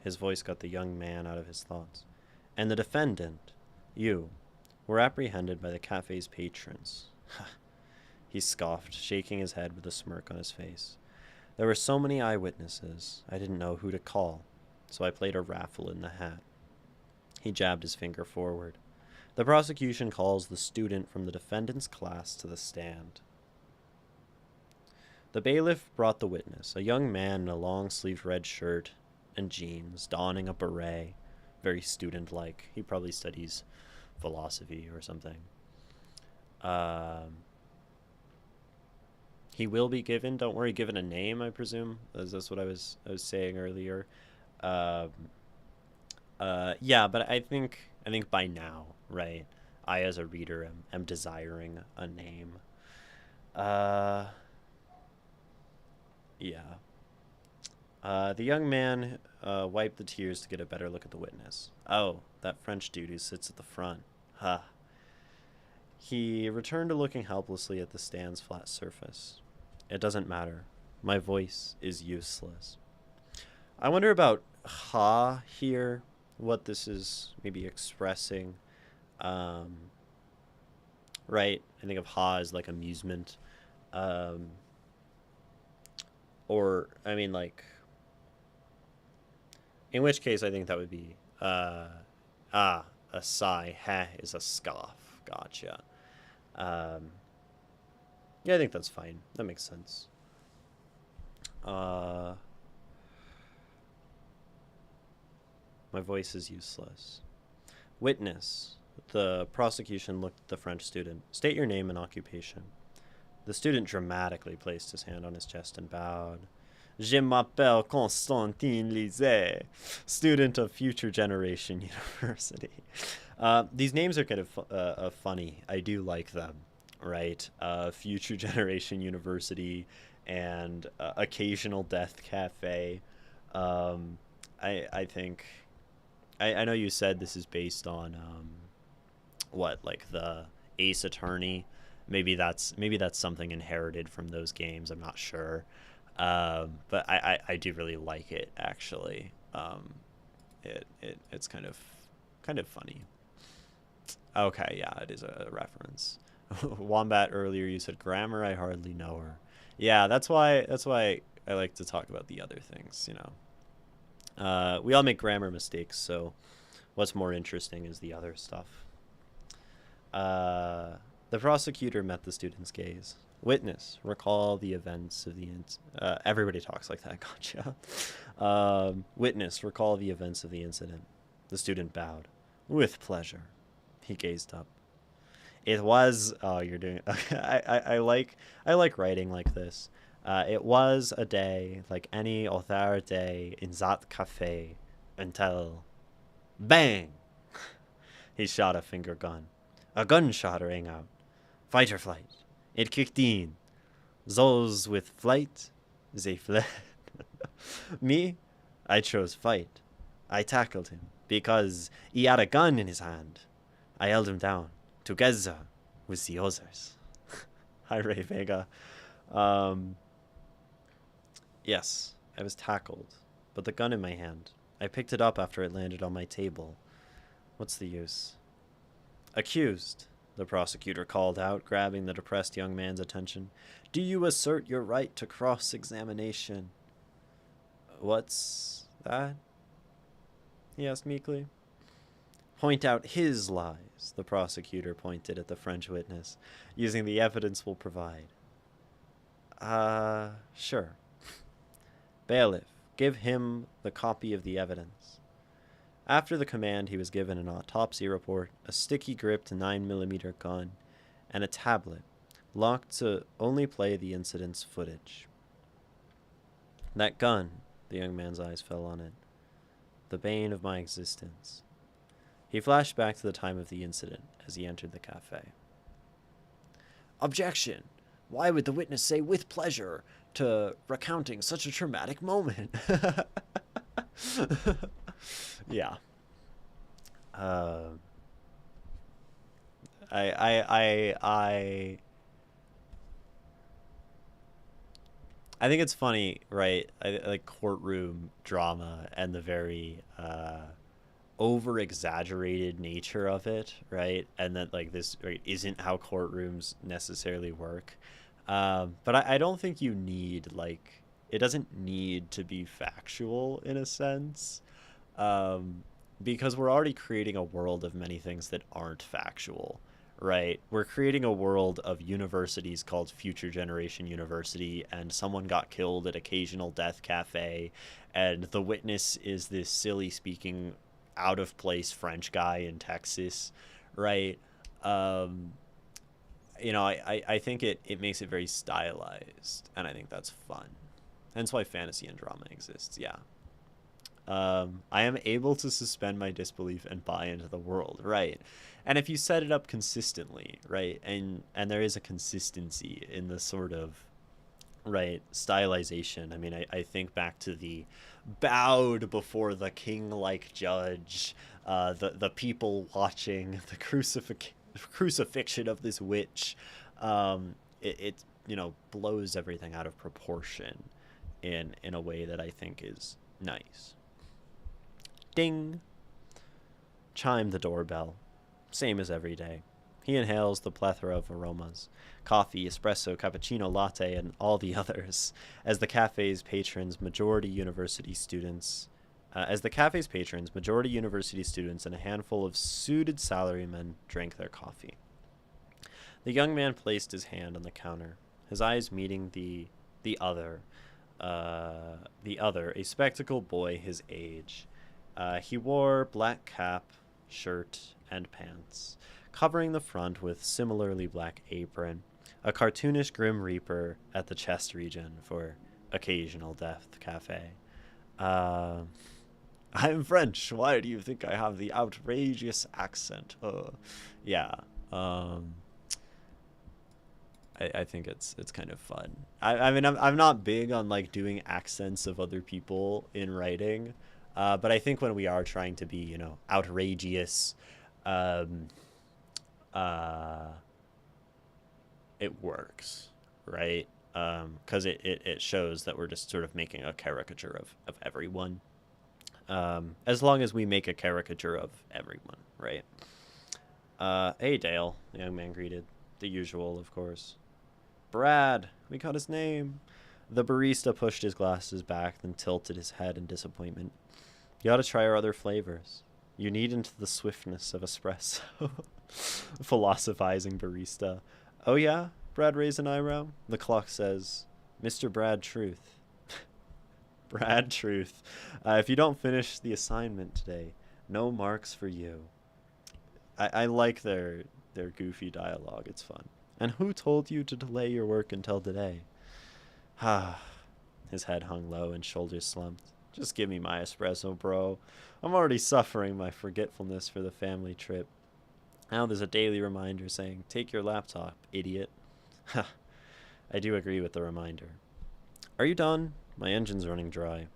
His voice got the young man out of his thoughts. And the defendant, you, were apprehended by the cafe's patrons. He scoffed, shaking his head with a smirk on his face. There were so many eyewitnesses, I didn't know who to call, so I played a raffle in the hat. He jabbed his finger forward. The prosecution calls the student from the defendant's class to the stand. The bailiff brought the witness, a young man in a long-sleeved red shirt and jeans, donning a beret, very student-like. He probably studies philosophy or something. He will be given, don't worry, given a name, I presume. That's what I was saying earlier. Yeah, but I think by now, right, I as a reader am desiring a name. Yeah. The young man wiped the tears to get a better look at the witness. Oh, that French dude who sits at the front. Huh. He returned to looking helplessly at the stand's flat surface. It doesn't matter. My voice is useless. I wonder about ha here, what this is maybe expressing. Right? I think of ha as like amusement. Or, I mean, like, in which case I think that would be, a sigh. Heh is a scoff. Gotcha. Yeah, I think that's fine. That makes sense. My voice is useless. Witness. The prosecution looked at the French student. State your name and occupation. The student dramatically placed his hand on his chest and bowed. Je m'appelle Constantin Lisée, student of Future Generation University. These names are kind of funny. I do like them, right? Future Generation University and Occasional Death Cafe. I think... I know you said this is based on, like the Ace Attorney. Maybe that's something inherited from those games. I'm not sure. But I do really like it, actually. It's kind of funny. Okay, yeah, it is a reference. Wombat, earlier you said grammar, I hardly know her. Yeah, that's why I like to talk about the other things, you know. We all make grammar mistakes, so what's more interesting is the other stuff. The prosecutor met the student's gaze. Witness, recall the events of the everybody talks like that, gotcha. Witness, recall the events of the incident. The student bowed. With pleasure. He gazed up. It was, oh, you're doing, I like writing like this. It was a day like any other day in that cafe until, bang! He shot a finger gun. A gunshot rang out. Fight or flight. It kicked in. Those with flight, they fled. Me, I chose fight. I tackled him because he had a gun in his hand. I held him down together with the others. Hi, Ray Vega. Yes, I was tackled but the gun in my hand. I picked it up after it landed on my table. What's the use? Accused, the prosecutor called out, grabbing the depressed young man's attention. Do you assert your right to cross-examination? What's that? He asked meekly. Point out his lies, the prosecutor pointed at the French witness, using the evidence we'll provide. Sure. Bailiff, give him the copy of the evidence. After the command, he was given an autopsy report, a sticky-gripped 9mm gun, and a tablet, locked to only play the incident's footage. That gun, the young man's eyes fell on it. The bane of my existence. He flashed back to the time of the incident as he entered the cafe. Objection! Why would the witness say with pleasure to recounting such a traumatic moment? Yeah. I think it's funny, right? Like courtroom drama and the very over exaggerated nature of it, right? And that like this right, isn't how courtrooms necessarily work. But I don't think you need like it doesn't need to be factual in a sense. Because we're already creating a world of many things that aren't factual, right? We're creating a world of universities called Future Generation University, and someone got killed at Occasional Death Cafe, and the witness is this silly speaking, out of place French guy in Texas, right? You know, I think it makes it very stylized, and I think that's fun. That's why fantasy and drama exists, yeah. I am able to suspend my disbelief and buy into the world, right? And if you set it up consistently, right, and there is a consistency in the sort of right stylization. I mean, I think back to the bowed before the king-like judge, the people watching the crucifixion of this witch. It you know blows everything out of proportion in a way that I think is nice. Ding. Chimed the doorbell. Same as every day. He inhales the plethora of aromas. Coffee, espresso, cappuccino, latte, and all the others. As the cafe's patrons, majority university students and a handful of suited salarymen drank their coffee. The young man placed his hand on the counter, his eyes meeting the other, a spectacled boy his age. He wore black cap, shirt, and pants, covering the front with similarly black apron, a cartoonish Grim Reaper at the chest region for Occasional Death Cafe. I'm French. Why do you think I have the outrageous accent? Yeah. I think it's kind of fun. I mean, I'm not big on like doing accents of other people in writing. But I think when we are trying to be, you know, outrageous, it works, right? Because it shows that we're just sort of making a caricature of everyone. As long as we make a caricature of everyone, right? Hey, Dale, the young man greeted. The usual, of course. Brad, we got his name. The barista pushed his glasses back, then tilted his head in disappointment. You ought to try our other flavors. You need into the swiftness of espresso. Philosophizing barista. Oh yeah? Brad raised an eyebrow. The clock says, Mr. Brad Truth. Brad Truth. If you don't finish the assignment today, no marks for you. I like their goofy dialogue. It's fun. And who told you to delay your work until today? His head hung low and shoulders slumped. Just give me my espresso, bro. I'm already suffering my forgetfulness for the family trip. Now there's a daily reminder saying, take your laptop, idiot. I do agree with the reminder. Are you done? My engine's running dry.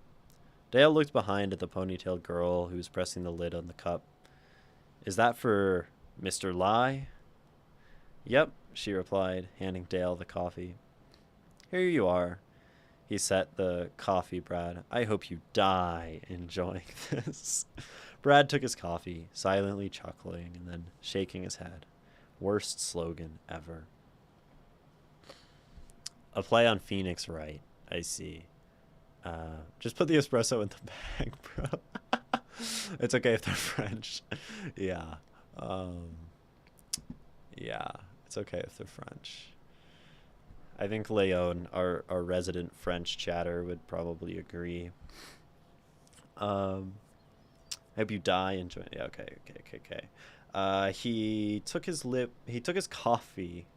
Dale looked behind at the ponytailed girl who was pressing the lid on the cup. Is that for Mr. Lai? Yep, she replied, handing Dale the coffee. Here you are. He set the coffee, Brad. I hope you die enjoying this. Brad took his coffee, silently chuckling and then shaking his head. Worst slogan ever. A play on Phoenix Wright. I see. Just put the espresso in the bag, bro. It's okay if they're French. Yeah. Yeah. It's okay if they're French. I think Leon, our resident French chatter, would probably agree. I hope you die enjoy. Yeah, okay. He took his coffee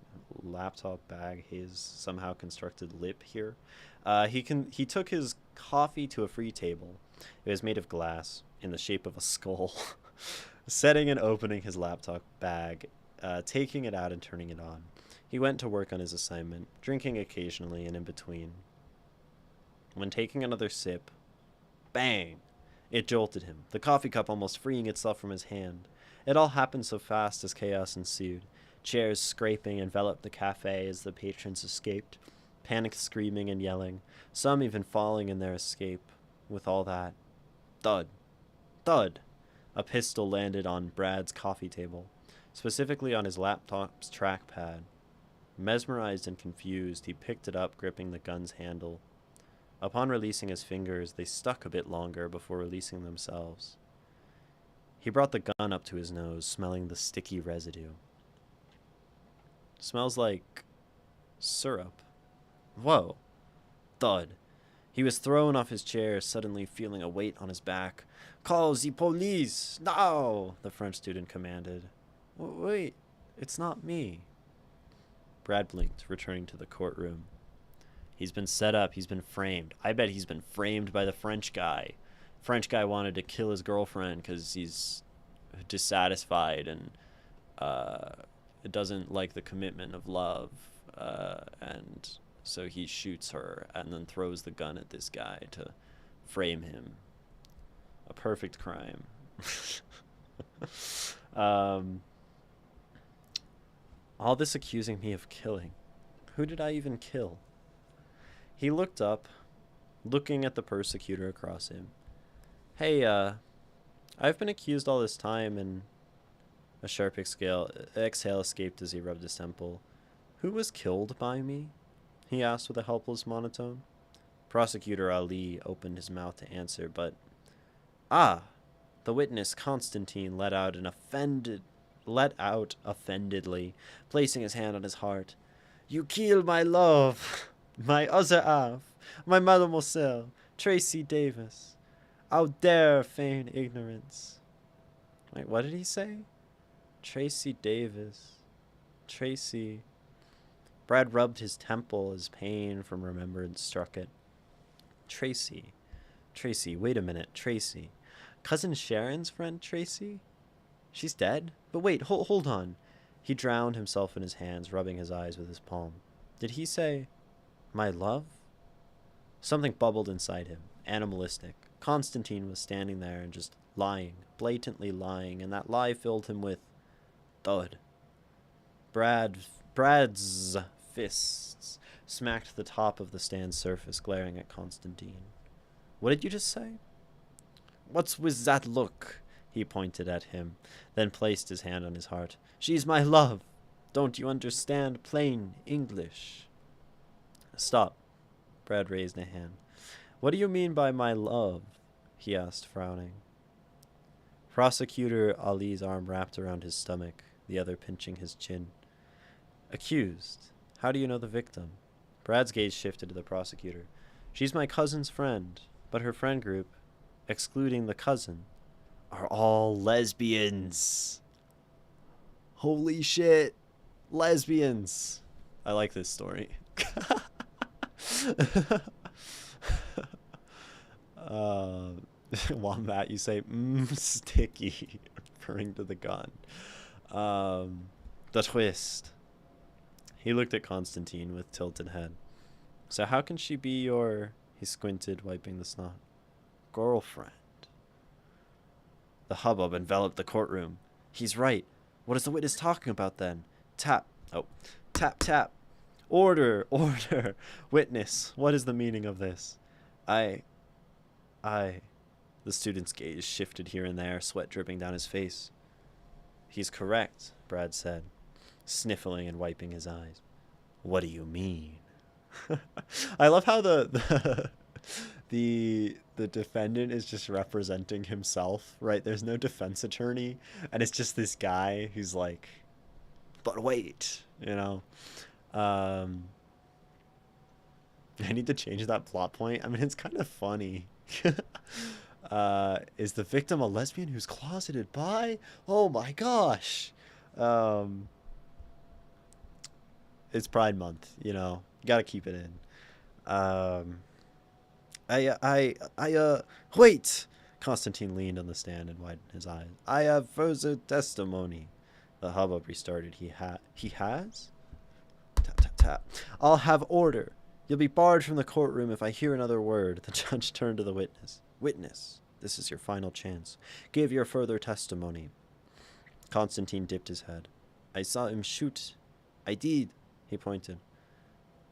laptop bag, his somehow constructed lip here. He took his coffee to a free table. It was made of glass in the shape of a skull. Setting and opening his laptop bag, taking it out and turning it on. He went to work on his assignment, drinking occasionally and in between. When taking another sip, bang! It jolted him, the coffee cup almost freeing itself from his hand. It all happened so fast as chaos ensued. Chairs scraping enveloped the cafe as the patrons escaped, panicked screaming and yelling, some even falling in their escape. With all that, thud, thud! A pistol landed on Brad's coffee table, specifically on his laptop's trackpad. Mesmerized and confused, he picked it up, gripping the gun's handle. Upon releasing his fingers, they stuck a bit longer before releasing themselves. He brought the gun up to his nose, smelling the sticky residue. Smells like syrup. Whoa. Thud. He was thrown off his chair, suddenly feeling a weight on his back. Call the police! No! The French student commanded. Wait, it's not me. Brad blinked, returning to the courtroom. He's been set up. He's been framed. I bet he's been framed by the French guy. French guy wanted to kill his girlfriend because he's dissatisfied and doesn't like the commitment of love. And so he shoots her and then throws the gun at this guy to frame him. A perfect crime. All this accusing me of killing. Who did I even kill? He looked up, looking at the persecutor across him. Hey, I've been accused all this time, and a sharp exhale escaped as he rubbed his temple. Who was killed by me? He asked with a helpless monotone. Prosecutor Ali opened his mouth to answer, but... Ah! The witness, Constantine, let out offendedly, placing his hand on his heart. You killed my love, my other half, my mademoiselle, Tracy Davis. How dare feign ignorance? Wait, what did he say? Tracy Davis. Tracy. Brad rubbed his temple as pain from remembrance struck it. Tracy. Tracy, wait a minute, Tracy. Cousin Sharon's friend, Tracy? She's dead? But wait, hold on. He drowned himself in his hands, rubbing his eyes with his palm. Did he say, my love? Something bubbled inside him, animalistic. Constantine was standing there and just lying, blatantly lying, and that lie filled him with thud. Brad's fists smacked the top of the stand's surface, glaring at Constantine. What did you just say? What's with that look? He pointed at him, then placed his hand on his heart. She's my love. Don't you understand plain English? Stop. Brad raised a hand. What do you mean by my love? He asked, frowning. Prosecutor Ali's arm wrapped around his stomach, the other pinching his chin. Accused. How do you know the victim? Brad's gaze shifted to the prosecutor. She's my cousin's friend, but her friend group, excluding the cousin, are all lesbians. Holy shit. Lesbians. I like this story. Wombat, you say, sticky, referring to the gun. The twist. He looked at Constantine with tilted head. So how can she be your... He squinted, wiping the snot. Girlfriend. The hubbub enveloped the courtroom. He's right. What is the witness talking about then? Tap. Oh. Tap, tap. Order! Order! Witness, what is the meaning of this? I... I... The student's gaze shifted here and there, sweat dripping down his face. He's correct, Brad said, sniffling and wiping his eyes. What do you mean? I love how the defendant is just representing himself, right? There's no defense attorney, and it's just this guy who's like, but wait, you know. I need to change that plot point. I mean, it's kind of funny. Is the victim a lesbian who's closeted bi? Oh my gosh. It's Pride Month, you know. Gotta keep it in. Wait! Constantine leaned on the stand and widened his eyes. I have further testimony. The hubbub restarted. He has? Tap, tap, tap. I'll have order. You'll be barred from the courtroom if I hear another word. The judge turned to the witness. Witness, this is your final chance. Give your further testimony. Constantine dipped his head. I saw him shoot. I did, he pointed.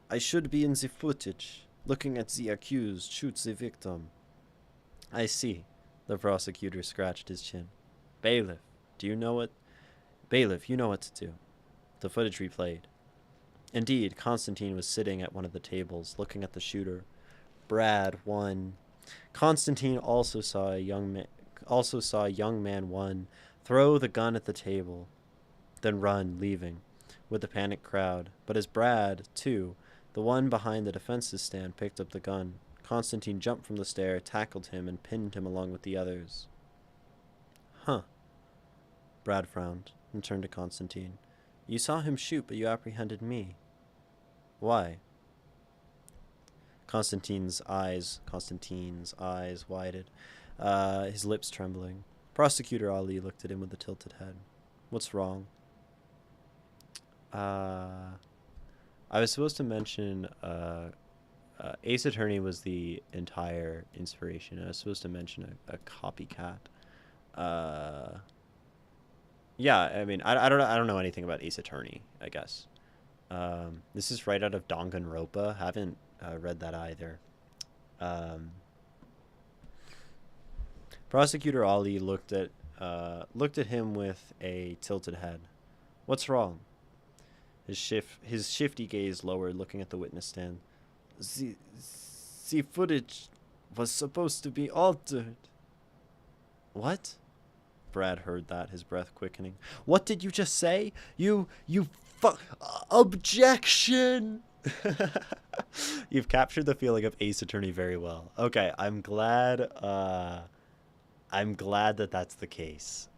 I should be in the footage, looking at the accused shoot the victim. I see. The prosecutor scratched his chin. Bailiff, do you know what? Bailiff, you know what to do. The footage replayed. Indeed, Constantine was sitting at one of the tables, looking at the shooter. Brad 1. Constantine also saw a young man 1 throw the gun at the table, then run, leaving, with the panicked crowd. But as Brad 2, the one behind the defense's stand, picked up the gun, Constantine jumped from the stair, tackled him, and pinned him along with the others. Huh. Brad frowned and turned to Constantine. You saw him shoot, but you apprehended me. Why? Constantine's eyes widened, his lips trembling. Prosecutor Ali looked at him with a tilted head. What's wrong? I was supposed to mention Ace Attorney was the entire inspiration. I was supposed to mention a copycat. Yeah, I mean, I don't know anything about Ace Attorney, I guess. This is right out of Danganronpa. Haven't read that either. Prosecutor Ali looked at him with a tilted head. What's wrong? His shifty gaze lowered, looking at the witness stand. The footage was supposed to be altered. What? Brad heard that, his breath quickening. What did you just say? Objection! You've captured the feeling of Ace Attorney very well. Okay, I'm glad that that's the case,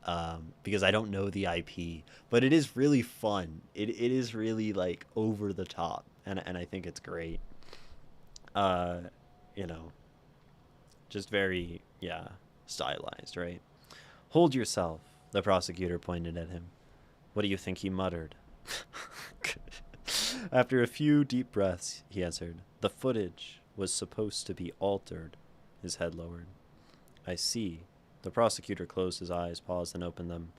because I don't know the IP, but it is really fun. It is really, like, over the top, and I think it's great. You know, just very, yeah, stylized, right? Hold yourself, the prosecutor pointed at him. What do you think he muttered? After a few deep breaths, he answered, the footage was supposed to be altered. His head lowered. I see. The prosecutor closed his eyes, paused, and opened them.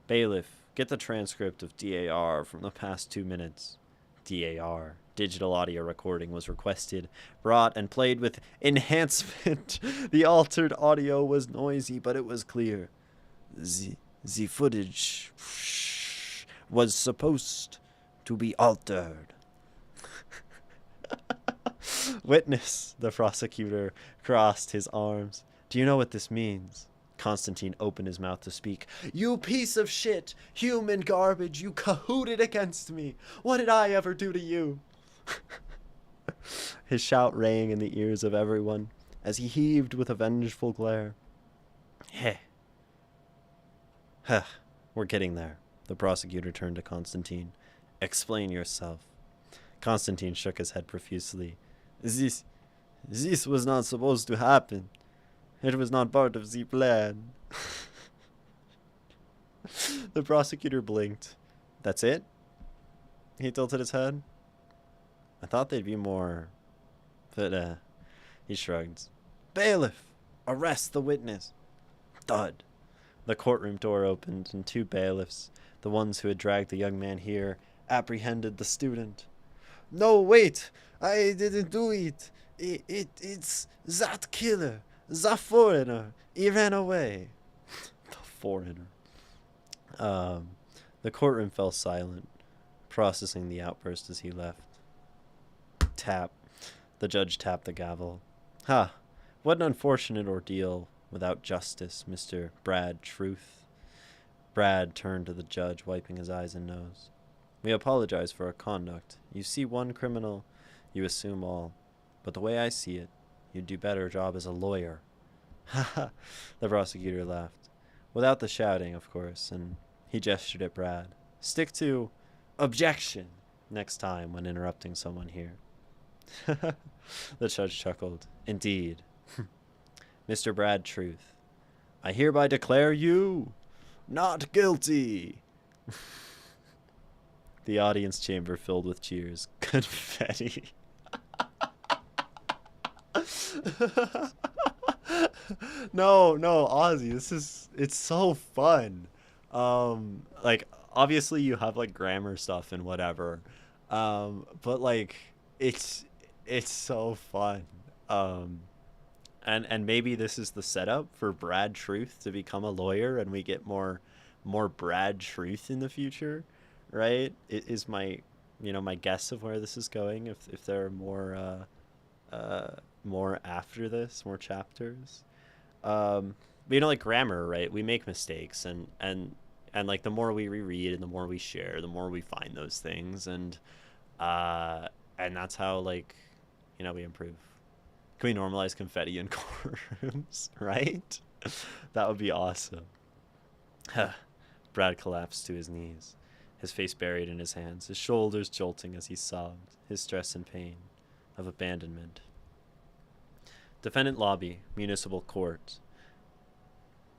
Bailiff, get the transcript of DAR from the past 2 minutes. DAR, digital audio recording, was requested, brought, and played with enhancement. The altered audio was noisy, but it was clear. The footage was supposed to be altered. Witness, the prosecutor crossed his arms. Do you know what this means? Constantine opened his mouth to speak. You piece of shit! Human garbage! You cahooted against me! What did I ever do to you? His shout rang in the ears of everyone as he heaved with a vengeful glare. Heh. Huh. We're getting there. The prosecutor turned to Constantine. Explain yourself. Constantine shook his head profusely. This was not supposed to happen. It was not part of the plan. The prosecutor blinked. That's it? He tilted his head. I thought they'd be more... But, he shrugged. Bailiff! Arrest the witness! Thud. The courtroom door opened, and 2 bailiffs, the ones who had dragged the young man here, apprehended the student. No, wait! I didn't do it! It's that killer! The foreigner! He ran away! The foreigner. Um, the courtroom fell silent, processing the outburst as he left. Tap. The judge tapped the gavel. Ha! What an unfortunate ordeal without justice, Mr. Brad Truth. Brad turned to the judge, wiping his eyes and nose. We apologize for our conduct. You see one criminal, you assume all. But the way I see it, you'd do better job as a lawyer. Ha ha! The prosecutor laughed. Without the shouting, of course, and he gestured at Brad. Stick to objection next time when interrupting someone here. The judge chuckled. Indeed. Mr. Brad Truth, I hereby declare you not guilty. The audience chamber filled with cheers. Confetti. No, Ozzy, it's so fun. Like obviously you have like grammar stuff and whatever. But like it's so fun. And maybe this is the setup for Brad Truth to become a lawyer and we get more Brad Truth in the future, right? It is my my guess of where this is going if there are more after this, more chapters. But like grammar, right? We make mistakes and like the more we reread and the more we share, the more we find those things and that's how like we improve. Can we normalize confetti in courtrooms, right? That would be awesome. Brad collapsed to his knees, his face buried in his hands, his shoulders jolting as he sobbed, his stress and pain of abandonment. Defendant lobby, municipal court.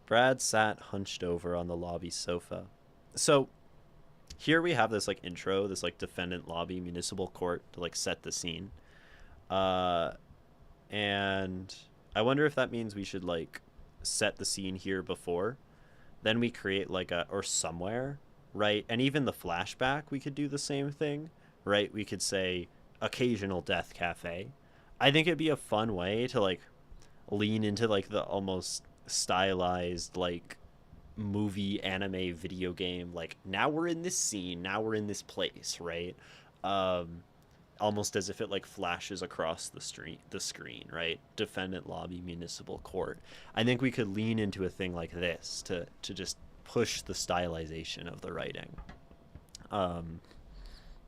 Brad sat hunched over on the lobby sofa. So here we have this like intro, this like defendant lobby, municipal court to like set the scene. And I wonder if that means we should like set the scene here before. Then we create like or somewhere, right? And even the flashback, we could do the same thing, right? We could say occasional death cafe. I think it'd be a fun way to like lean into like the almost stylized like movie, anime, video game, like now we're in this scene, now we're in this place, right? Almost as if it like flashes across the screen, right? Defendant lobby, municipal court. I think we could lean into a thing like this to just push the stylization of the writing.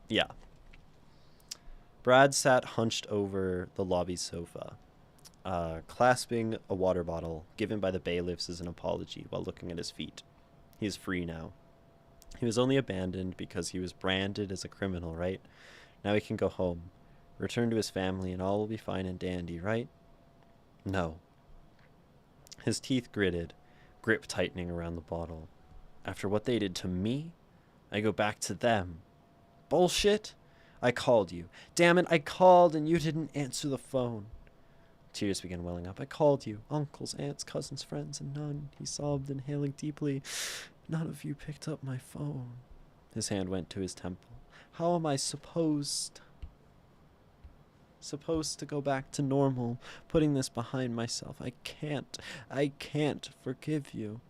Yeah. Brad sat hunched over the lobby sofa, clasping a water bottle given by the bailiffs as an apology while looking at his feet. He is free now. He was only abandoned because he was branded as a criminal, right? Now he can go home, return to his family, and all will be fine and dandy, right? No. His teeth gritted, grip tightening around the bottle. After what they did to me, I go back to them. Bullshit? I called you. Damn it, I called and you didn't answer the phone. Tears began welling up. I called you. Uncles, aunts, cousins, friends, and none. He sobbed, inhaling deeply. None of you picked up my phone. His hand went to his temple. How am I supposed to go back to normal, putting this behind myself? I can't forgive you.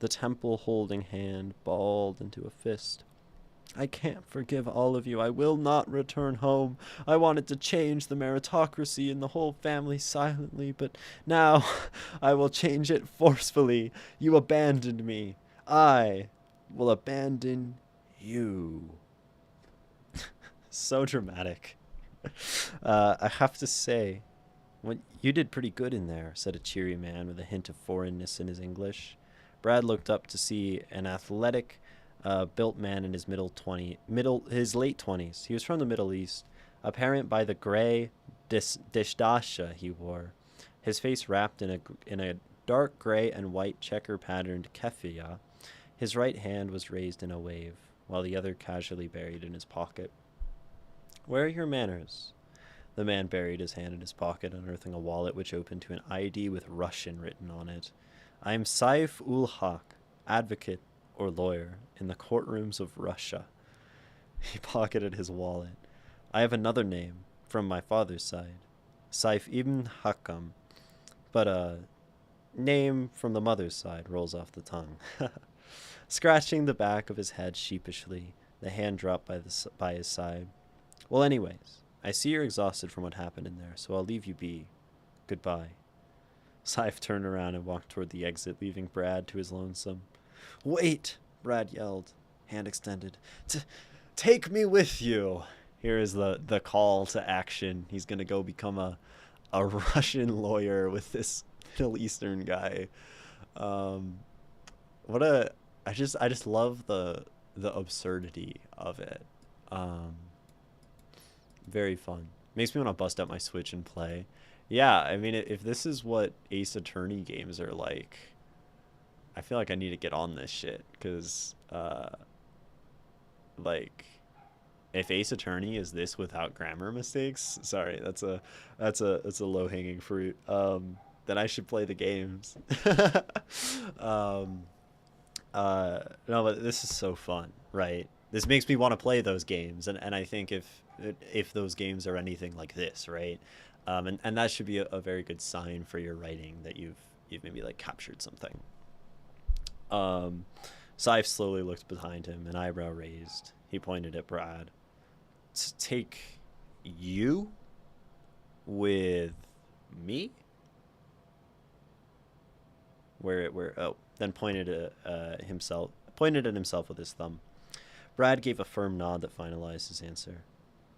The temple holding hand balled into a fist. I can't forgive all of you. I will not return home. I wanted to change the meritocracy and the whole family silently, but now I will change it forcefully. You abandoned me. I will abandon you. So dramatic. I have to say, you did pretty good in there, said a cheery man with a hint of foreignness in his English. Brad looked up to see an athletic, built man in his his late 20s. He was from the Middle East, apparent by the gray dishdasha he wore. His face wrapped in a dark gray and white checker-patterned keffiyeh. His right hand was raised in a wave, while the other casually buried in his pocket. Where are your manners? The man buried his hand in his pocket, unearthing a wallet which opened to an ID with Russian written on it. I am Saif ul Haq, advocate or lawyer in the courtrooms of Russia. He pocketed his wallet. I have another name from my father's side, Saif ibn Hakam, but name from the mother's side rolls off the tongue. Scratching the back of his head sheepishly, the hand dropped by his side. Well, anyways, I see you're exhausted from what happened in there, so I'll leave you be. Goodbye. Saif turned around and walked toward the exit, leaving Brad to his lonesome. Wait! Brad yelled, hand extended. Take me with you! Here is the call to action. He's going to go become a Russian lawyer with this Middle Eastern guy. What a... I just love the absurdity of it. Very fun. Makes me want to bust out my Switch and play. Yeah, I mean, if this is what Ace Attorney games are like, I feel like I need to get on this shit, because, like, if Ace Attorney is this without grammar mistakes, sorry, that's a low-hanging fruit, then I should play the games. No, but this is so fun, right? This makes me want to play those games, and I think if those games are anything like this, right? And that should be a very good sign for your writing, that you've maybe like captured something. Saif slowly looked behind him, an eyebrow raised. He pointed at Brad. To take you with me? Then pointed at himself with his thumb. Brad gave a firm nod that finalized his answer.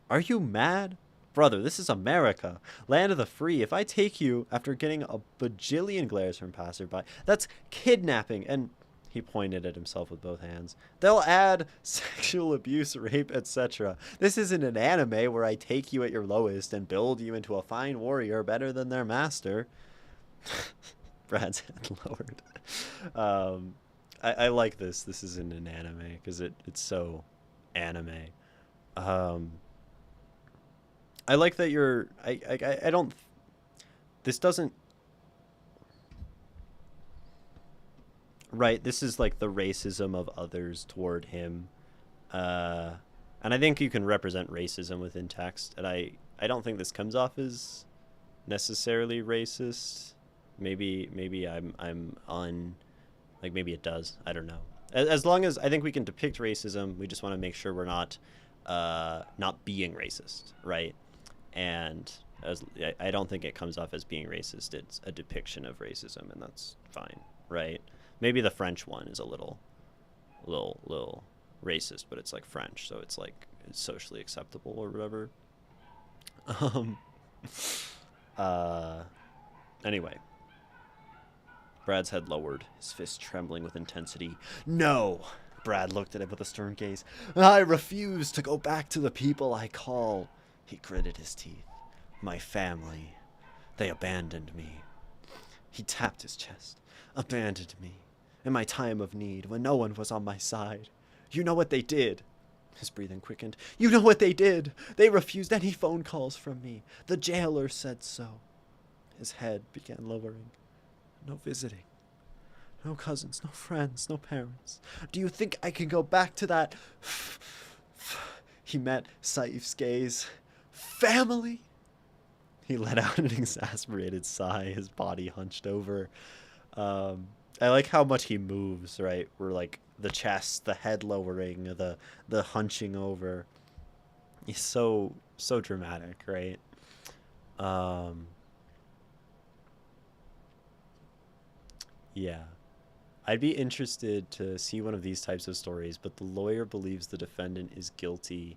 Are you mad? Brother, this is America, land of the free. If I take you after getting a bajillion glares from passerby, that's kidnapping, and he pointed at himself with both hands. They'll add sexual abuse, rape, etc. This isn't an anime where I take you at your lowest and build you into a fine warrior better than their master. Brad's head lowered. I like this. This isn't an anime because it's so anime. I like that you're. I don't. This doesn't. Right. This is like the racism of others toward him, and I think you can represent racism within text. And I don't think this comes off as necessarily racist. Maybe I'm on. Like maybe it does. I don't know. As long as I think we can depict racism, we just want to make sure we're not being racist, right? And I don't think it comes off as being racist. It's a depiction of racism, and that's fine, right? Maybe the French one is a little racist, but it's like French, so it's like it's socially acceptable or whatever. Anyway. Brad's head lowered, his fist trembling with intensity. No! Brad looked at him with a stern gaze. I refuse to go back to the people I call. He gritted his teeth. My family. They abandoned me. He tapped his chest. Abandoned me. In my time of need, when no one was on my side. You know what they did. His breathing quickened. You know what they did. They refused any phone calls from me. The jailer said so. His head began lowering. No visiting. No cousins, no friends, no parents. Do you think I can go back to that? He met Saif's gaze. Family? He let out an exasperated sigh, his body hunched over. I like how much he moves, right? We're like the chest, the head lowering, the hunching over. He's so dramatic, right? Yeah. I'd be interested to see one of these types of stories, but the lawyer believes the defendant is guilty,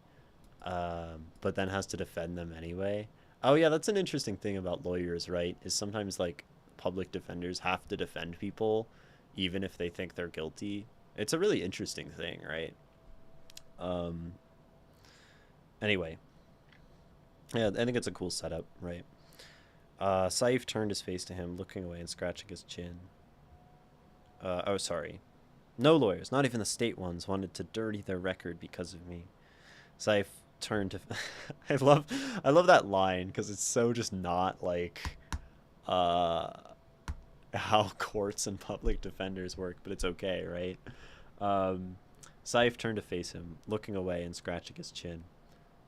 but then has to defend them anyway. Oh yeah, that's an interesting thing about lawyers, right? Is sometimes like public defenders have to defend people even if they think they're guilty. It's a really interesting thing, right? Anyway. Yeah, I think it's a cool setup, right? Saif turned his face to him, looking away and scratching his chin. Oh, sorry. No lawyers, not even the state ones, wanted to dirty their record because of me. Saif turned to... I love that line, because it's so just not like how courts and public defenders work, but it's okay, right? Saif turned to face him, looking away and scratching his chin.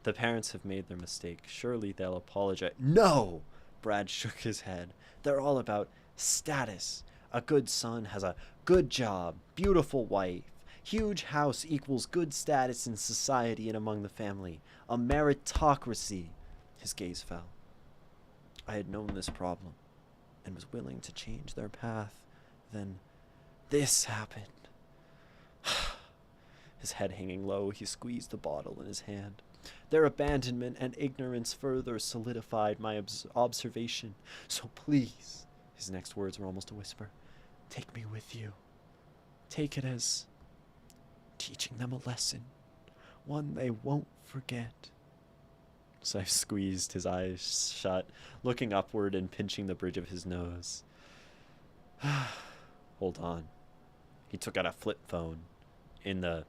The parents have made their mistake. Surely they'll apologize. No! Brad shook his head. They're all about status. A good son has a good job, beautiful wife. Huge house equals good status in society and among the family. A meritocracy. His gaze fell. I had known this problem and was willing to change their path. Then this happened. His head hanging low, he squeezed the bottle in his hand. Their abandonment and ignorance further solidified my observation. So please, his next words were almost a whisper, take me with you. Take it as teaching them a lesson, one they won't forget. So I squeezed his eyes shut, looking upward and pinching the bridge of his nose. Hold on. He took out a flip phone. In the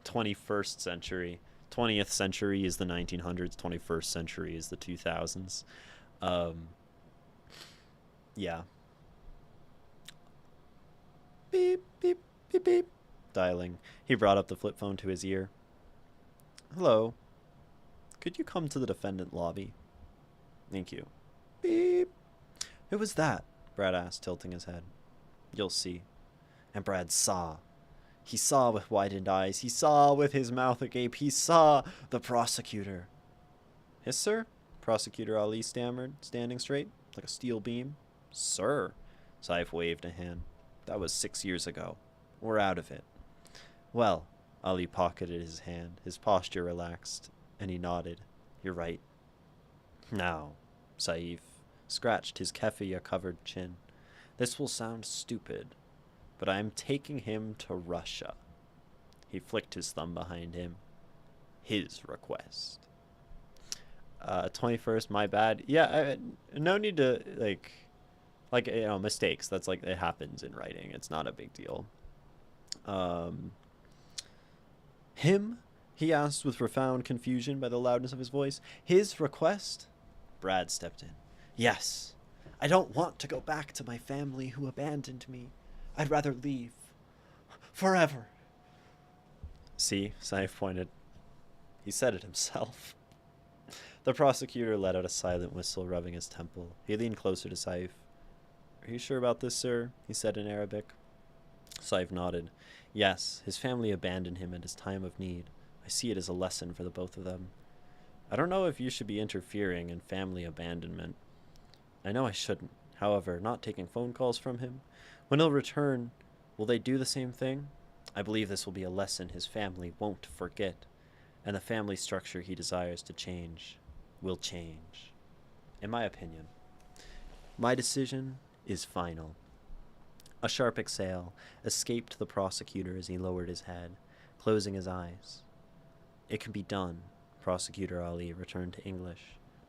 21st century, 20th century is the 1900s, 21st century is the 2000s. Yeah. Beep, beep, beep, beep. Dialing. He brought up the flip phone to his ear. Hello. Could you come to the defendant lobby? Thank you. Beep. Who was that? Brad asked, tilting his head. You'll see. And Brad saw. He saw with widened eyes. He saw with his mouth agape. He saw the prosecutor. Yes, sir? Prosecutor Ali stammered, standing straight, like a steel beam. Sir? Saif waved a hand. That was 6 years ago. We're out of it. Well, Ali pocketed his hand. His posture relaxed, and he nodded. You're right. Now, Saif scratched his keffiyeh-covered chin. This will sound stupid, but I am taking him to Russia. He flicked his thumb behind him. His request. 21st, my bad. Yeah, no need to, mistakes. That's like, it happens in writing. It's not a big deal. Him? He asked with profound confusion by the loudness of his voice. His request? Brad stepped in. Yes. I don't want to go back to my family who abandoned me. I'd rather leave. Forever. See, Saif pointed. He said it himself. The prosecutor let out a silent whistle, rubbing his temple. He leaned closer to Saif. Are you sure about this, sir? He said in Arabic. Saif nodded. Yes, his family abandoned him at his time of need. I see it as a lesson for the both of them. I don't know if you should be interfering in family abandonment. I know I shouldn't. However, not taking phone calls from him. When he'll return, will they do the same thing? I believe this will be a lesson his family won't forget, and the family structure he desires to change will change. In my opinion, my decision is final. A sharp exhale escaped the prosecutor as he lowered his head, closing his eyes. It can be done, Prosecutor Ali returned to English,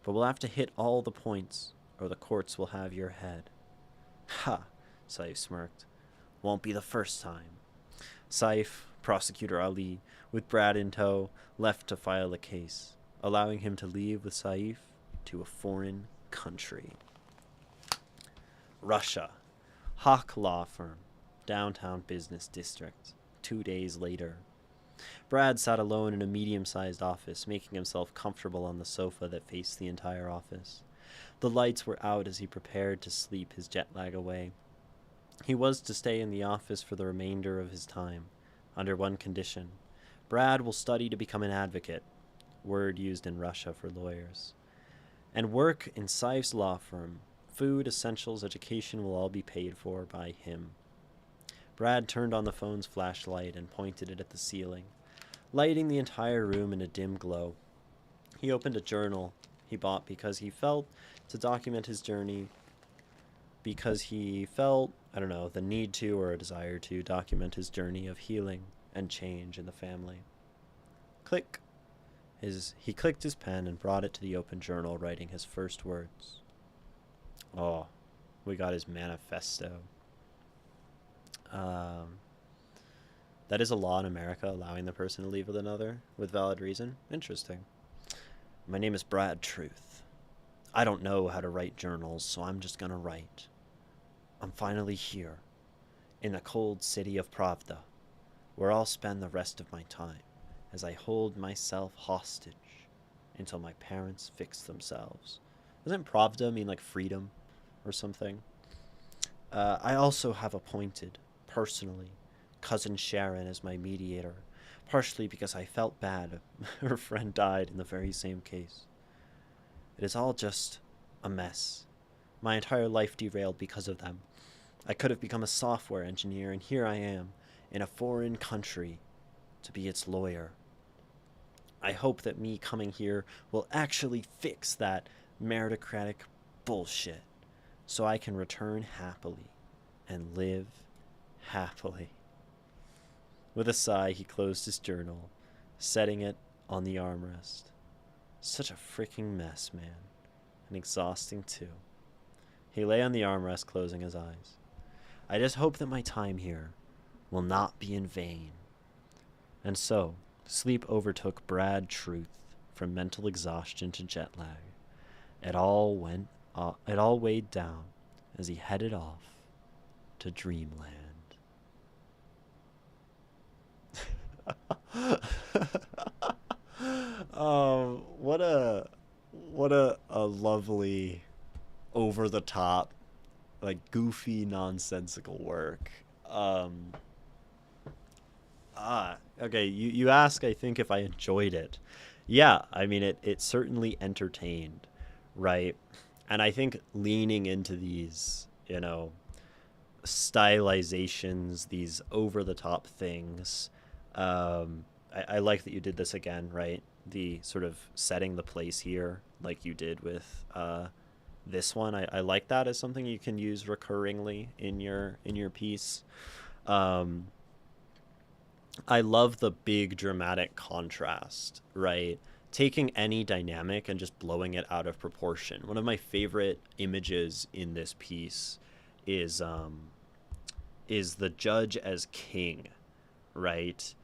but we'll have to hit all the points, or the courts will have your head. Ha, Saif smirked. Won't be the first time. Saif, Prosecutor Ali, with Brad in tow, left to file a case, allowing him to leave with Saif to a foreign country. Russia. Hawk Law Firm, downtown business district. 2 days later. Brad sat alone in a medium-sized office, making himself comfortable on the sofa that faced the entire office. The lights were out as he prepared to sleep his jet lag away. He was to stay in the office for the remainder of his time, under one condition. Brad will study to become an advocate, word used in Russia for lawyers, and work in Saif's law firm. Food, essentials, education will all be paid for by him. Brad turned on the phone's flashlight and pointed it at the ceiling, lighting the entire room in a dim glow. He opened a journal he bought because he felt to document his journey, because he felt, the need to or a desire to document his journey of healing and change in the family. Click. He clicked his pen and brought it to the open journal, writing his first words. Oh, we got his manifesto. That is a law in America, allowing the person to leave with another with valid reason. Interesting. My name is Brad Truth. I don't know how to write journals, so I'm just gonna write. I'm finally here, in the cold city of Pravda, where I'll spend the rest of my time as I hold myself hostage until my parents fix themselves. Doesn't Pravda mean like freedom or something? I also have appointed, personally, Cousin Sharon as my mediator, partially because I felt bad her friend died in the very same case. It is all just a mess. My entire life derailed because of them. I could have become a software engineer, and here I am, in a foreign country, to be its lawyer. I hope that me coming here will actually fix that meritocratic bullshit, so I can return happily and live happily. With a sigh, he closed his journal, setting it on the armrest. Such a freaking mess, man. And exhausting, too. He lay on the armrest, closing his eyes. I just hope that my time here will not be in vain. And so, sleep overtook Brad Truth from mental exhaustion to jet lag. It all weighed down as he headed off to dreamland. What a lovely, over the top, like goofy, nonsensical work. Okay, you ask, I think, if I enjoyed it. Yeah, I mean, it certainly entertained, right? And I think leaning into these, stylizations, these over the top things. I like that you did this again, right? The sort of setting the place here, like you did with this one. I like that as something you can use recurringly in your piece. I love the big dramatic contrast, right? Taking any dynamic and just blowing it out of proportion. One of my favorite images in this piece is the judge as king, right?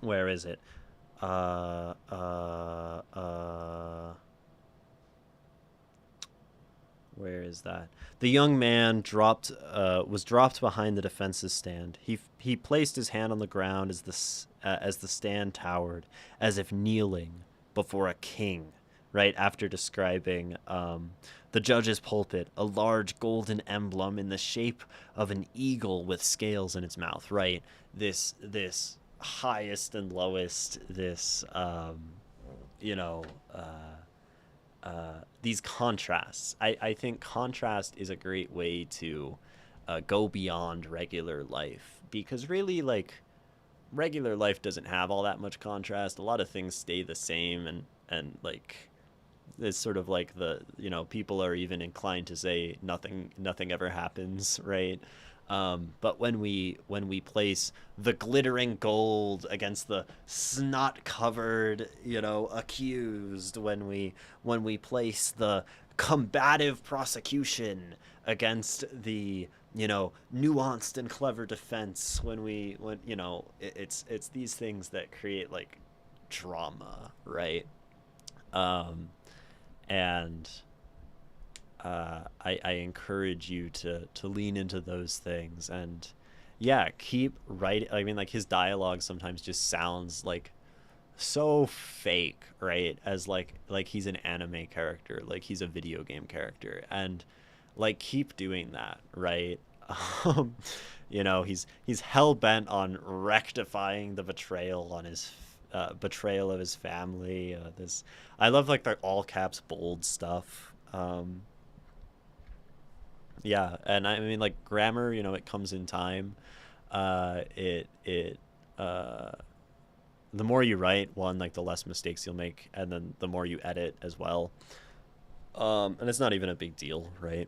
Where is it? Where is that? The young man was dropped behind the defense's stand. He placed his hand on the ground as the stand towered, as if kneeling before a king. Right after describing the judge's pulpit, a large golden emblem in the shape of an eagle with scales in its mouth. Right, this highest and lowest. These contrasts. I think contrast is a great way to go beyond regular life, because really, like, regular life doesn't have all that much contrast. A lot of things stay the same, and like, it's sort of like people are even inclined to say nothing ever happens, right? But when we place the glittering gold against the snot covered, accused, when we place the combative prosecution against the nuanced and clever defense, it's these things that create like drama, right? And I encourage you to lean into those things, and yeah, keep writing. I mean, like, his dialogue sometimes just sounds like so fake, right? As like he's an anime character, like he's a video game character, and like, keep doing that, right? um, he's hell-bent on rectifying the betrayal on his betrayal of his family. This I love, like, the all caps bold stuff. Yeah, and I mean, like, grammar, it comes in time. It The more you write, one, like, the less mistakes you'll make, and then the more you edit as well. And it's not even a big deal, right?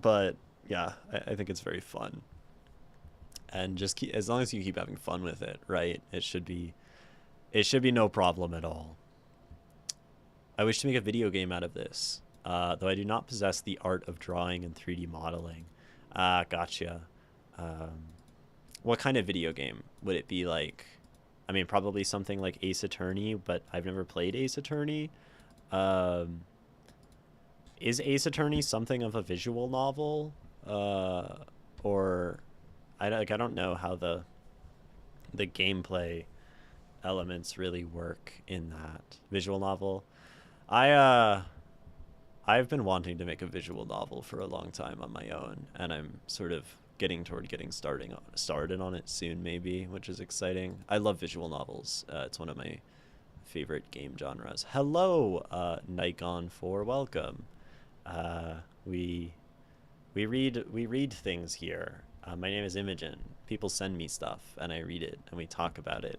But yeah, I think it's very fun, and just as long as you keep having fun with it, right? It should be no problem at all. I wish to make a video game out of this, though I do not possess the art of drawing and 3D modeling. Gotcha. What kind of video game would it be? Like, I mean, probably something like Ace Attorney, but I've never played Ace Attorney. Is Ace Attorney something of a visual novel? Or I don't know how the gameplay elements really work in that visual novel. I've been wanting to make a visual novel for a long time on my own, and I'm sort of getting toward getting started on it soon, maybe, which is exciting. I love visual novels. It's one of my favorite game genres. Hello, Nikon for welcome. Uh, we we read things here. My name is Imogen. People send me stuff, and I read it, and we talk about it.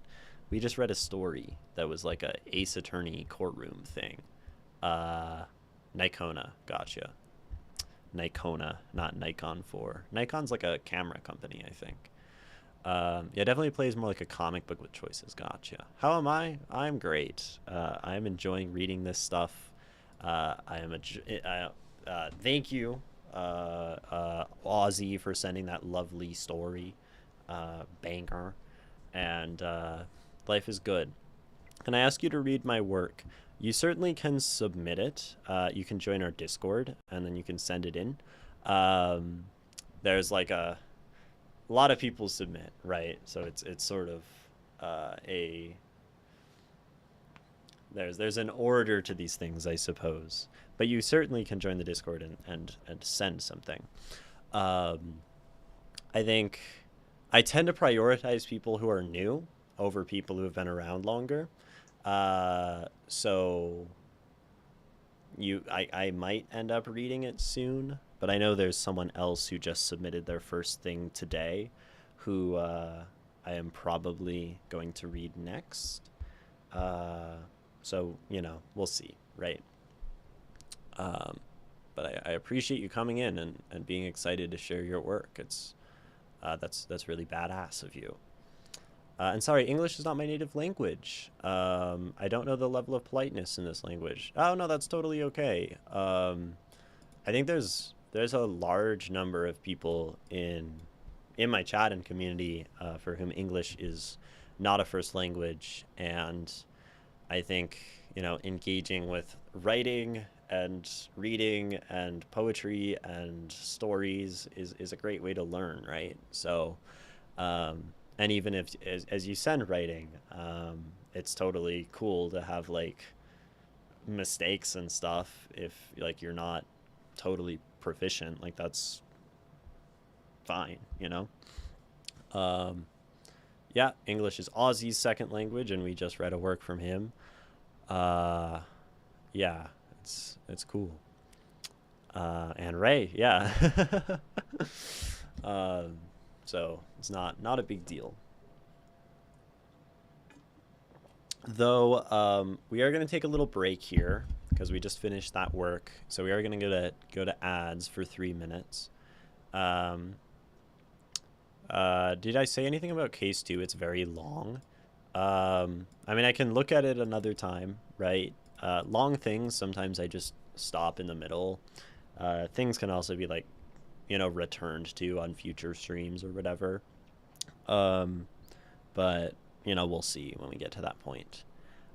We just read a story that was like a Ace Attorney courtroom thing. Uh, Nikona, gotcha. Nikona, not Nikon 4. Nikon's like a camera company, I think. Yeah, definitely plays more like a comic book with choices. Gotcha. How am I? I'm great. I'm enjoying reading this stuff. I am thank you, Aussie, for sending that lovely story, banger, and life is good. Can I ask you to read my work? You certainly can submit it. You can join our Discord, and then you can send it in. Um, there's like a lot of people submit, right? So it's sort of a there's an order to these things, I suppose. But you certainly can join the Discord and send something. Um, I think I tend to prioritize people who are new over people who have been around longer. So I might end up reading it soon, but I know there's someone else who just submitted their first thing today, who I am probably going to read next. Uh, so we'll see, right? Um, but I appreciate you coming in and being excited to share your work. It's that's really badass of you. And sorry, English is not my native language. I don't know the level of politeness in this language. Oh no, that's totally okay. I think there's a large number of people in my chat and community for whom English is not a first language, and I think engaging with writing and reading and poetry and stories is a great way to learn, right? So and even if as you send writing, it's totally cool to have like mistakes and stuff if like you're not totally proficient. Like that's fine. um yeah, English is Aussie's second language, and we just read a work from him. uh yeah, it's cool. And Ray, yeah. um so it's not a big deal. Though we are going to take a little break here because we just finished that work. So we are going to go to ads for 3 minutes. Um, did I say anything about case 2? It's very long. I mean, I can look at it another time, right? Long things, sometimes I just stop in the middle. Things can also be like, returned to on future streams or whatever. Um, but we'll see when we get to that point.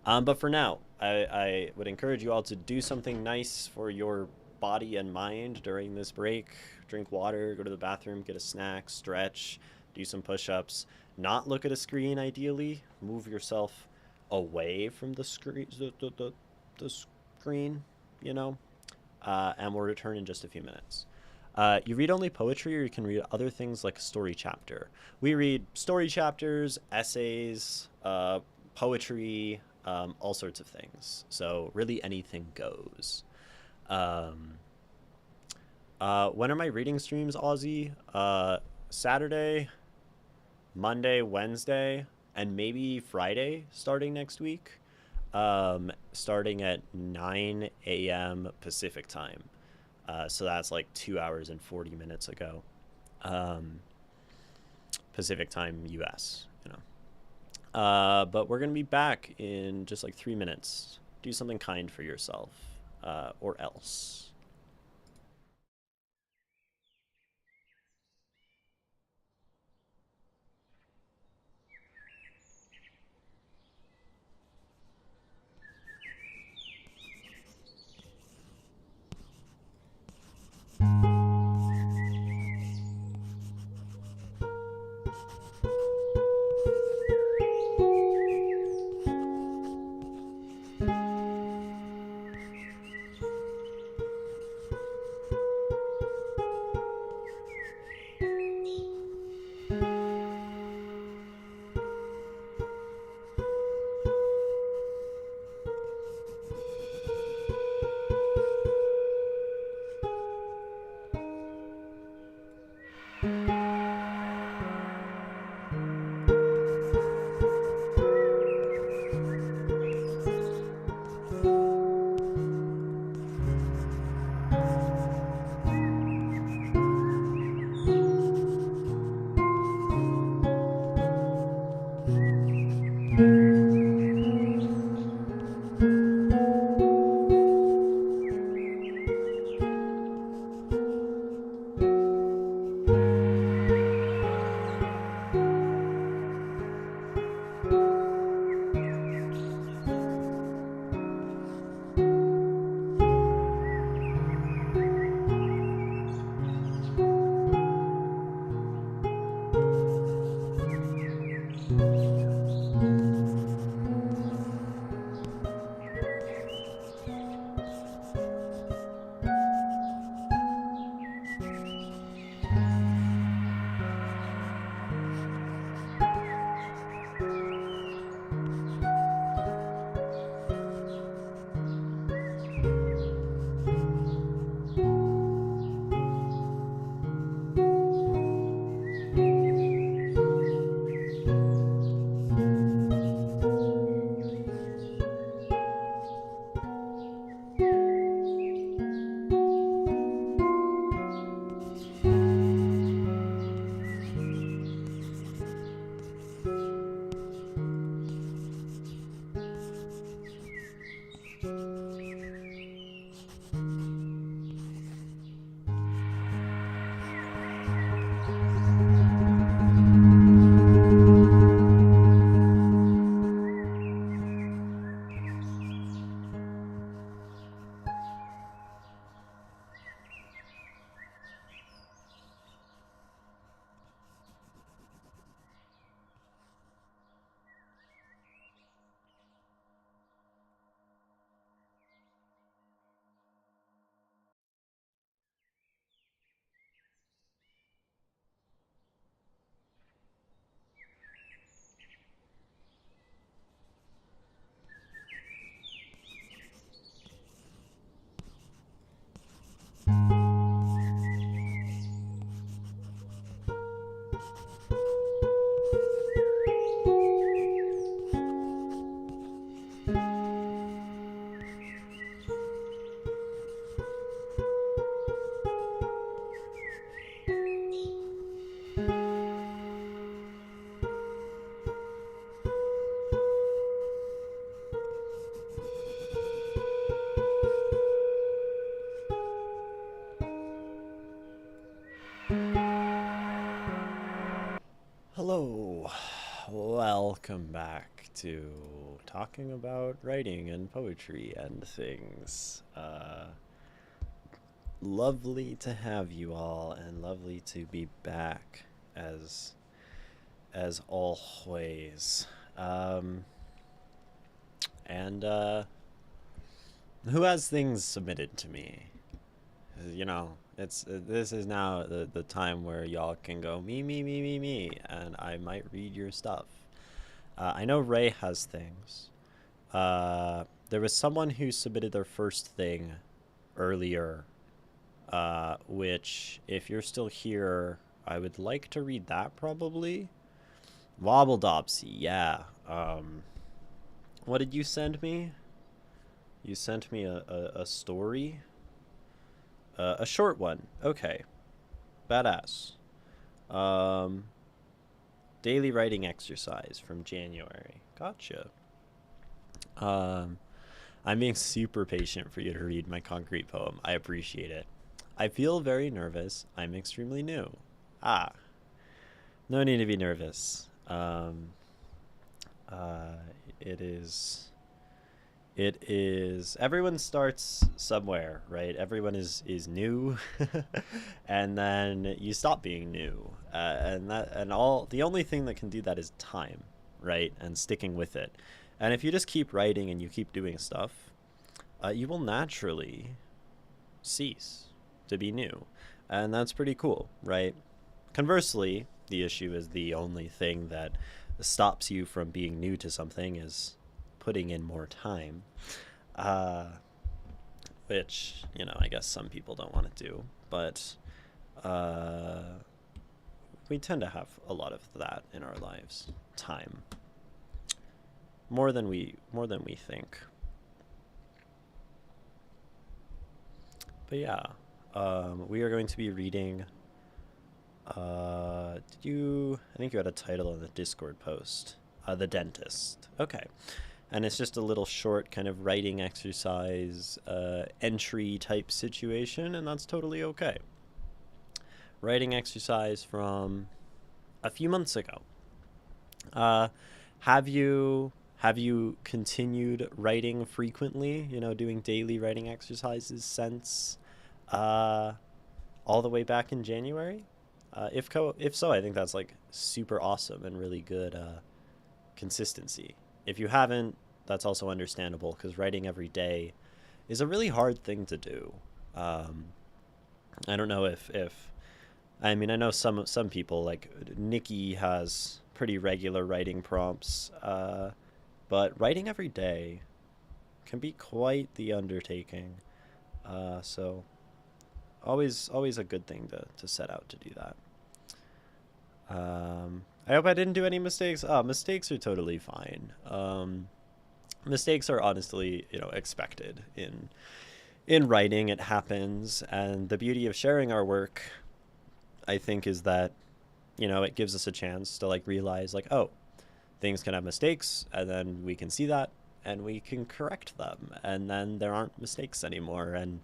But for now, I would encourage you all to do something nice for your body and mind during this break. Drink water, go to the bathroom, get a snack, stretch, do some push-ups. Not look at a screen, ideally. Move yourself away from the screen, the screen, and we'll return in just a few minutes. You read only poetry, or you can read other things like a story chapter. We read story chapters, essays, poetry, all sorts of things. So really anything goes. Um, when are my reading streams, Aussie? Saturday, Monday, Wednesday, and maybe Friday starting next week. Starting at 9 a.m. Pacific time. So that's like 2 hours and 40 minutes ago. Pacific time, US. But we're going to be back in just like 3 minutes. Do something kind for yourself, or else. welcome back to talking about writing and poetry and things. Lovely to have you all, and lovely to be back as always. Um, and who has things submitted to me? You know, it's this is now the time where y'all can go me, and I might read your stuff. I know Ray has things. There was someone who submitted their first thing earlier, which, if you're still here, I would like to read that probably. Wobbledopsy, yeah. What did you send me? You sent me a story? A short one. Okay. Badass. Daily writing exercise from January. Gotcha. I'm being super patient for you to read my concrete poem. I appreciate it. I feel very nervous. I'm extremely new. Ah. No need to be nervous. It is everyone starts somewhere, right? Everyone is new. And then you stop being new. The only thing that can do that is time, right? And sticking with it. And if you just keep writing and you keep doing stuff, you will naturally cease to be new. And that's pretty cool, right? Conversely, the issue is the only thing that stops you from being new to something is putting in more time, which, I guess some people don't want to do, but we tend to have a lot of that in our lives. Time. More than we think. But yeah, we are going to be reading. I think you had a title on the Discord post. The Dentist. Okay. And it's just a little short kind of writing exercise, entry type situation, and that's totally okay. Writing exercise from a few months ago. Have you continued writing frequently, doing daily writing exercises since all the way back in January? If so, I think that's like super awesome and really good consistency. If you haven't, that's also understandable, because writing every day is a really hard thing to do. I don't know if I know some people, like Nikki has pretty regular writing prompts, but writing every day can be quite the undertaking. So always a good thing to set out to do that. I hope I didn't do any mistakes. Mistakes are totally fine. Mistakes are honestly, expected in writing. It happens, and the beauty of sharing our work, I think, is that, it gives us a chance to realize oh, things can have mistakes, and then we can see that and we can correct them, and then there aren't mistakes anymore, and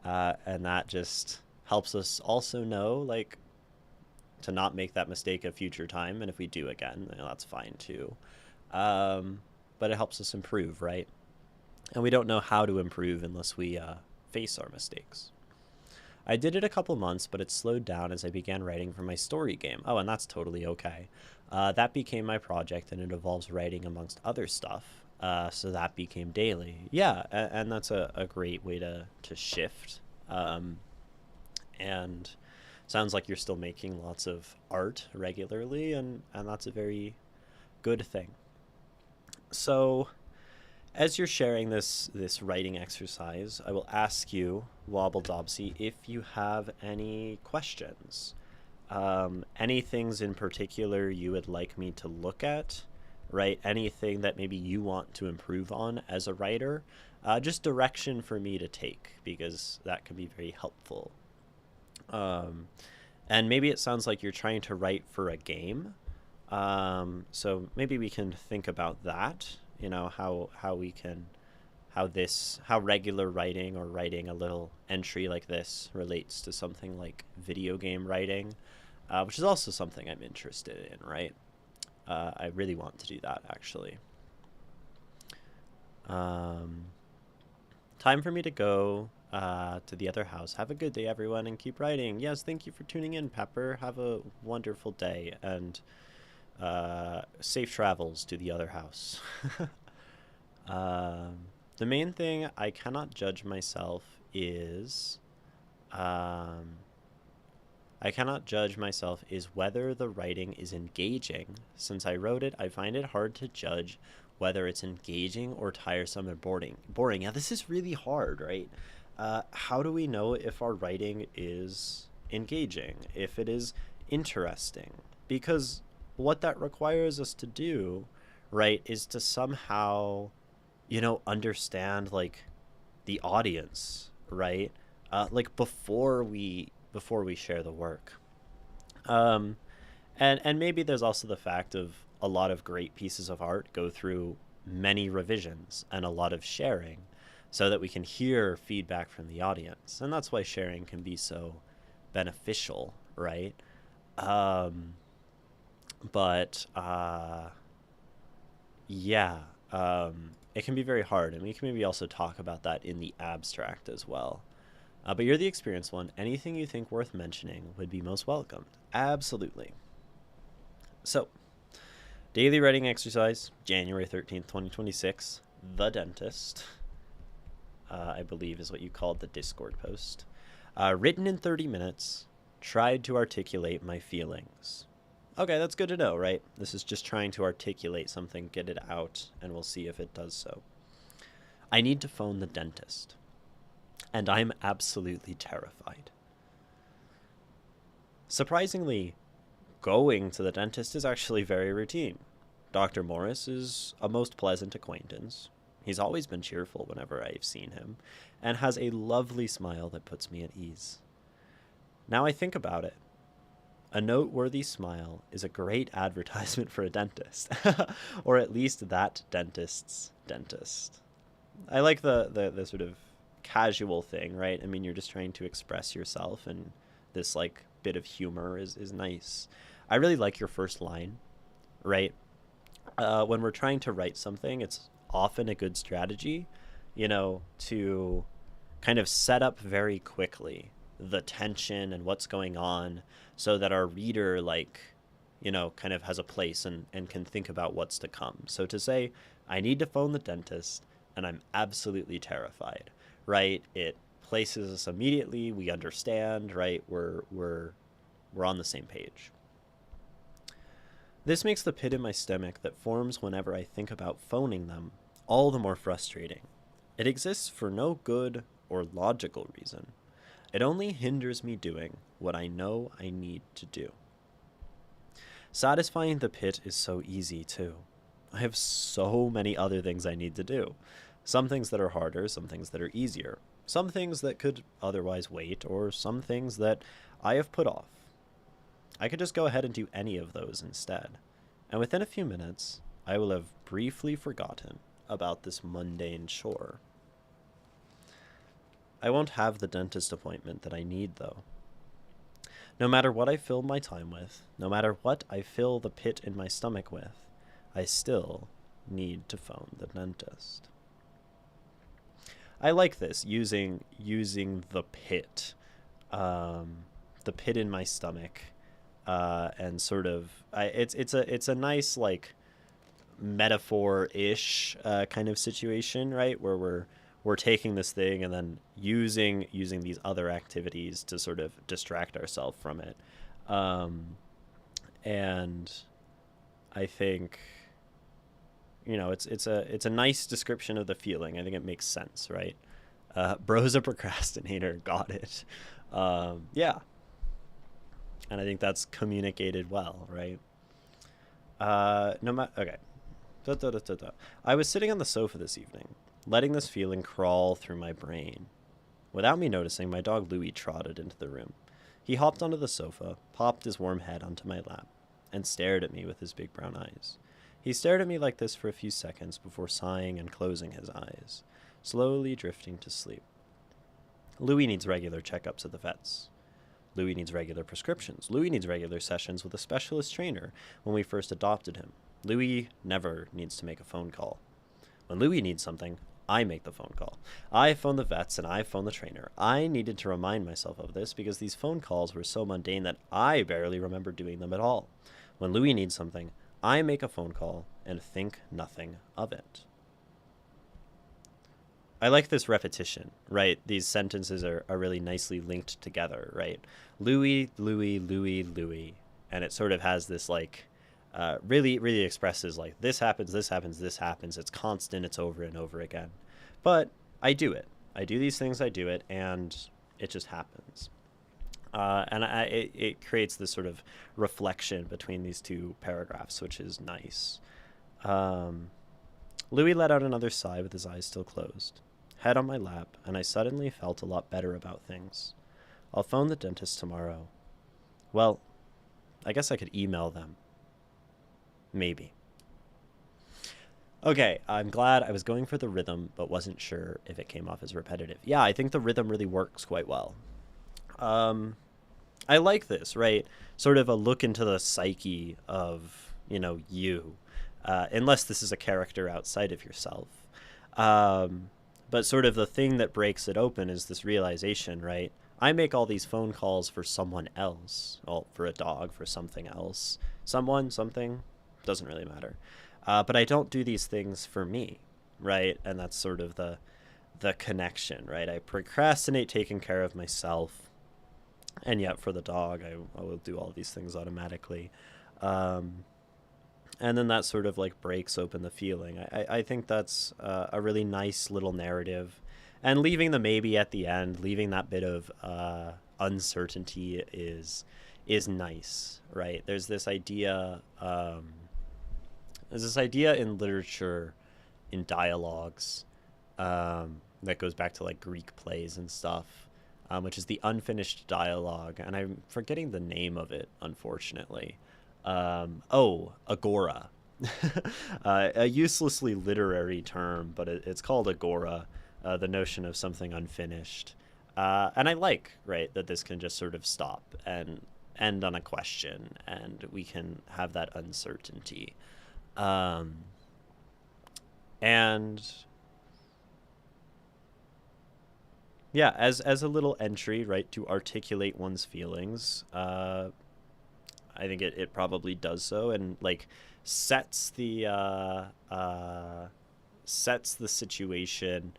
that just helps us also know to not make that mistake a future time, and if we do again, that's fine too. But it helps us improve, right? And we don't know how to improve unless we face our mistakes. I did it a couple months, but it slowed down as I began writing for my story game. Oh, and that's totally okay. That became my project, and it involves writing amongst other stuff. So that became daily. Yeah, and that's a great way to shift. And sounds like you're still making lots of art regularly, and that's a very good thing. So as you're sharing this writing exercise, I will ask you, Wobbledopsy, if you have any questions. Any things in particular you would like me to look at, right? Anything that maybe you want to improve on as a writer, just direction for me to take, because that can be very helpful. And maybe it sounds like you're trying to write for a game. So maybe we can think about that, how regular writing, or writing a little entry like this, relates to something like video game writing, which is also something I'm interested in, right? I really want to do that, actually. Um, Time for me to go to the other house. Have a good day, everyone, and keep writing. Yes, thank you for tuning in, Pepper. Have a wonderful day, and safe travels to the other house. um, the main thing I cannot judge myself is um, I cannot judge myself is whether the writing is engaging. Since I wrote it, I find it hard to judge whether it's engaging or tiresome or boring. Boring. Yeah, this is really hard, right? How do we know if our writing is engaging, if it is interesting? Because what that requires us to do, right, is to somehow, understand like the audience, right? Like before we share the work. Um, and maybe there's also the fact of a lot of great pieces of art go through many revisions and a lot of sharing so that we can hear feedback from the audience. And that's why sharing can be so beneficial, right? Um, but yeah, it can be very hard. And we can maybe also talk about that in the abstract as well. But you're the experienced one. Anything you think worth mentioning would be most welcomed. Absolutely. So, daily writing exercise, January 13th, 2026. The dentist, I believe is what you called the Discord post. Written in 30 minutes, tried to articulate my feelings. Okay, that's good to know, right? This is just trying to articulate something, get it out, and we'll see if it does so. I need to phone the dentist, and I'm absolutely terrified. Surprisingly, going to the dentist is actually very routine. Dr. Morris is a most pleasant acquaintance. He's always been cheerful whenever I've seen him, and has a lovely smile that puts me at ease. Now I think about it. A noteworthy smile is a great advertisement for a dentist, or at least that dentist's dentist. I like the sort of casual thing, right? I mean, you're just trying to express yourself, and this like bit of humor is nice. I really like your first line, right? When we're trying to write something, it's often a good strategy, to kind of set up very quickly the tension and what's going on so that our reader, like, kind of has a place and can think about what's to come. So to say, I need to phone the dentist and I'm absolutely terrified, right? It places us immediately. We understand, right? We're on the same page. This makes the pit in my stomach that forms whenever I think about phoning them all the more frustrating. It exists for no good or logical reason. It only hinders me doing what I know I need to do. Satisfying the pit is so easy, too. I have so many other things I need to do. Some things that are harder, some things that are easier, some things that could otherwise wait, or some things that I have put off. I could just go ahead and do any of those instead, and within a few minutes, I will have briefly forgotten about this mundane chore. I won't have the dentist appointment that I need, though. No matter what I fill my time with, no matter what I fill the pit in my stomach with, I still need to phone the dentist. I like this, using the pit in my stomach, and sort of it's a nice like metaphor-ish kind of situation, right? Where we're taking this thing and then using these other activities to sort of distract ourselves from it, and I think it's a nice description of the feeling. I think it makes sense, right? Bro's a procrastinator. Got it. Yeah. And I think that's communicated well, right? No matter. Okay. Da, da, da, da, da. I was sitting on the sofa this evening, letting this feeling crawl through my brain. Without me noticing, my dog Louie trotted into the room. He hopped onto the sofa, popped his warm head onto my lap, and stared at me with his big brown eyes. He stared at me like this for a few seconds before sighing and closing his eyes, slowly drifting to sleep. Louie needs regular checkups at the vet's. Louis needs regular prescriptions. Louis needs regular sessions with a specialist trainer when we first adopted him. Louis never needs to make a phone call. When Louis needs something, I make the phone call. I phone the vets and I phone the trainer. I needed to remind myself of this because these phone calls were so mundane that I barely remember doing them at all. When Louis needs something, I make a phone call and think nothing of it. I like this repetition, right? These sentences are really nicely linked together, right? Louis, Louis, Louis, Louis. And it sort of has this like, really expresses like this happens, this happens, this happens. It's constant, it's over and over again. But I do it. I do these things, I do it, and it just happens. It creates this sort of reflection between these two paragraphs, which is nice. Louis let out another sigh with his eyes still closed. Head on my lap, and I suddenly felt a lot better about things. I'll phone the dentist tomorrow. Well, I guess I could email them. Maybe. Okay, I'm glad. I was going for the rhythm, but wasn't sure if it came off as repetitive. Yeah, I think the rhythm really works quite well. I like this, right? Sort of a look into the psyche of, you. Unless this is a character outside of yourself. But sort of the thing that breaks it open is this realization, right? I make all these phone calls for someone else. Well, for a dog, for something else. Someone, something, doesn't really matter. But I don't do these things for me, right? And that's sort of the connection, right? I procrastinate taking care of myself. And yet for the dog, I will do all these things automatically. And then that sort of like breaks open the feeling. I think that's a really nice little narrative. And leaving the maybe at the end, leaving that bit of uncertainty is nice, right? There's this idea in literature, in dialogues, that goes back to like Greek plays and stuff, which is the unfinished dialogue. And I'm forgetting the name of it, unfortunately. Agora. A uselessly literary term, but it's called agora, the notion of something unfinished. And I like, right, that this can just sort of stop and end on a question, and we can have that uncertainty. And yeah, as a little entry, right, to articulate one's feelings, I think it probably does so, and like sets the situation,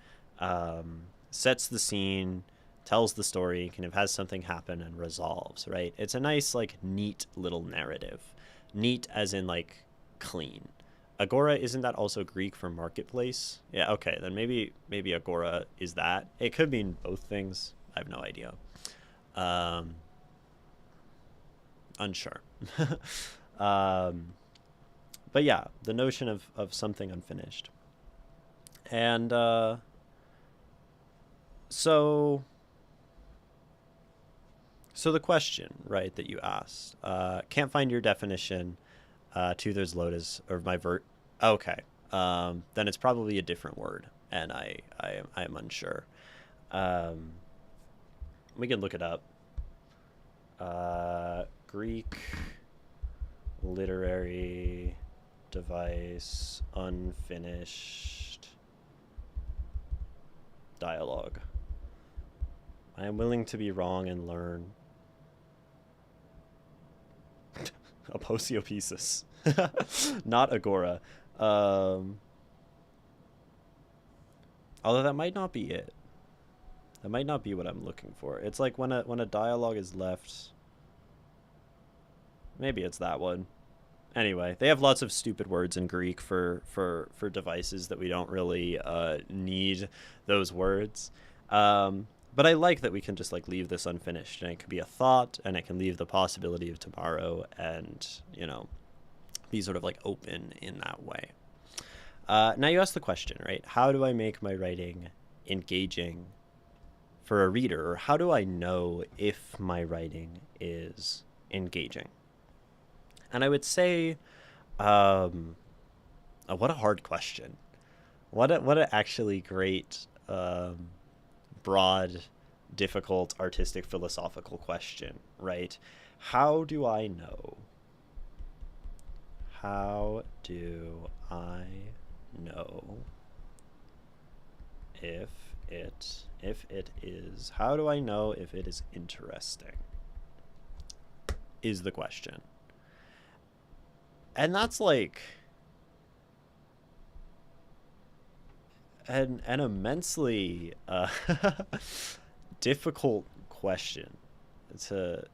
sets the scene, tells the story, kind of has something happen and resolves, right? It's a nice, like, neat little narrative. Neat as in like clean. Agora, isn't that also Greek for marketplace? Yeah, okay, then maybe agora is that. It could mean both things. I have no idea. Unsure. But yeah, the notion of something unfinished. And so the question, right, that you asked, can't find your definition, to there's lotus, or my vert. Okay. Then it's probably a different word, and I am unsure. We can look it up. Greek literary device unfinished dialogue. I am willing to be wrong and learn. Aposiopesis. Not agora. Although that might not be it. That might not be what I'm looking for. It's like when a dialogue is left. Maybe it's that one. Anyway, they have lots of stupid words in Greek for devices that we don't really need those words. But I like that we can just like leave this unfinished, and it could be a thought, and it can leave the possibility of tomorrow, and be sort of like open in that way. Now you ask the question, right? How do I make my writing engaging for a reader, or how do I know if my writing is engaging? And I would say, what a hard question. What a actually great, broad difficult artistic philosophical question, right? How do I know? How do I know if it is, how do I know if it is interesting? Is the question. And that's like an immensely difficult question to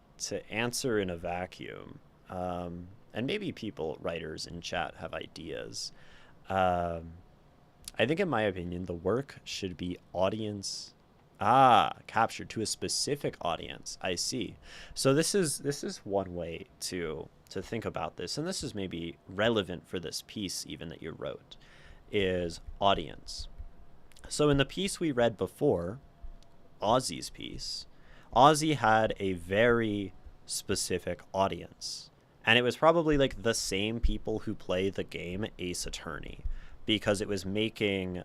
answer in a vacuum. And maybe people, writers in chat, have ideas. Um, I think, in my opinion, the work should be audience captured to a specific audience. I see. So this is one way to think about this, and this is maybe relevant for this piece even that you wrote, is audience. So in the piece we read before, Ozzy's piece, Ozzy had a very specific audience. And it was probably like the same people who play the game Ace Attorney, because it was making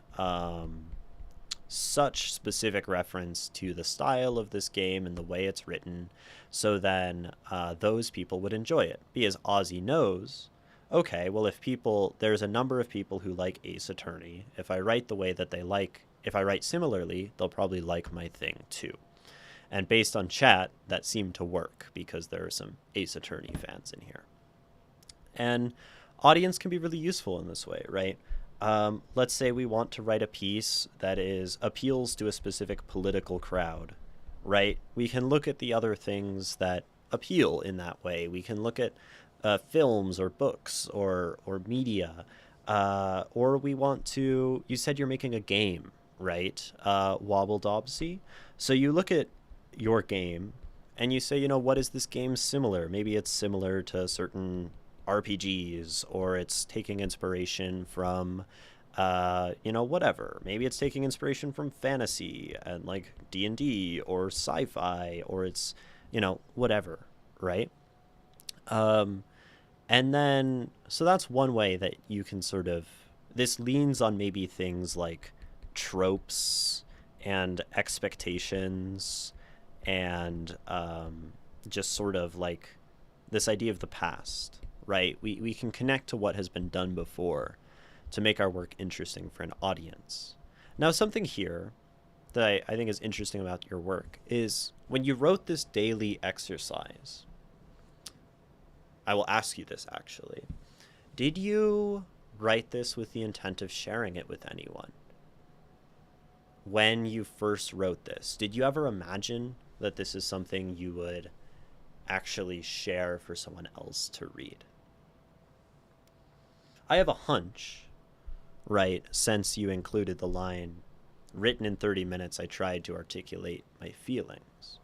such specific reference to the style of this game and the way it's written. So then those people would enjoy it, because Ozzy knows, okay, well, there's a number of people who like Ace Attorney. If I write the way that they like, if I write similarly, they'll probably like my thing too. And based on chat, that seemed to work because there are some Ace Attorney fans in here. And audience can be really useful in this way, right? Let's say we want to write a piece that appeals to a specific political crowd, right? We can look at the other things that appeal in that way. We can look at films or books or media, or we want to. You said you're making a game, right? Wobble Dobsy. So you look at your game and you say, what is this game similar? Maybe it's similar to certain RPGs, or it's taking inspiration from whatever. Maybe it's taking inspiration from fantasy and like D&D or sci-fi, or it's whatever, right? And then so that's one way that you can this leans on maybe things like tropes and expectations, and just sort of like this idea of the past, right? We can connect to what has been done before to make our work interesting for an audience. Now, something here that I think is interesting about your work is when you wrote this daily exercise, I will ask you this actually. Did you write this with the intent of sharing it with anyone? When you first wrote this, did you ever imagine that this is something you would actually share for someone else to read? I have a hunch, right, since you included the line, written in 30 minutes, I tried to articulate my feelings.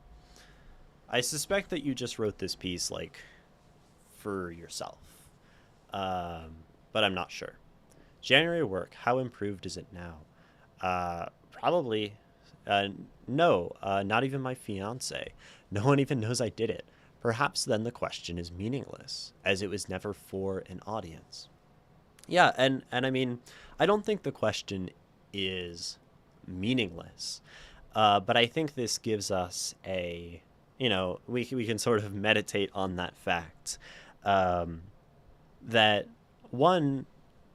I suspect that you just wrote this piece, like, for yourself. But I'm not sure. January work, how improved is it now? Probably no, not even my fiance. No one even knows I did it. Perhaps then the question is meaningless, as it was never for an audience. Yeah, and I mean, I don't think the question is meaningless, but I think this gives us we can sort of meditate on that fact, that one,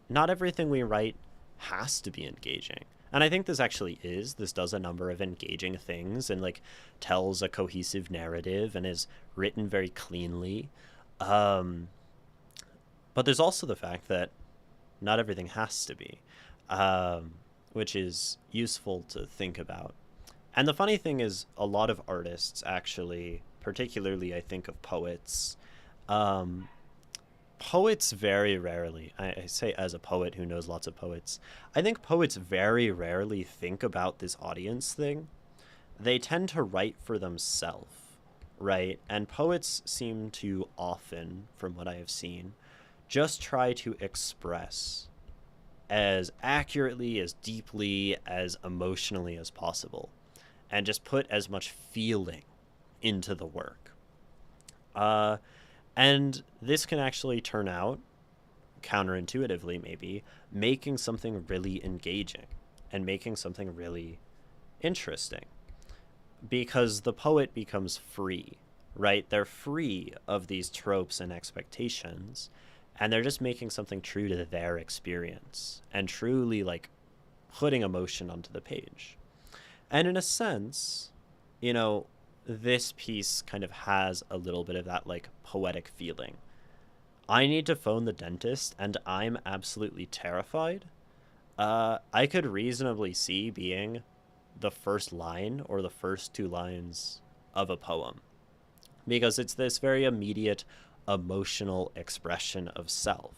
not everything we write has to be engaging. And I think this actually is. This does a number of engaging things and like tells a cohesive narrative and is written very cleanly. But there's also the fact that not everything has to be, which is useful to think about. And the funny thing is, a lot of artists actually, particularly I think of poets, poets very rarely, I say as a poet who knows lots of poets, I think poets very rarely think about this audience thing. They tend to write for themselves, right? And poets seem to often, from what I have seen, just try to express as accurately, as deeply, as emotionally as possible, and just put as much feeling into the work. And this can actually turn out, counterintuitively maybe, making something really engaging and making something really interesting. because the poet becomes free, right? They're free of these tropes and expectations, and they're just making something true to their experience and truly like putting emotion onto the page. And in a sense, you know, this piece kind of has a little bit of that like poetic feeling. I need to phone the dentist and I'm absolutely terrified. I could reasonably see being the first line or the first two lines of a poem because it's this very immediate emotional expression of self.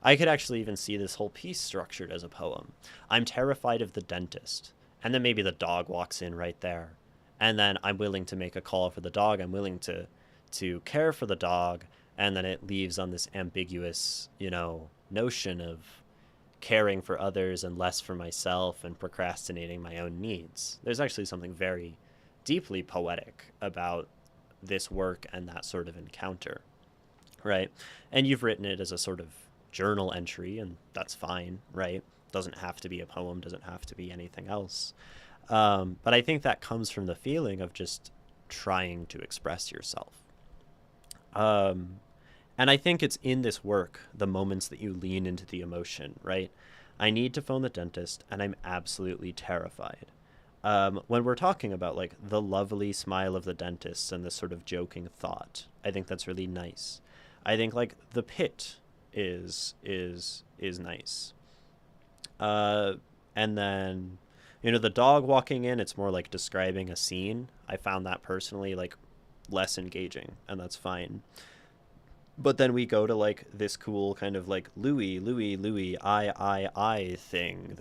I could actually even see this whole piece structured as a poem. I'm terrified of the dentist. And then maybe the dog walks in right there. And then I'm willing to make a call for the dog. I'm willing to care for the dog. And then it leaves on this ambiguous, you know, notion of caring for others and less for myself and procrastinating my own needs. There's actually something very deeply poetic about this work and that sort of encounter, right? And you've written it as a sort of journal entry, and that's fine, right? Doesn't have to be a poem, doesn't have to be anything else. But I think that comes from the feeling of just trying to express yourself. And I think it's in this work, the moments that you lean into the emotion, right? I need to phone the dentist, and I'm absolutely terrified. When we're talking about like the lovely smile of the dentist and this sort of joking thought, I think that's really nice. I think like the pit is nice. And then, you know, the dog walking in, it's more like describing a scene. I found that personally like less engaging, and that's fine. But then we go to like this cool kind of like Louis, I thing.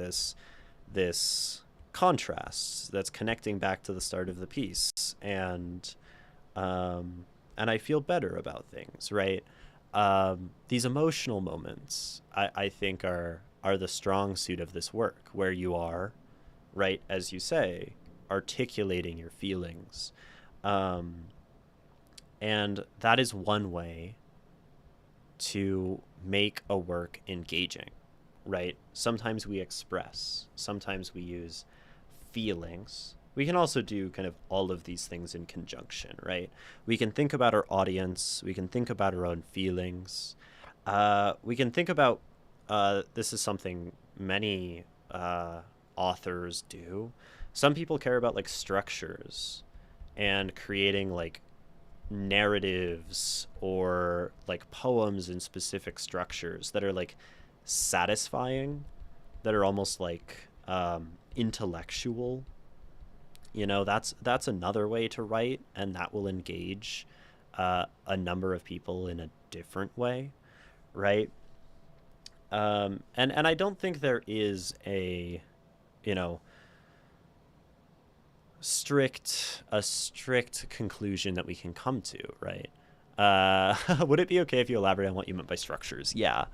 This contrast that's connecting back to the start of the piece, and I feel better about things, right? These emotional moments, I think, are the strong suit of this work, where you are, right, as you say, articulating your feelings. And that is one way to make a work engaging, right? Sometimes we express, sometimes we use feelings. We can also do kind of all of these things in conjunction, right? We can think about our audience, we can think about our own feelings. We can think about, this is something many authors do. Some people care about like structures and creating like narratives or like poems in specific structures that are like satisfying, that are almost like intellectual. You know, that's another way to write, and that will engage a number of people in a different way, right? And I don't think there is a, you know, a strict conclusion that we can come to, right? Would it be okay if you elaborate on what you meant by structures? Yeah.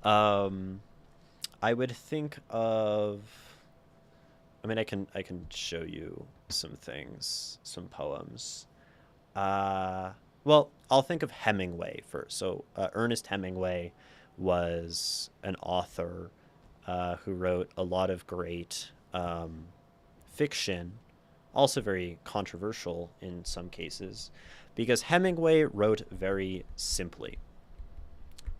I would think of, I mean, I can show you some things, some poems. Well, I'll think of Hemingway first. So Ernest Hemingway was an author who wrote a lot of great fiction, also very controversial in some cases, because Hemingway wrote very simply.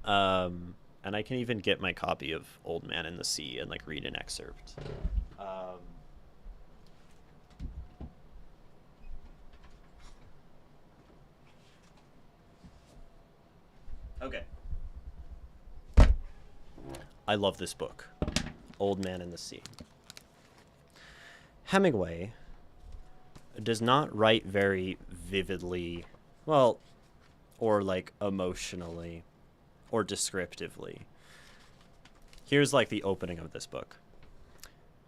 And I can even get my copy of Old Man in the Sea and like read an excerpt. Okay. I love this book, Old Man in the Sea. Hemingway does not write very vividly, well, or like emotionally or descriptively. Here's like the opening of this book.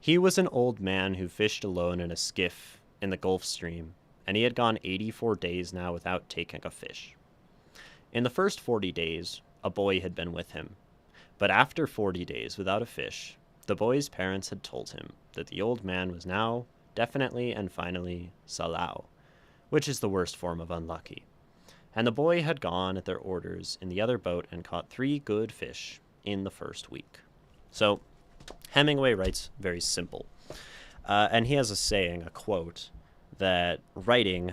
He was an old man who fished alone in a skiff in the Gulf Stream, and he had gone 84 days now without taking a fish. In the first 40 days, a boy had been with him, but after 40 days without a fish, the boy's parents had told him that the old man was now definitely and finally Salau, which is the worst form of unlucky. And the boy had gone at their orders in the other boat and caught 3 good fish in the first week. So Hemingway writes very simple. And he has a saying, a quote, that writing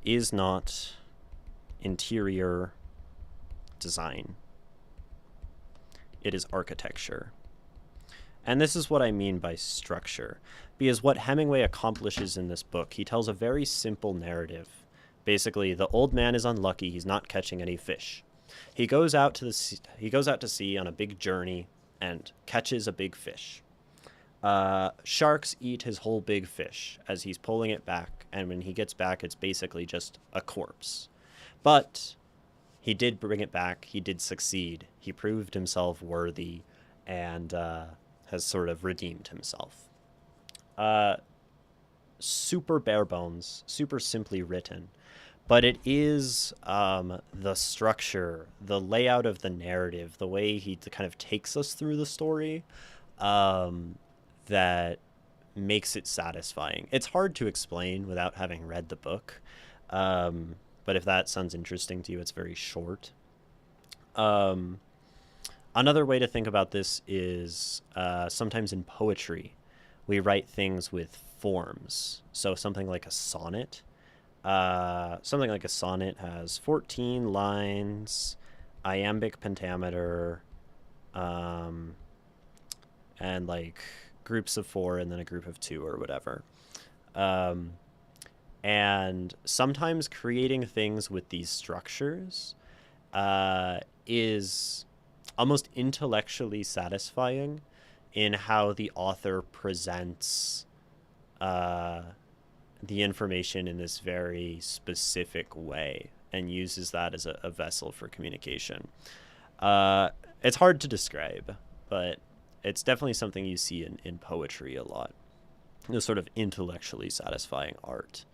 is not interior design. It is architecture. And this is what I mean by structure, because what Hemingway accomplishes in this book, he tells a very simple narrative. Basically, the old man is unlucky, he's not catching any fish. He goes out to sea on a big journey and catches a big fish. Sharks eat his whole big fish as he's pulling it back, and when he gets back, it's basically just a corpse. But he did bring it back, he did succeed, he proved himself worthy, and has sort of redeemed himself. Super bare bones, super simply written, but it is the structure, the layout of the narrative, the way he kind of takes us through the story, that makes it satisfying. It's hard to explain without having read the book, but if that sounds interesting to you, it's very short. Another way to think about this is sometimes in poetry, we write things with forms. So something like a sonnet. Something like a sonnet has 14 lines, iambic pentameter, and like groups of 4 and then a group of 2 or whatever. And sometimes creating things with these structures is almost intellectually satisfying in how the author presents the information in this very specific way and uses that as a vessel for communication. It's hard to describe, but it's definitely something you see in poetry a lot. This sort of intellectually satisfying art.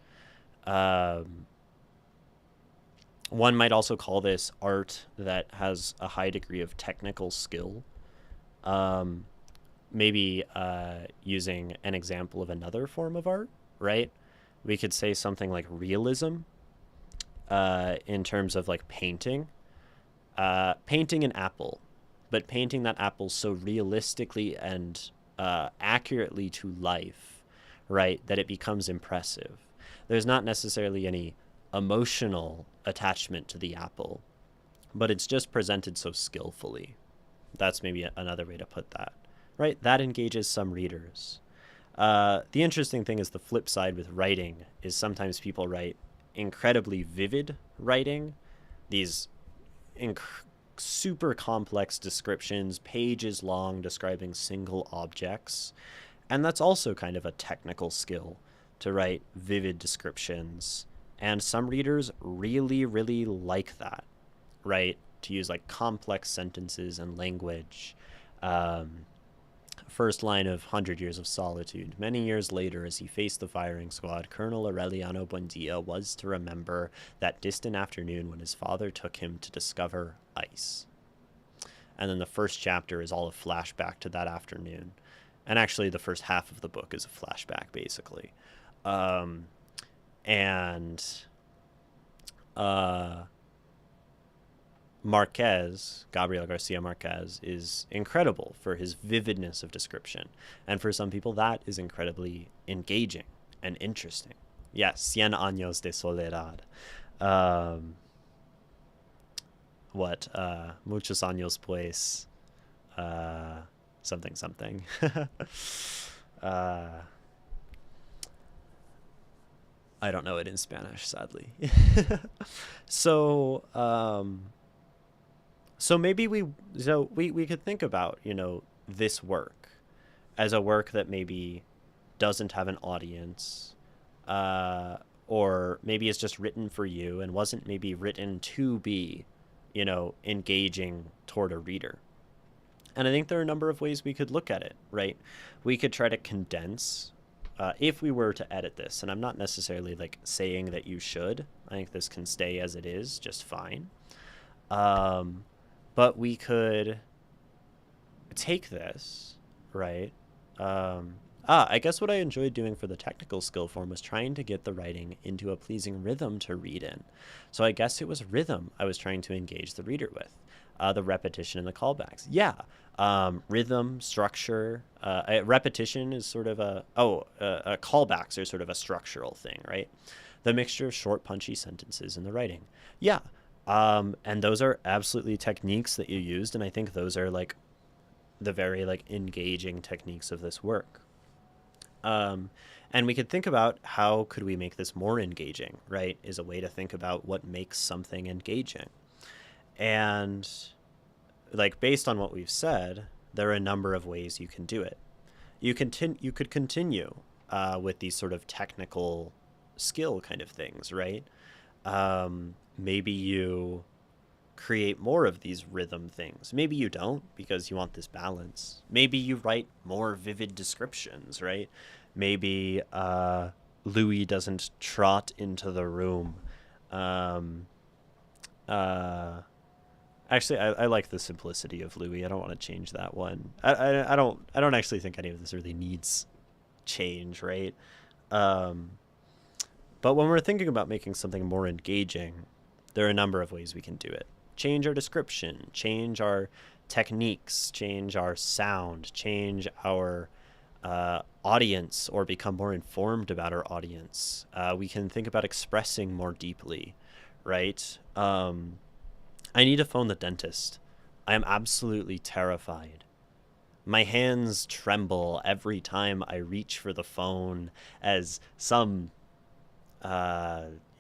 One might also call this art that has a high degree of technical skill. Maybe using an example of another form of art, right? We could say something like realism in terms of like painting. Painting an apple, but painting that apple so realistically and accurately to life, right, that it becomes impressive. There's not necessarily any emotional attachment to the apple, but it's just presented so skillfully. That's maybe another way to put that, right? That engages some readers. The interesting thing is the flip side with writing is sometimes people write incredibly vivid writing, these super complex descriptions, pages long, describing single objects. And that's also kind of a technical skill to write vivid descriptions. And some readers really, really like that, right? To use like complex sentences and language. First line of 100 Years of Solitude. Many years later, as he faced the firing squad, Colonel Aureliano Buendia was to remember that distant afternoon when his father took him to discover ice. And then the first chapter is all a flashback to that afternoon. And actually, the first half of the book is a flashback, basically. Marquez, Gabriel Garcia Marquez, is incredible for his vividness of description. And for some people, that is incredibly engaging and interesting. Yes, Cien Años de Soledad. Muchos años pues, something. I don't know it in Spanish, sadly. So maybe we could think about, this work as a work that maybe doesn't have an audience, or maybe it's just written for you and wasn't maybe written to be, engaging toward a reader. And I think there are a number of ways we could look at it, right? We could try to condense, if we were to edit this, and I'm not necessarily like saying that you should. I think this can stay as it is just fine. But we could take this, right? I guess what I enjoyed doing for the technical skill form was trying to get the writing into a pleasing rhythm to read in. So I guess it was rhythm I was trying to engage the reader with. the repetition and the callbacks. Yeah. Rhythm, structure, repetition is sort of callbacks are sort of a structural thing, right? The mixture of short, punchy sentences in the writing. Yeah. And those are absolutely techniques that you used. And I think those are like the very like engaging techniques of this work. Um, and we could think about how could we make this more engaging, right? Is a way to think about what makes something engaging. And like based on what we've said, there are a number of ways you can do it. You could continue with these sort of technical skill kind of things, right? Maybe you create more of these rhythm things. Maybe you don't because you want this balance. Maybe you write more vivid descriptions, right? Maybe Louis doesn't trot into the room. Um, uh, Actually, I like the simplicity of Louis. I don't want to change that one. I don't actually think any of this really needs change, right? Um, but when we're thinking about making something more engaging, there are a number of ways we can do it. Change our description, change our techniques, change our sound, change our audience, or become more informed about our audience. We can think about expressing more deeply, right? I need to phone the dentist. I am absolutely terrified. My hands tremble every time I reach for the phone as some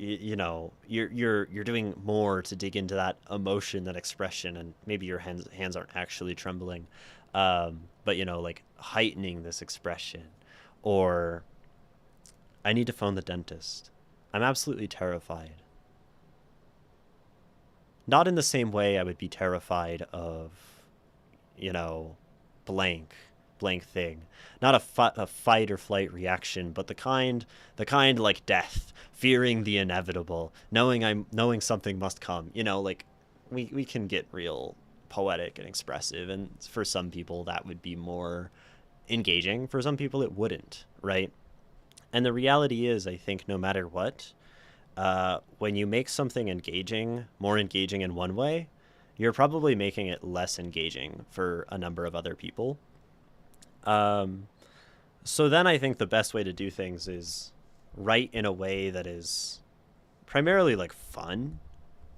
you're doing more to dig into that emotion, that expression, and maybe your hands aren't actually trembling, but like heightening this expression. Or I need to phone the dentist. I'm absolutely terrified. Not in the same way I would be terrified of, you know, blank thing. Not a fight or flight reaction, but the kind like death, fearing the inevitable, knowing something must come. Like we can get real poetic and expressive, and for some people that would be more engaging. For some people it wouldn't, right? And the reality is, I think no matter what, when you make something engaging, more engaging in one way, you're probably making it less engaging for a number of other people. Um, so then I think the best way to do things is write in a way that is primarily like fun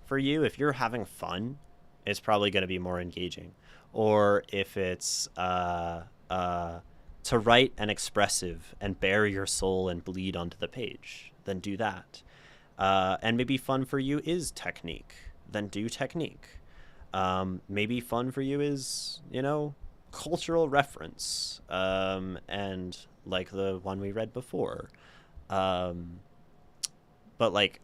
for you. If you're having fun, it's probably going to be more engaging. Or if it's to write and expressive and bare your soul and bleed onto the page, then do that. And maybe fun for you is technique, then do technique. Maybe fun for you is, cultural reference, and like the one we read before. Um, but like,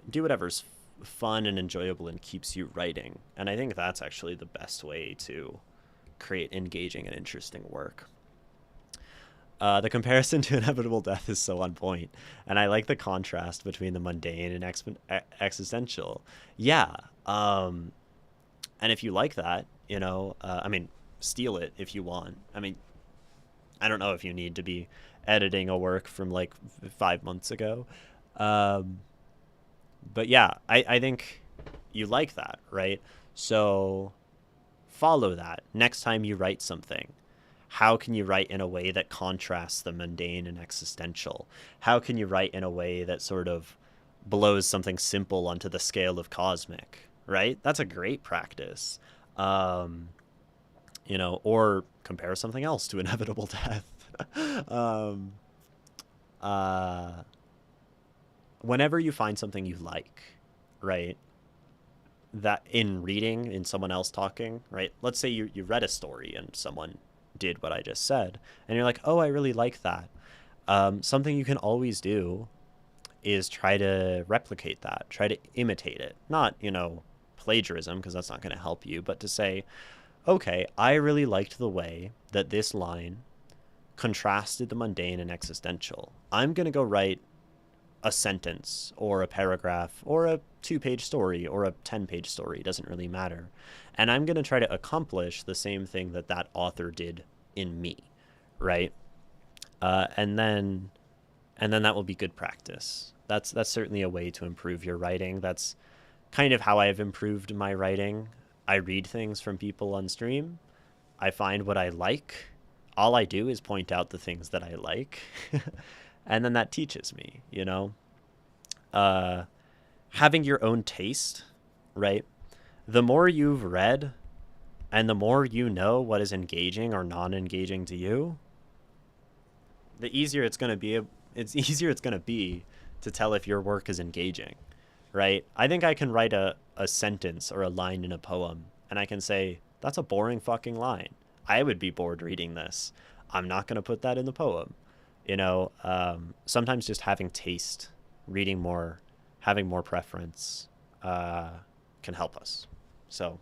do whatever's fun and enjoyable and keeps you writing. And I think that's actually the best way to create engaging and interesting work. The comparison to inevitable death is so on point, and I like the contrast between the mundane and existential. Yeah, and if you like that, I mean, steal it if you want. I mean, I don't know if you need to be editing a work from like 5 months ago, um, but yeah, I think you like that, right? So follow that next time you write something. How can you write in a way that contrasts the mundane and existential? How can you write in a way that sort of blows something simple onto the scale of cosmic, right? That's a great practice. Um, or compare something else to inevitable death. um, uh, Whenever you find something you like, right? That in reading, in someone else talking, right? Let's say you read a story and someone did what I just said, and you're like, oh, I really like that. Something you can always do is try to replicate that, try to imitate it. Not, plagiarism, because that's not going to help you, but to say, okay, I really liked the way that this line contrasted the mundane and existential. I'm going to go write a sentence or a paragraph or a 2-page story or a 10-page story. It doesn't really matter. And I'm going to try to accomplish the same thing that that author did in me, right? And then that will be good practice. That's certainly a way to improve your writing. That's kind of how I've improved my writing. I read things from people on stream. I find what I like. All I do is point out the things that I like. And then that teaches me, you know? Uh, Having your own taste, right? The more you've read and the more you know what is engaging or non-engaging to you, the easier it's going to be. It's easier it's going to be to tell if your work is engaging, right? I think I can write a sentence or a line in a poem and I can say, that's a boring fucking line. I would be bored reading this. I'm not going to put that in the poem. Sometimes just having taste, reading more, having more preference can help us. So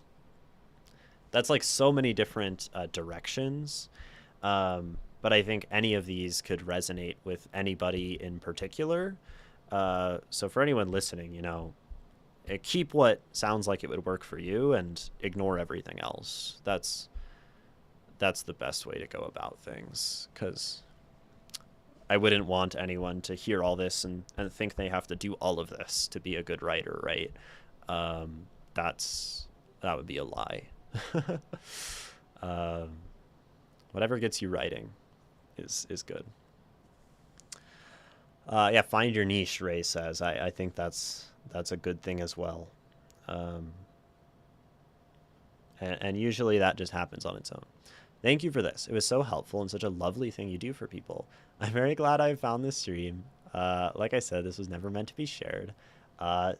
that's like so many different directions. But I think any of these could resonate with anybody in particular. So for anyone listening, keep what sounds like it would work for you and ignore everything else. That's the best way to go about things, because I wouldn't want anyone to hear all this and think they have to do all of this to be a good writer, right? That would be a lie. um, Whatever gets you writing is good. Yeah, find your niche, Ray says. I think that's a good thing as well. And usually that just happens on its own. Thank you for this. It was so helpful and such a lovely thing you do for people. I'm very glad I found this stream. Like I said, this was never meant to be shared.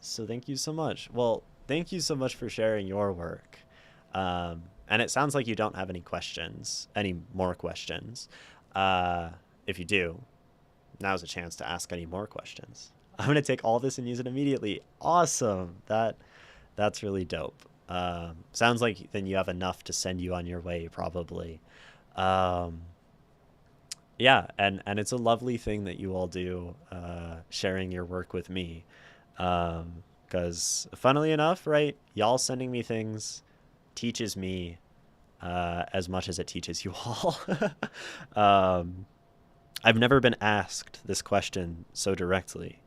So thank you so much. Well, thank you so much for sharing your work. And it sounds like you don't have any more questions. If you do, now's a chance to ask any more questions. I'm going to take all this and use it immediately. Awesome. That's really dope. Sounds like then you have enough to send you on your way, probably. Yeah, and it's a lovely thing that you all do, sharing your work with me. Because funnily enough, right, y'all sending me things teaches me as much as it teaches you all. I've never been asked this question so directly.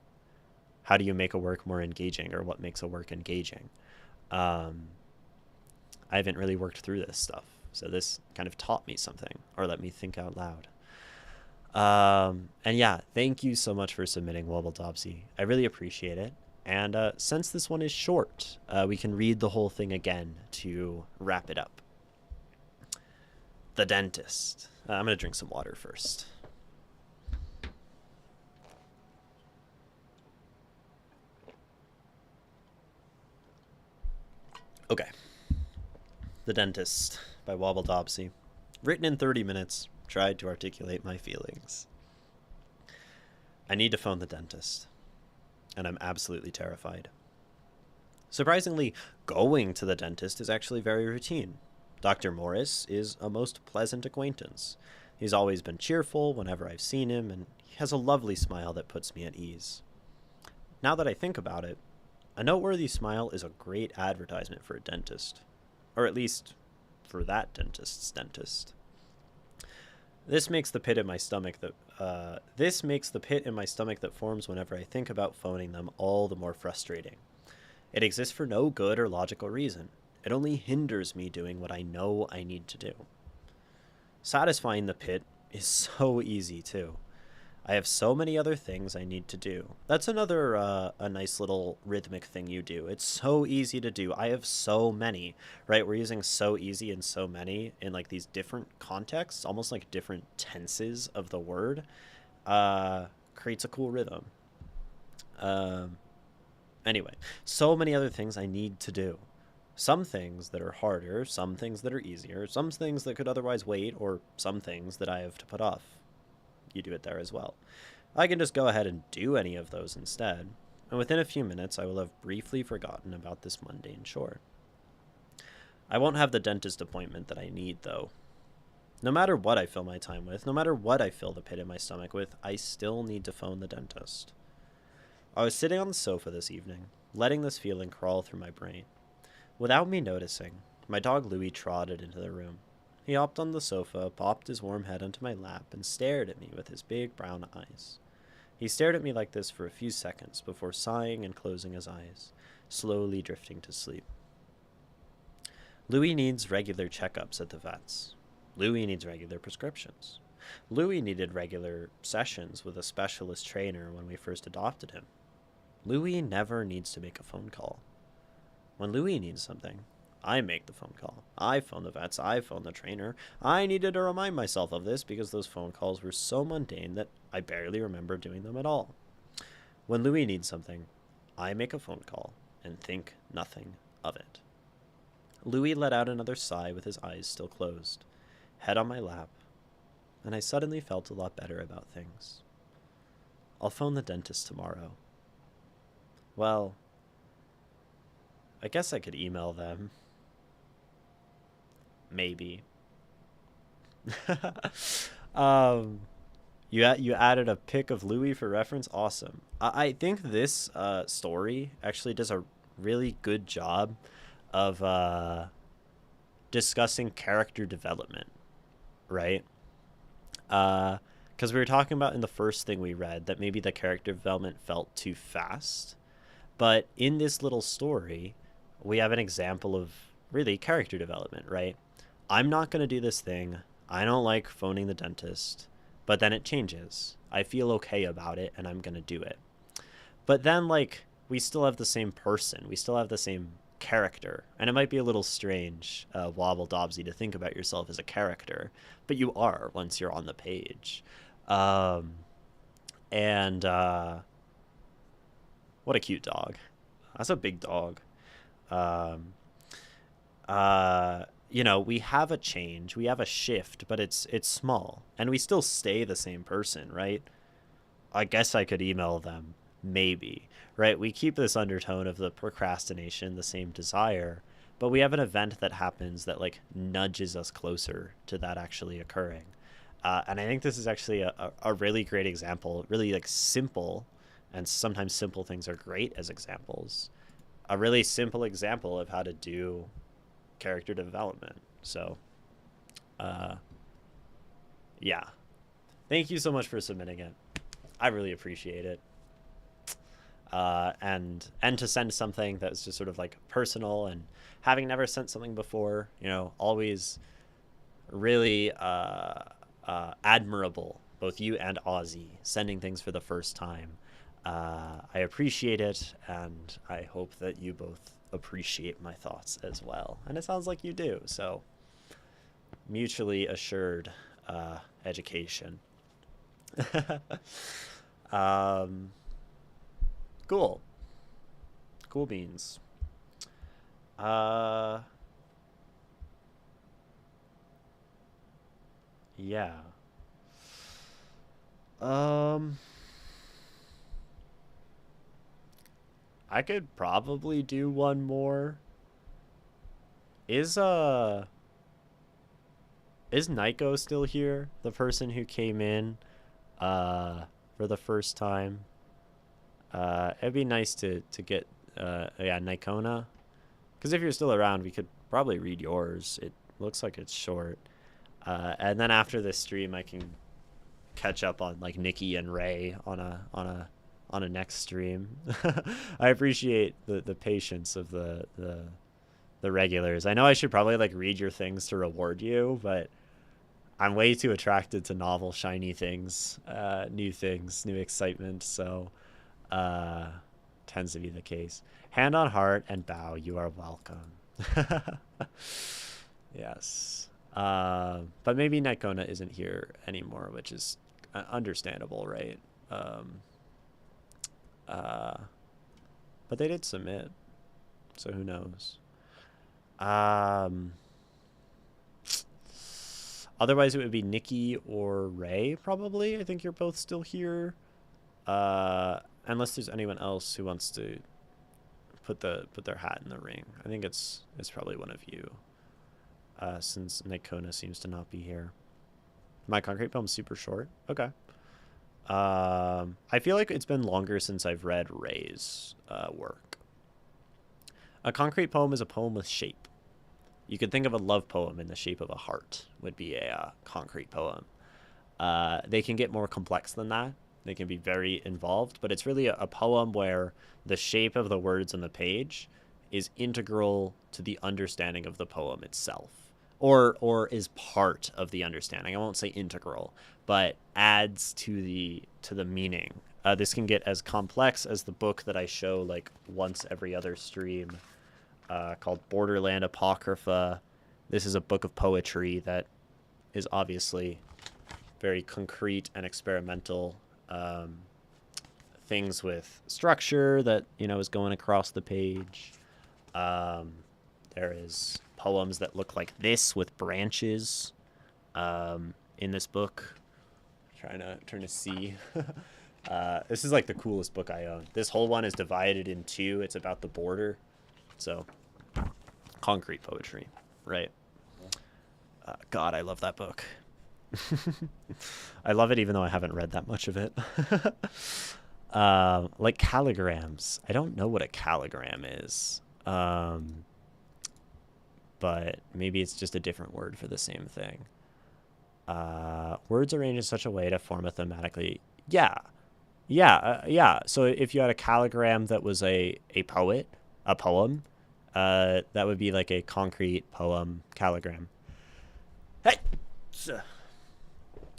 How do you make a work more engaging, or what makes a work engaging? I haven't really worked through this stuff, so this kind of taught me something, or let me think out loud. And yeah, thank you so much for submitting, Wobbledopsy. I really appreciate it. And since this one is short, we can read the whole thing again to wrap it up. The Dentist. I'm going to drink some water first. Okay. The Dentist by Wobbledopsy. Written in 30 minutes, tried to articulate my feelings. I need to phone the dentist, and I'm absolutely terrified. Surprisingly, going to the dentist is actually very routine. Dr. Morris is a most pleasant acquaintance. He's always been cheerful whenever I've seen him, and he has a lovely smile that puts me at ease. Now that I think about it, a noteworthy smile is a great advertisement for a dentist. Or at least, for that dentist's dentist. This makes the pit in my stomach that forms whenever I think about phoning them all the more frustrating. It exists for no good or logical reason. It only hinders me doing what I know I need to do. Satisfying the pit is so easy too. I have so many other things I need to do. That's another a nice little rhythmic thing you do. It's so easy to do. I have so many, right? We're using so easy and so many in like these different contexts, almost like different tenses of the word. Creates a cool rhythm. Anyway, so many other things I need to do. Some things that are harder, some things that are easier, some things that could otherwise wait, or some things that I have to put off. You do it there as well. I can just go ahead and do any of those instead, and within a few minutes I will have briefly forgotten about this mundane chore. I won't have the dentist appointment that I need, though. No matter what I fill my time with, no matter what I fill the pit in my stomach with, I still need to phone the dentist. I was sitting on the sofa this evening, letting this feeling crawl through my brain. Without me noticing, my dog Louie trotted into the room. He hopped on the sofa, popped his warm head onto my lap, and stared at me with his big brown eyes. He stared at me like this for a few seconds before sighing and closing his eyes, slowly drifting to sleep. Louis needs regular checkups at the vets. Louis needs regular prescriptions. Louis needed regular sessions with a specialist trainer when we first adopted him. Louis never needs to make a phone call. When Louis needs something, I make the phone call. I phone the vets. I phone the trainer. I needed to remind myself of this because those phone calls were so mundane that I barely remember doing them at all. When Louis needs something, I make a phone call and think nothing of it. Louis let out another sigh with his eyes still closed, head on my lap, and I suddenly felt a lot better about things. I'll phone the dentist tomorrow. Well, I guess I could email them. Maybe. You added a pic of Louis for reference. Awesome. I think this story actually does a really good job of discussing character development, right? Because we were talking about in the first thing we read that maybe the character development felt too fast. But in this little story, we have an example of really character development, right? I'm not going to do this thing. I don't like phoning the dentist, but then it changes. I feel okay about it and I'm going to do it. But then, like, we still have the same person. We still have the same character. And it might be a little strange, wobble dobsy, to think about yourself as a character, but you are once you're on the page. And what a cute dog. That's a big dog. You know, we have a change, we have a shift, but it's small, and we still stay the same person, right? I guess I could email them, maybe, right? We keep this undertone of the procrastination, the same desire, but we have an event that happens that like nudges us closer to that actually occurring. And I think this is actually a really great example, really like simple, and sometimes simple things are great as examples. A really simple example of how to do character development. So, yeah. Thank you so much for submitting it. I really appreciate it. And to send something that's just sort of like personal, and having never sent something before, you know, always really admirable, both you and Ozzy, sending things for the first time. I appreciate it, and I hope that you both appreciate my thoughts as well. And it sounds like you do, so mutually assured education. Cool. Cool beans. Yeah. I could probably do one more. Is Nico still here? The person who came in for the first time. It'd be nice to get yeah, Nikona. Because if you're still around, we could probably read yours. It looks like it's short. And then after this stream, I can catch up on like Nikki and Ray on a next stream. I appreciate the patience of the regulars. I know I should probably like read your things to reward you, but I'm way too attracted to novel, shiny things, new excitement. So tends to be the case. Hand on heart and bow. You are welcome. Yes. But maybe Nikona isn't here anymore, which is understandable, right? But they did submit, so who knows? Otherwise, it would be Nikki or Ray, probably. I think you're both still here. Unless there's anyone else who wants to put their hat in the ring. I think it's probably one of you. Since Nikona seems to not be here. My concrete poem's super short. Okay. I feel like it's been longer since I've read Ray's work. A concrete poem is a poem with shape. You could think of a love poem in the shape of a heart would be a concrete poem. They can get more complex than that. They can be very involved, but it's really a poem where the shape of the words on the page is integral to the understanding of the poem itself, or is part of the understanding. I won't say integral, but adds to the meaning. This can get as complex as the book that I show like once every other stream, called Borderland Apocrypha. This is a book of poetry that is obviously very concrete and experimental. Things with structure that, is going across the page. There is poems that look like this with branches in this book. I'm trying to see. This is like the coolest book I own. This whole one is divided in two. It's about the border. So, concrete poetry, right? God, I love that book. I love it even though I haven't read that much of it. Like calligrams. I don't know what a calligram is. But maybe it's just a different word for the same thing. Words arranged in such a way to form a thematically. Yeah. So if you had a calligram that was a poem, that would be like a concrete poem calligram. Hey!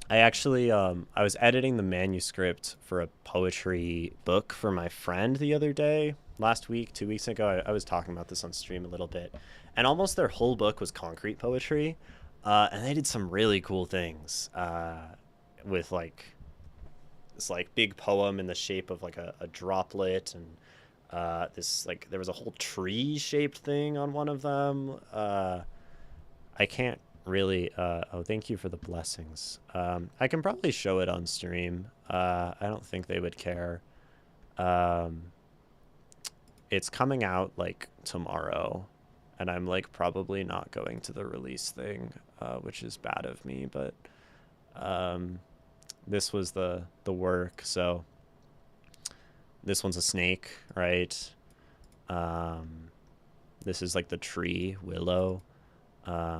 I actually, I was editing the manuscript for a poetry book for my friend the other day. Last week, 2 weeks ago, I was talking about this on stream a little bit. And almost their whole book was concrete poetry. And they did some really cool things with like this like big poem in the shape of like a droplet, and this like there was a whole tree shaped thing on one of them. I can't really oh, thank you for the blessings. I can probably show it on stream. I don't think they would care. It's coming out like tomorrow, and I'm like probably not going to the release thing, which is bad of me, but this was the work. So this one's a snake, right? This is like the tree, willow.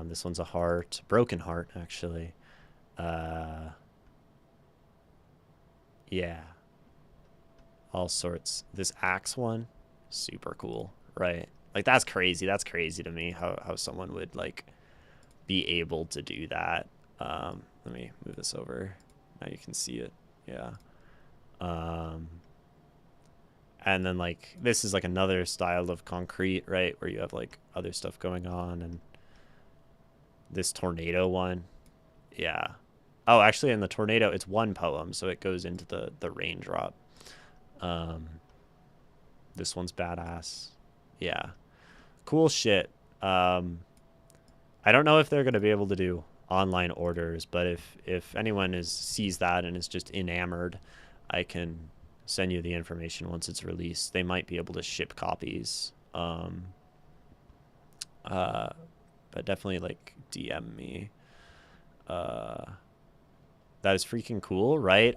This one's a heart, broken heart, actually. Yeah. All sorts. This axe one, super cool, right? Like, that's crazy. That's crazy to me, how someone would, like, be able to do that. Let me move this over. Now you can see it. Yeah. And then, like, this is, like, another style of concrete, right? Where you have, like, other stuff going on, and this tornado one. Yeah. Oh, actually, in the tornado, it's one poem, so it goes into the raindrop. This one's badass. Yeah. Cool shit. I don't know if they're going to be able to do online orders, but if anyone sees that and is just enamored, I can send you the information once it's released. They might be able to ship copies. But definitely, like, DM me. That is freaking cool, right?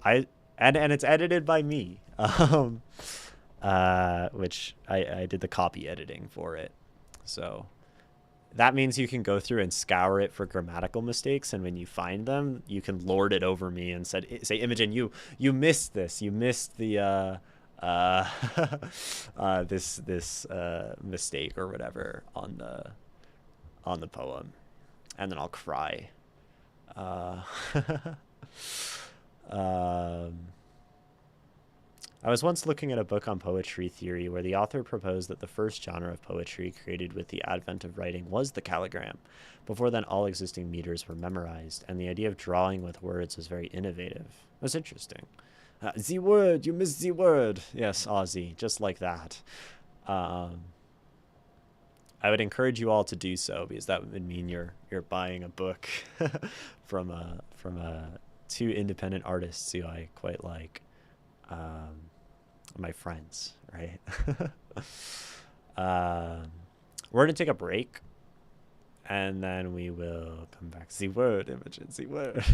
And it's edited by me. Which I did the copy editing for it. So that means you can go through and scour it for grammatical mistakes, and when you find them, you can lord it over me and say, Imogen, you missed this. You missed the this mistake or whatever on the poem, and then I'll cry. I was once looking at a book on poetry theory where the author proposed that the first genre of poetry created with the advent of writing was the calligram. Before then, all existing meters were memorized, and the idea of drawing with words was very innovative. That's interesting. The word, you missed the word. Yes, Ozzy, just like that. I would encourage you all to do so, because that would mean you're buying a book from two independent artists who I quite like. My friends, right? We're gonna take a break, and then we will come back. The word, Imogen, the word.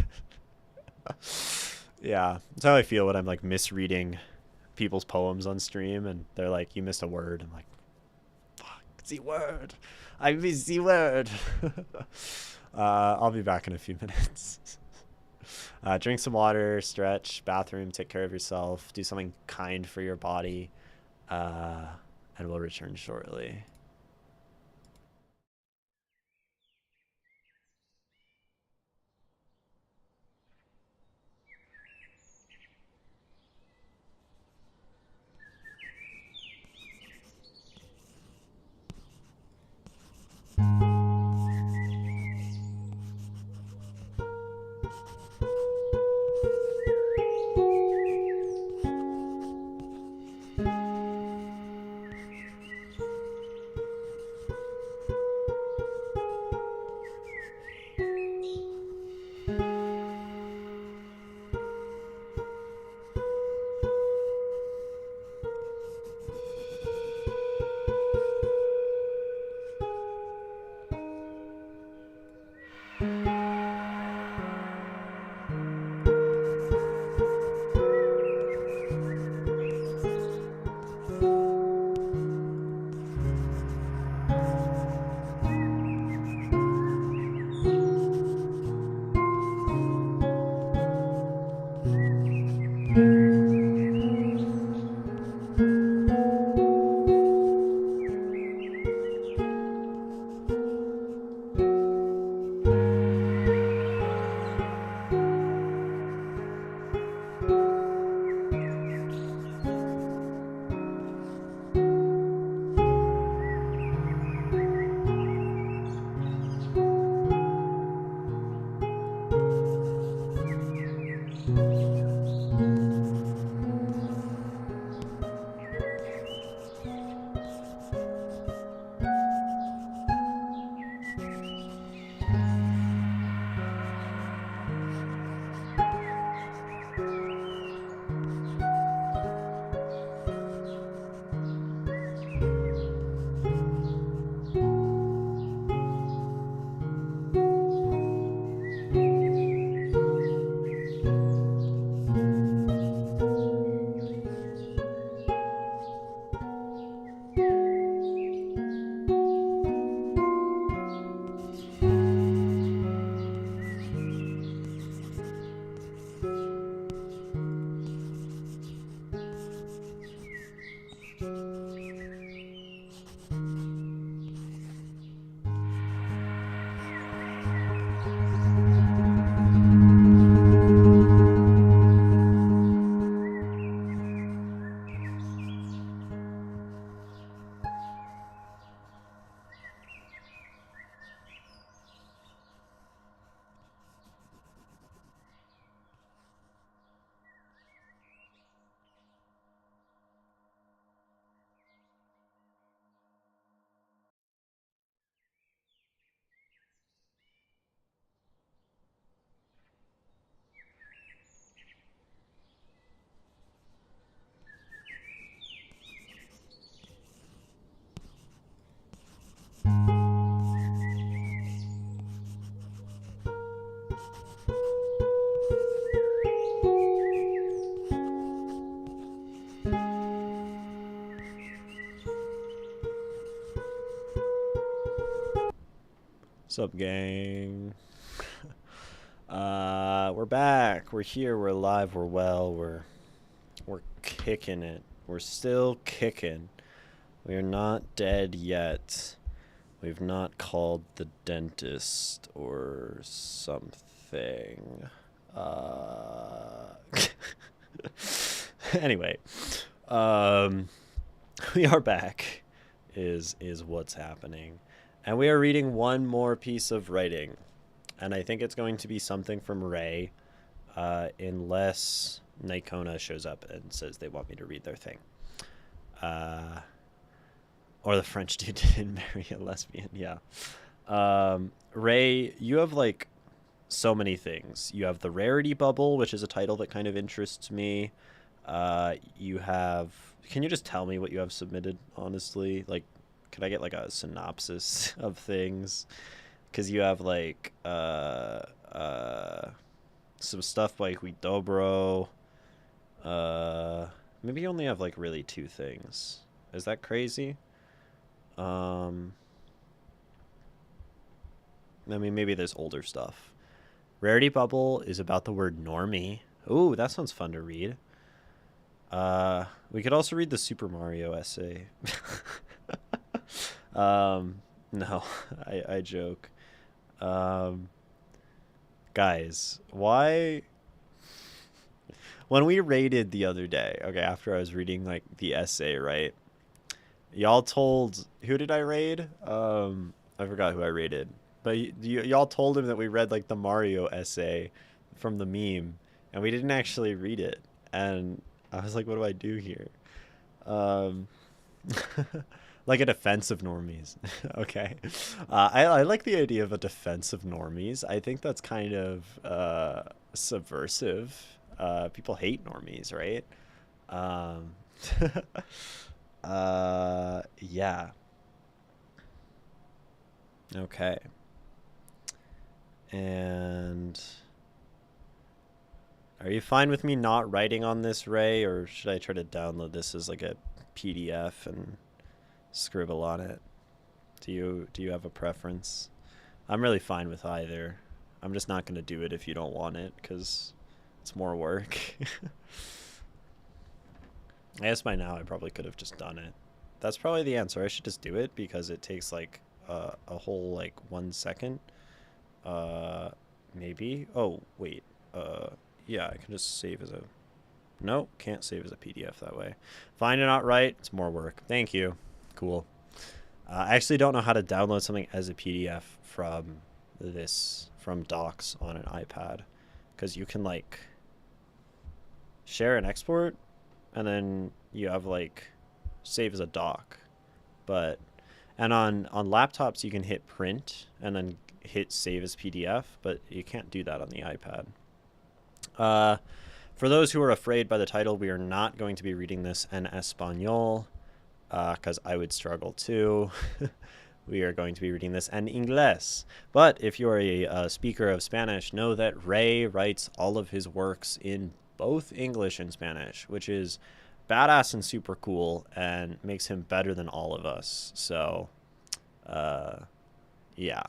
Yeah, that's how I feel when I'm like misreading people's poems on stream, and they're like, "You missed a word." I'm like, "Fuck, the word! I missed the word." I'll be back in a few minutes. Drink some water, stretch, bathroom, take care of yourself, do something kind for your body, and we'll return shortly. What's up, gang? We're back. We're here. We're alive. We're well. We're kicking it. We're still kicking. We are not dead yet. We've not called the dentist or something. Anyway, we are back. Is what's happening. And we are reading one more piece of writing. And I think it's going to be something from Ray, unless Nikona shows up and says they want me to read their thing. Or the French dude didn't marry a lesbian, yeah. Ray, you have, like, so many things. You have the Rarity Bubble, which is a title that kind of interests me. You have... Can you just tell me what you have submitted, honestly? Like, could I get, like, a synopsis of things? Because you have, like, some stuff by Huidobro. Maybe you only have, like, really 2 things. Is that crazy? I mean, maybe there's older stuff. Rarity Bubble is about the word normie. Ooh, that sounds fun to read. We could also read the Super Mario essay. No, I joke. Guys, why... When we rated the other day, okay, after I was reading, like, the essay, right? Y'all told... Who did I raid? I forgot who I rated. But y'all told him that we read, like, the Mario essay from the meme, and we didn't actually read it. And I was like, what do I do here? Like a defense of normies. Okay. I like the idea of a defense of normies. I think that's kind of subversive. People hate normies, right? Yeah. Okay. And are you fine with me not writing on this, Ray, or should I try to download this as like a PDF and scribble on it? Do you have a preference? I'm really fine with either. I'm just not going to do it if you don't want it because it's more work. I guess by now I probably could have just done it. That's probably the answer. I should just do it because it takes like a whole like 1 second. Maybe. Oh, wait. Yeah, I can just save as a... No, can't save as a PDF that way. Find it not right. It's more work. Thank you. Cool. I actually don't know how to download something as a PDF from Docs on an iPad. Because you can, like, share and export, and then you have, like, save as a doc. But... And on laptops, you can hit print and then hit save as PDF, but you can't do that on the iPad. For those who are afraid by the title, we are not going to be reading this in Espanol, because I would struggle too. We are going to be reading this in Inglés. But if you're a speaker of Spanish, know that Ray writes all of his works in both English and Spanish, which is badass and super cool and makes him better than all of us. So, yeah.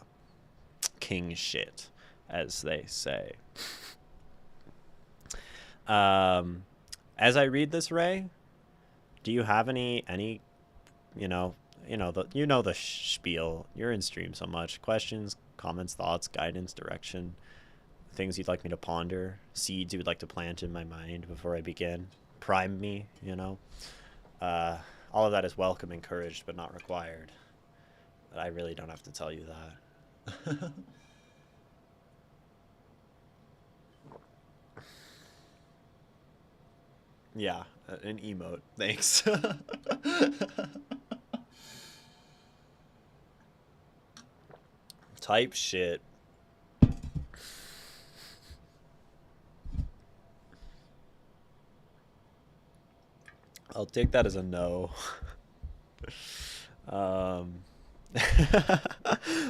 King shit, as they say. As I read this, Ray, Do you have any you know the spiel? You're in stream so much. Questions, comments, thoughts, guidance, direction, things you'd like me to ponder, seeds you would like to plant in my mind before I begin. Prime me, all of that is welcome, encouraged, but not required. But I really don't have to tell you that. Yeah, an emote. Thanks. Type shit. I'll take that as a no. um,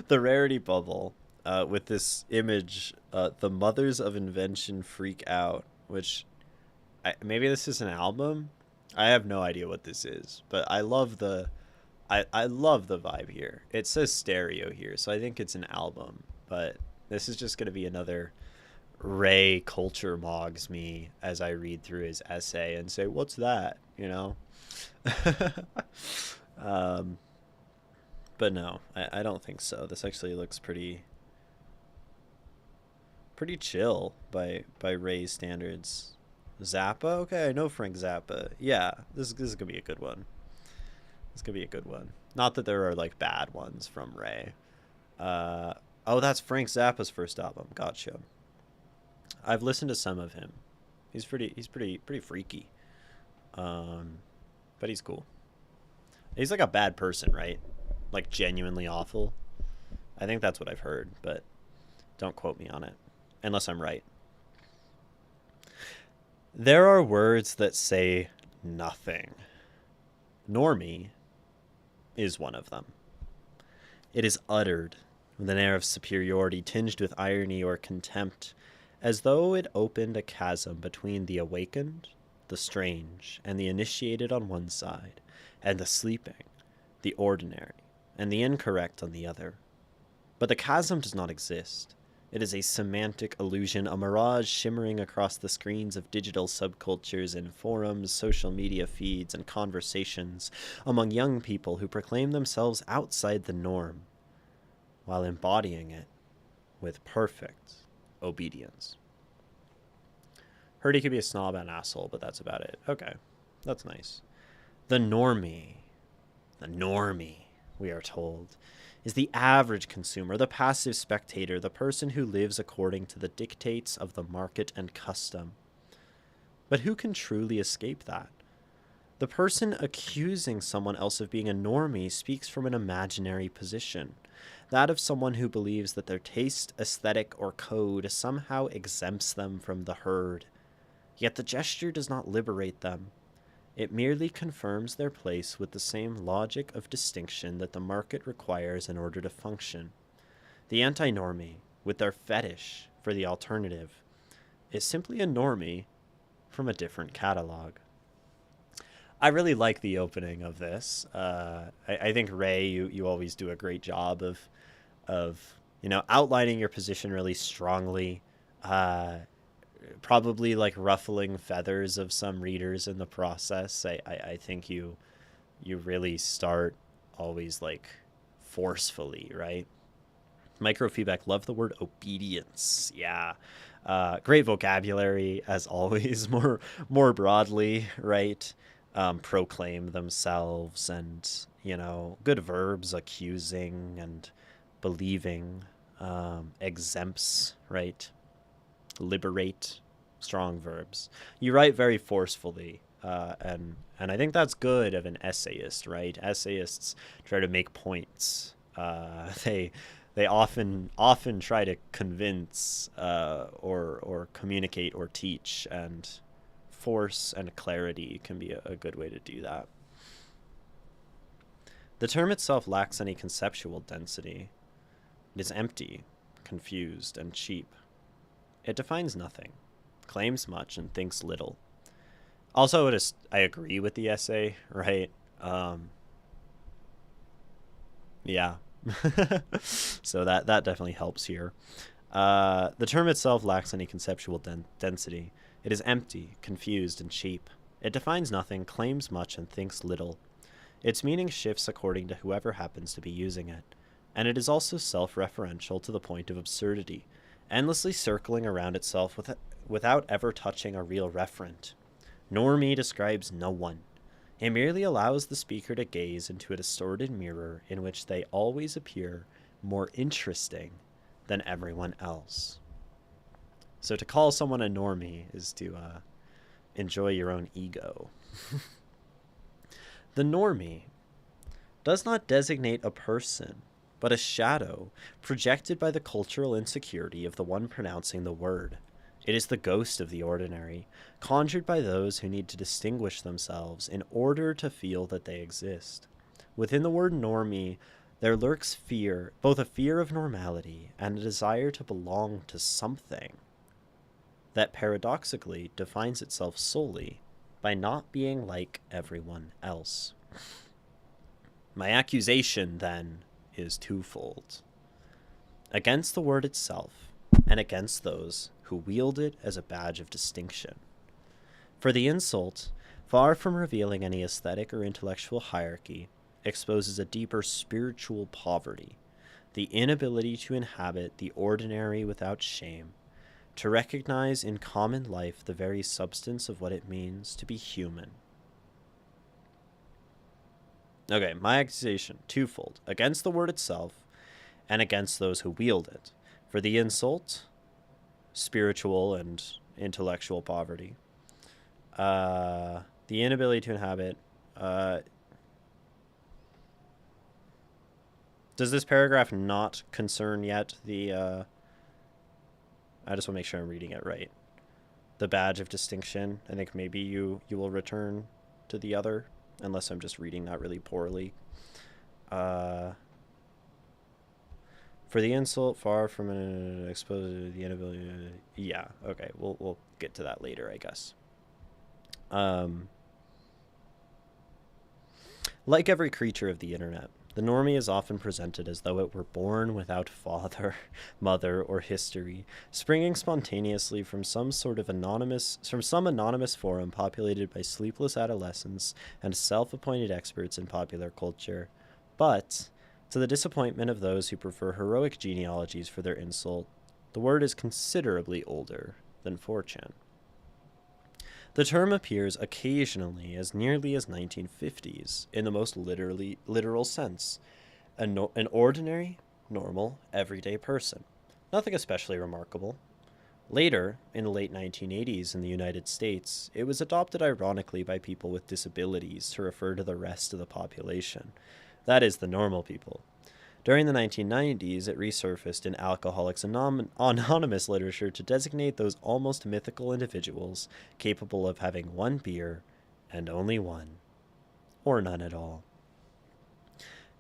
the rarity bubble with this image, the mothers of invention freak out, which maybe this is an album. I have no idea what this is, but I love I love the vibe here. It says stereo here, so I think it's an album, but this is just going to be another Ray culture mogs me as I read through his essay and say, "What's that?" um, but no, I don't think so. This actually looks pretty chill by Ray's standards. Zappa, okay, I know Frank Zappa. Yeah, this is gonna be a good one. It's gonna be a good one. Not that there are like bad ones from Ray. Oh, that's Frank Zappa's first album. Gotcha. I've listened to some of him. He's pretty freaky. But he's cool. He's like a bad person, right? Like genuinely awful. I think that's what I've heard, but don't quote me on it unless I'm right. There are words that say nothing. Normie is one of them. It is uttered with an air of superiority tinged with irony or contempt, as though it opened a chasm between the awakened, the strange, and the initiated on one side, and the sleeping, the ordinary, and the incorrect on the other. But the chasm does not exist. It is a semantic illusion, a mirage shimmering across the screens of digital subcultures in forums, social media feeds, and conversations among young people who proclaim themselves outside the norm, while embodying it with perfect obedience. Heard he could be a snob and asshole, but that's about it. Okay, that's nice. The normie, we are told, is the average consumer, the passive spectator, the person who lives according to the dictates of the market and custom. But who can truly escape that? The person accusing someone else of being a normie speaks from an imaginary position, that of someone who believes that their taste, aesthetic, or code somehow exempts them from the herd. Yet the gesture does not liberate them. It merely confirms their place with the same logic of distinction that the market requires in order to function. The anti-normie, with their fetish for the alternative, is simply a normie from a different catalog. I really like the opening of this. I think Ray, you always do a great job of outlining your position really strongly. Probably like ruffling feathers of some readers in the process. I think you really start always like forcefully, right? Microfeedback, love the word obedience. Yeah. Great vocabulary as always. More broadly, right? Proclaim themselves, and good verbs, accusing and believing, exempts, right? Liberate, strong verbs. You write very forcefully, and I think that's good of an essayist, right? Essayists try to make points. They often try to convince or communicate or teach, and force and clarity can be a good way to do that. The term itself lacks any conceptual density. It is empty, confused, and cheap. It defines nothing, claims much, and thinks little. Also, I agree with the essay, right? Yeah. So that definitely helps here. The term itself lacks any conceptual density. It is empty, confused, and cheap. It defines nothing, claims much, and thinks little. Its meaning shifts according to whoever happens to be using it, and it is also self-referential to the point of absurdity, endlessly circling around itself without ever touching a real referent. Normie describes no one. It merely allows the speaker to gaze into a distorted mirror in which they always appear more interesting than everyone else. So to call someone a normie is to enjoy your own ego. The normie does not designate a person, but a shadow projected by the cultural insecurity of the one pronouncing the word. It is the ghost of the ordinary, conjured by those who need to distinguish themselves in order to feel that they exist. Within the word normie, there lurks fear, both a fear of normality and a desire to belong to something that paradoxically defines itself solely by not being like everyone else. My accusation, then, is twofold. Against the word itself, and against those who wield it as a badge of distinction. For the insult, far from revealing any aesthetic or intellectual hierarchy, exposes a deeper spiritual poverty, the inability to inhabit the ordinary without shame, to recognize in common life the very substance of what it means to be human. Okay, my accusation, twofold, against the word itself and against those who wield it. For the insult, spiritual and intellectual poverty. The inability to inhabit. Does this paragraph not concern yet the... I just want to make sure I'm reading it right. The badge of distinction. I think maybe you will return to the other, unless I'm just reading that really poorly. For the insult, far from an exposed the inability. Yeah, okay, we'll get to that later, I guess. Like every creature of the internet, the normie is often presented as though it were born without father, mother, or history, springing spontaneously from some anonymous forum populated by sleepless adolescents and self-appointed experts in popular culture. But, to the disappointment of those who prefer heroic genealogies for their insult, the word is considerably older than 4chan. The term appears occasionally as nearly as 1950s, in the most literal sense. An ordinary, normal, everyday person. Nothing especially remarkable. Later, in the late 1980s in the United States, it was adopted ironically by people with disabilities to refer to the rest of the population. That is, the normal people. During the 1990s, it resurfaced in Alcoholics Anonymous literature to designate those almost mythical individuals capable of having one beer, and only one, or none at all.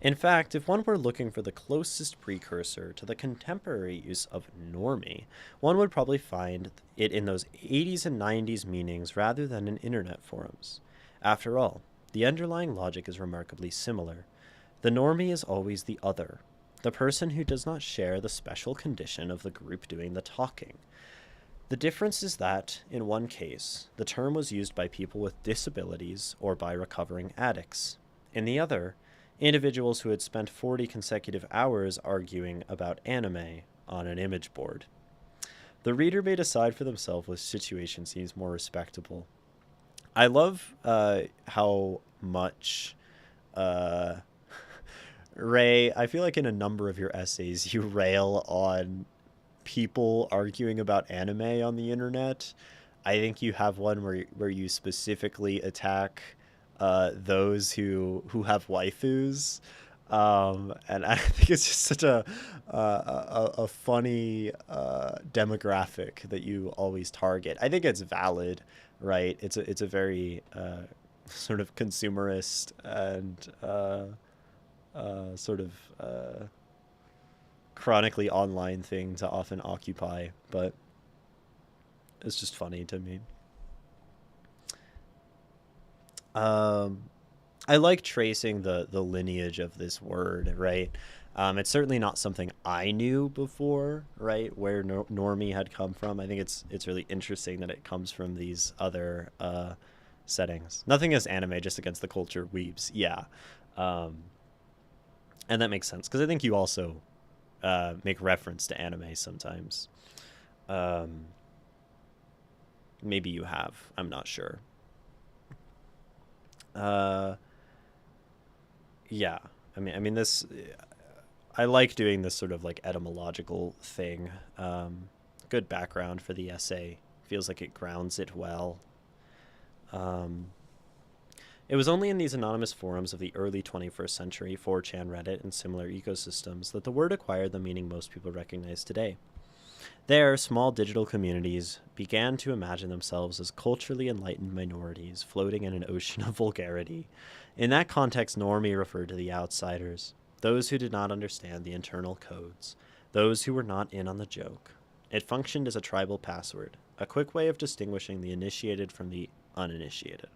In fact, if one were looking for the closest precursor to the contemporary use of normie, one would probably find it in those 80s and 90s meanings rather than in internet forums. After all, the underlying logic is remarkably similar. The normie is always the other, the person who does not share the special condition of the group doing the talking. The difference is that, in one case, the term was used by people with disabilities or by recovering addicts. In the other, individuals who had spent 40 consecutive hours arguing about anime on an image board. The reader may decide for themselves which situation seems more respectable. I love how much... Ray, I feel like in a number of your essays you rail on people arguing about anime on the internet. I think you have one where you specifically attack those who have waifus, and I think it's just such a funny demographic that you always target. I think it's valid, right? It's a very sort of consumerist and sort of chronically online thing to often occupy, but it's just funny to me. I like tracing the lineage of this word, right? It's certainly not something I knew before, right? Where normie had come from. I think it's really interesting that it comes from these other settings. Nothing is anime, just against the culture weebs. Yeah. Um, and that makes sense because I think you also make reference to anime sometimes. Um, Maybe you have. I'm not sure. Uh, yeah. I mean, this. I like doing this sort of like etymological thing. Good background for the essay. Feels like it grounds it well. Um, it was only in these anonymous forums of the early 21st century, 4chan, Reddit, and similar ecosystems, that the word acquired the meaning most people recognize today. There, small digital communities began to imagine themselves as culturally enlightened minorities floating in an ocean of vulgarity. In that context, normie referred to the outsiders, those who did not understand the internal codes, those who were not in on the joke. It functioned as a tribal password, a quick way of distinguishing the initiated from the uninitiated.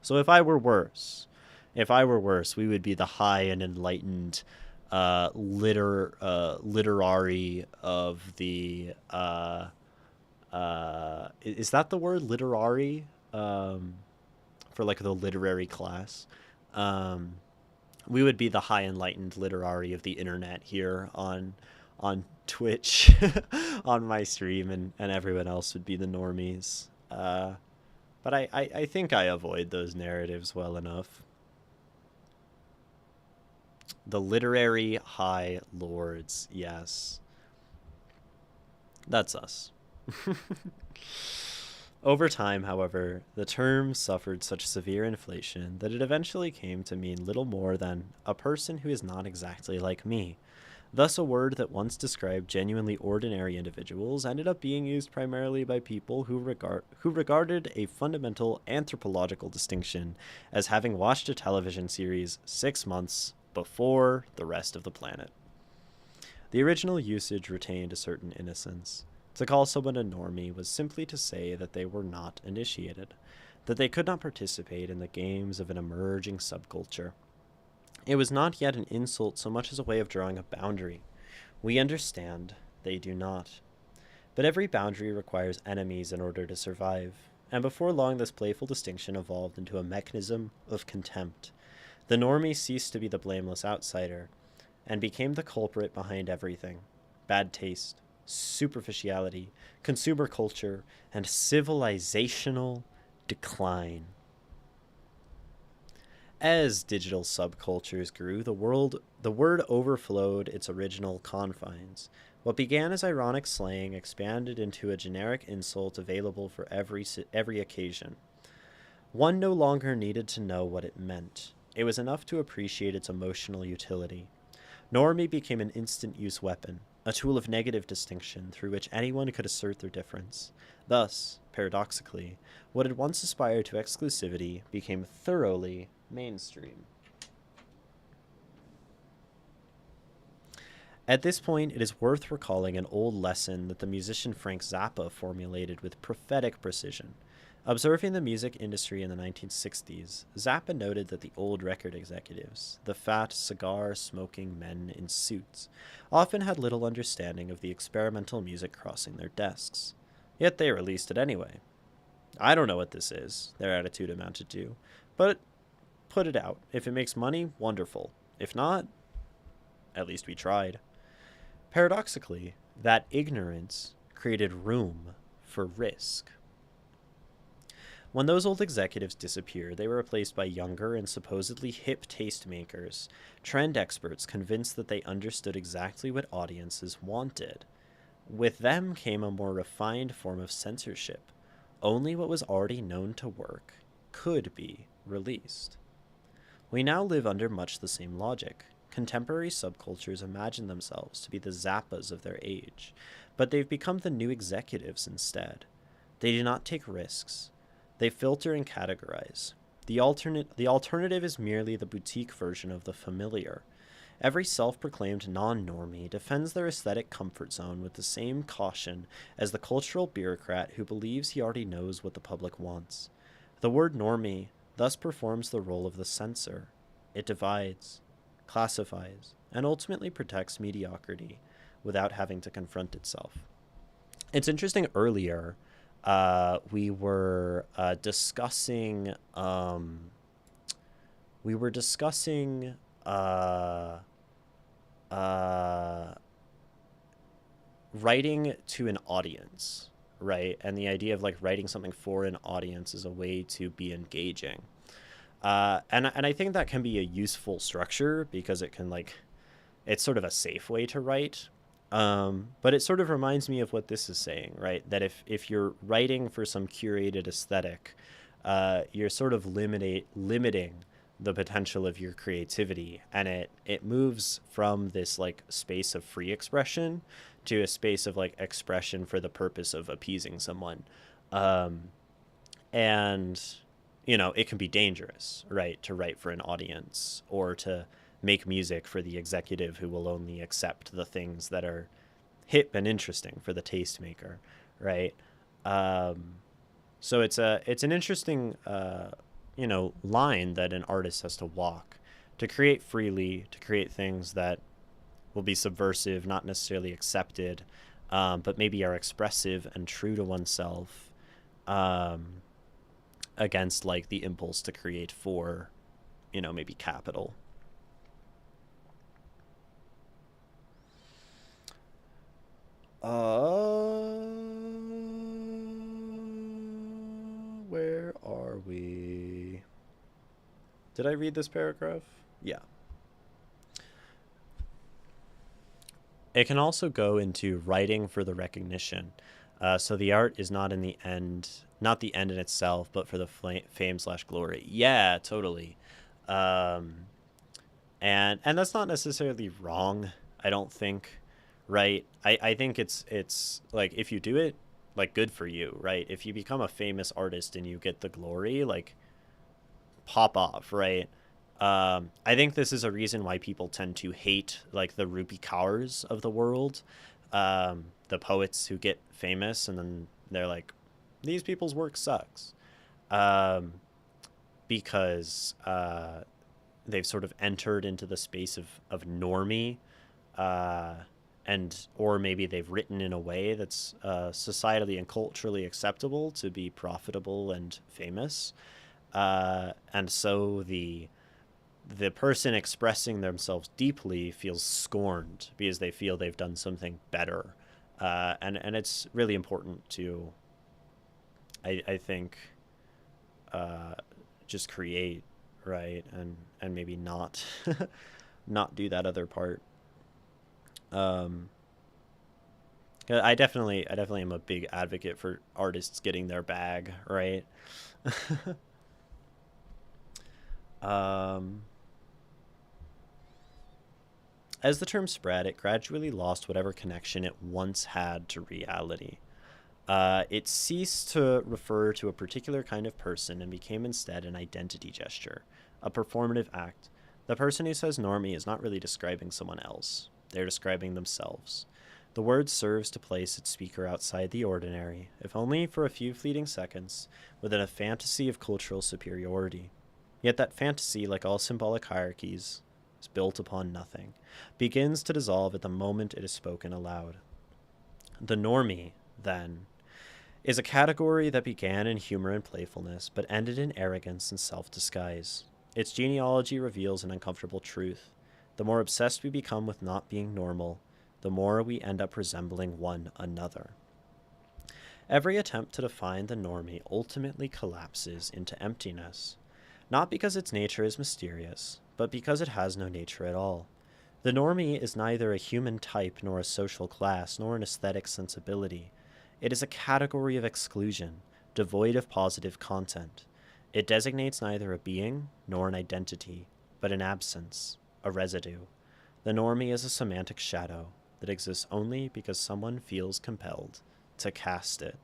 So if I were worse, we would be the high and enlightened literary of the is that the word literary for like the literary class. Um, we would be the high enlightened literary of the internet here on Twitch on my stream, and everyone else would be the normies. But I think I avoid those narratives well enough. The literary high lords, yes. That's us. Over time, however, the term suffered such severe inflation that it eventually came to mean little more than a person who is not exactly like me. Thus, a word that once described genuinely ordinary individuals ended up being used primarily by people who regarded a fundamental anthropological distinction as having watched a television series 6 months before the rest of the planet. The original usage retained a certain innocence. To call someone a normie was simply to say that they were not initiated, that they could not participate in the games of an emerging subculture. It was not yet an insult so much as a way of drawing a boundary. We understand, they do not. But every boundary requires enemies in order to survive, and before long this playful distinction evolved into a mechanism of contempt. The normie ceased to be the blameless outsider, and became the culprit behind everything. Bad taste, superficiality, consumer culture, and civilizational decline. As digital subcultures grew, the word overflowed its original confines. What began as ironic slang expanded into a generic insult available for every occasion. One no longer needed to know what it meant. It was enough to appreciate its emotional utility. Normie became an instant-use weapon, a tool of negative distinction through which anyone could assert their difference. Thus, paradoxically, what had once aspired to exclusivity became thoroughly mainstream. At this point, it is worth recalling an old lesson that the musician Frank Zappa formulated with prophetic precision. Observing the music industry in the 1960s, Zappa noted that the old record executives, the fat, cigar-smoking men in suits, often had little understanding of the experimental music crossing their desks. Yet they released it anyway. I don't know what this is, their attitude amounted to, but put it out. If it makes money, wonderful. If not, at least we tried. Paradoxically, that ignorance created room for risk. When those old executives disappeared, they were replaced by younger and supposedly hip tastemakers, trend experts convinced that they understood exactly what audiences wanted. With them came a more refined form of censorship. Only what was already known to work could be released. We now live under much the same logic. Contemporary subcultures imagine themselves to be the Zappas of their age, but they've become the new executives instead. They do not take risks. They filter and categorize. The alternative is merely the boutique version of the familiar. Every self-proclaimed non-normie defends their aesthetic comfort zone with the same caution as the cultural bureaucrat who believes he already knows what the public wants. The word normie thus performs the role of the censor. It divides, classifies, and ultimately protects mediocrity without having to confront itself. It's interesting earlier, we were discussing we were discussing uh, uh, writing to an audience, right? And the idea of like writing something for an audience is a way to be engaging. And I think that can be a useful structure because it can like it's sort of a safe way to write. But it sort of reminds me of what this is saying, right? That if you're writing for some curated aesthetic, you're sort of limiting the potential of your creativity, and it moves from this like space of free expression to a space of like expression for the purpose of appeasing someone. Um, and it can be dangerous, right, to write for an audience or to make music for the executive who will only accept the things that are hip and interesting for the tastemaker, right? um, so it's an interesting line that an artist has to walk to create freely, to create things that will be subversive, not necessarily accepted, but maybe are expressive and true to oneself, um, against like the impulse to create for, maybe capital. Where are we? Did I read this paragraph? Yeah. It can also go into writing for the recognition. So the art is not in the end, not the end in itself, but for the fame slash glory. Yeah, totally. Um, and that's not necessarily wrong. I don't think, right? I think it's like if you do it, like good for you, right? If you become a famous artist and you get the glory, like pop off, right? I think this is a reason why people tend to hate like the Rupi Kaurs of the world, the poets who get famous and then they're like, these people's work sucks, um, because they've sort of entered into the space of normie, uh, and or maybe they've written in a way that's societally and culturally acceptable to be profitable and famous, and so the person expressing themselves deeply feels scorned because they feel they've done something better, and it's really important to, I think, uh, just create, right, and maybe not not do that other part. Um, I definitely am a big advocate for artists getting their bag, right? um, As the term spread, it gradually lost whatever connection it once had to reality. It ceased to refer to a particular kind of person and became instead an identity gesture, a performative act. The person who says normie is not really describing someone else, they're describing themselves. The word serves to place its speaker outside the ordinary, if only for a few fleeting seconds, within a fantasy of cultural superiority. Yet that fantasy, like all symbolic hierarchies, is built upon nothing, begins to dissolve at the moment it is spoken aloud. The normie, then, is a category that began in humor and playfulness, but ended in arrogance and self disguise. Its genealogy reveals an uncomfortable truth. The more obsessed we become with not being normal, the more we end up resembling one another. Every attempt to define the normie ultimately collapses into emptiness, not because its nature is mysterious, but because it has no nature at all. The normie is neither a human type nor a social class nor an aesthetic sensibility. It is a category of exclusion, devoid of positive content. It designates neither a being nor an identity, but an absence, a residue. The normie is a semantic shadow that exists only because someone feels compelled to cast it.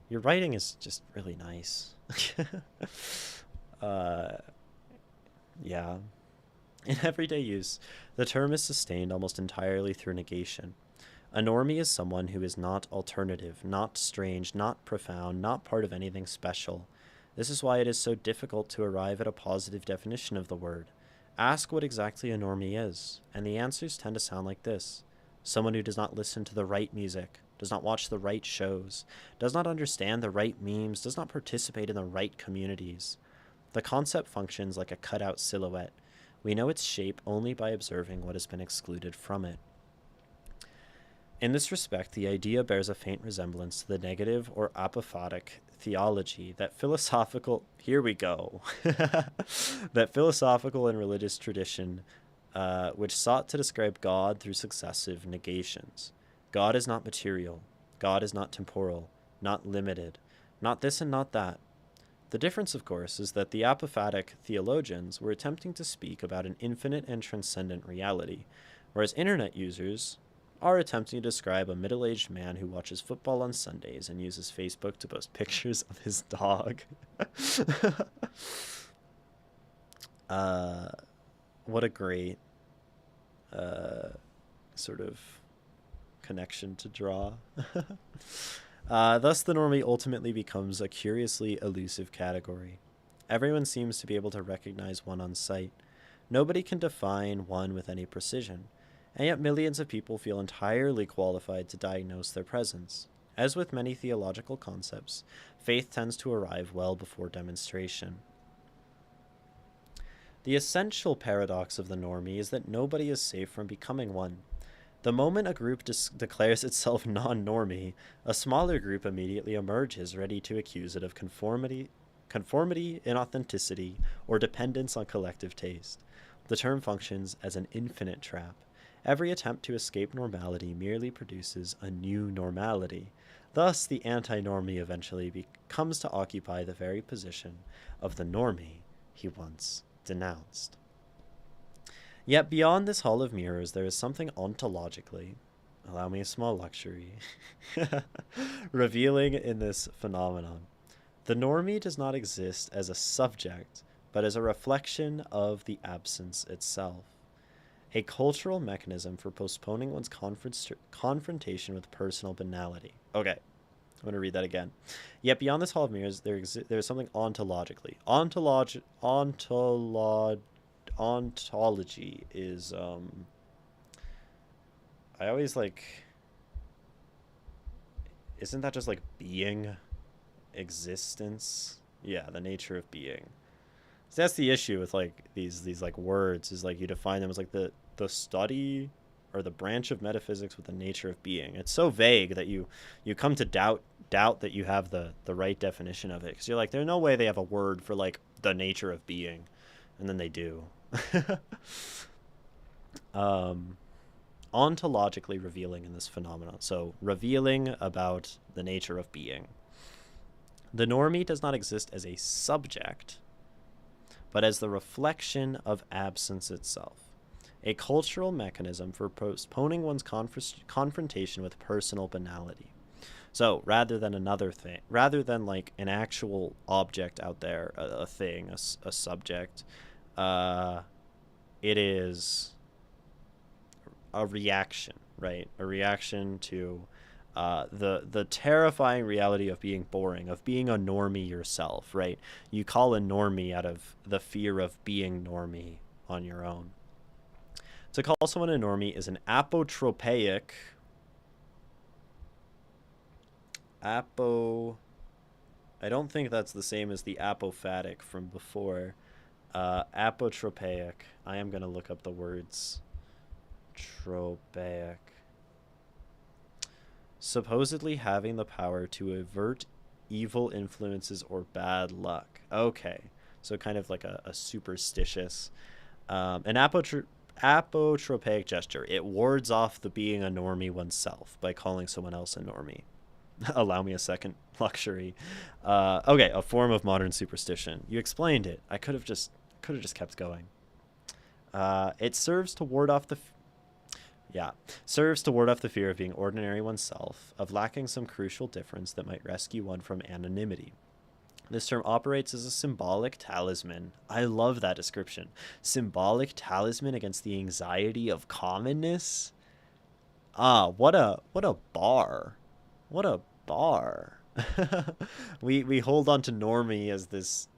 Your writing is just really nice. uh, yeah. In everyday use, the term is sustained almost entirely through negation. A normie is someone who is not alternative, not strange, not profound, not part of anything special. This is why it is so difficult to arrive at a positive definition of the word. Ask what exactly a normie is, and the answers tend to sound like this: someone who does not listen to the right music, does not watch the right shows, does not understand the right memes, does not participate in the right communities. The concept functions like a cutout silhouette. We know its shape only by observing what has been excluded from it. In this respect, the idea bears a faint resemblance to the negative or apophatic theology that philosophical here we go that philosophical and religious tradition which sought to describe God through successive negations. God is not material. God is not temporal, not limited, not this and not that. The difference, of course, is that the apophatic theologians were attempting to speak about an infinite and transcendent reality, whereas internet users are attempting to describe a middle-aged man who watches football on Sundays and uses Facebook to post pictures of his dog. What a great sort of connection to draw. Thus, the normie ultimately becomes a curiously elusive category. Everyone seems to be able to recognize one on sight. Nobody can define one with any precision, and yet millions of people feel entirely qualified to diagnose their presence. As with many theological concepts, faith tends to arrive well before demonstration. The essential paradox of the normie is that nobody is safe from becoming one. The moment a group declares itself non-normie, a smaller group immediately emerges ready to accuse it of conformity, inauthenticity, or dependence on collective taste. The term functions as an infinite trap. Every attempt to escape normality merely produces a new normality. Thus, the anti-normie eventually comes to occupy the very position of the normie he once denounced. Yet beyond this hall of mirrors, there is something ontologically, allow me a small luxury, revealing in this phenomenon. The normie does not exist as a subject, but as a reflection of the absence itself. A cultural mechanism for postponing one's confrontation with personal banality. Okay, I'm going to read that again. Yet beyond this hall of mirrors, there is something ontologically. Ontology is I always like, isn't that just like being, existence? Yeah, the nature of being. So that's the issue with like these like words, is like you define them as like the study or the branch of metaphysics with the nature of being. It's so vague that you come to doubt that you have the right definition of it, because you're like, there's no way they have a word for like the nature of being, and then they do. Ontologically revealing in this phenomenon. So revealing about the nature of being. The normie does not exist as a subject, but as the reflection of absence itself. A cultural mechanism for postponing one's confrontation with personal banality. So rather than another thing, rather than like an actual object out there, a thing, a subject, it is a reaction, right? A reaction to the terrifying reality of being boring, of being a normie yourself, right? You call a normie out of the fear of being normie on your own. To call someone a normie is an apotropaic. I don't think that's the same as the apophatic from before. Apotropaic. I am going to look up the words. Tropaic. Supposedly having the power to avert evil influences or bad luck. Okay. So kind of like a superstitious. An apotropaic gesture. It wards off the being a normie oneself by calling someone else a normie. Allow me a second luxury. Okay, a form of modern superstition. You explained it. I could have just kept going. It serves to ward off the fear of being ordinary oneself, of lacking some crucial difference that might rescue one from anonymity. This term operates as a symbolic talisman. I love that description. Symbolic talisman against the anxiety of commonness. What a bar. What a bar. we hold on to normie as this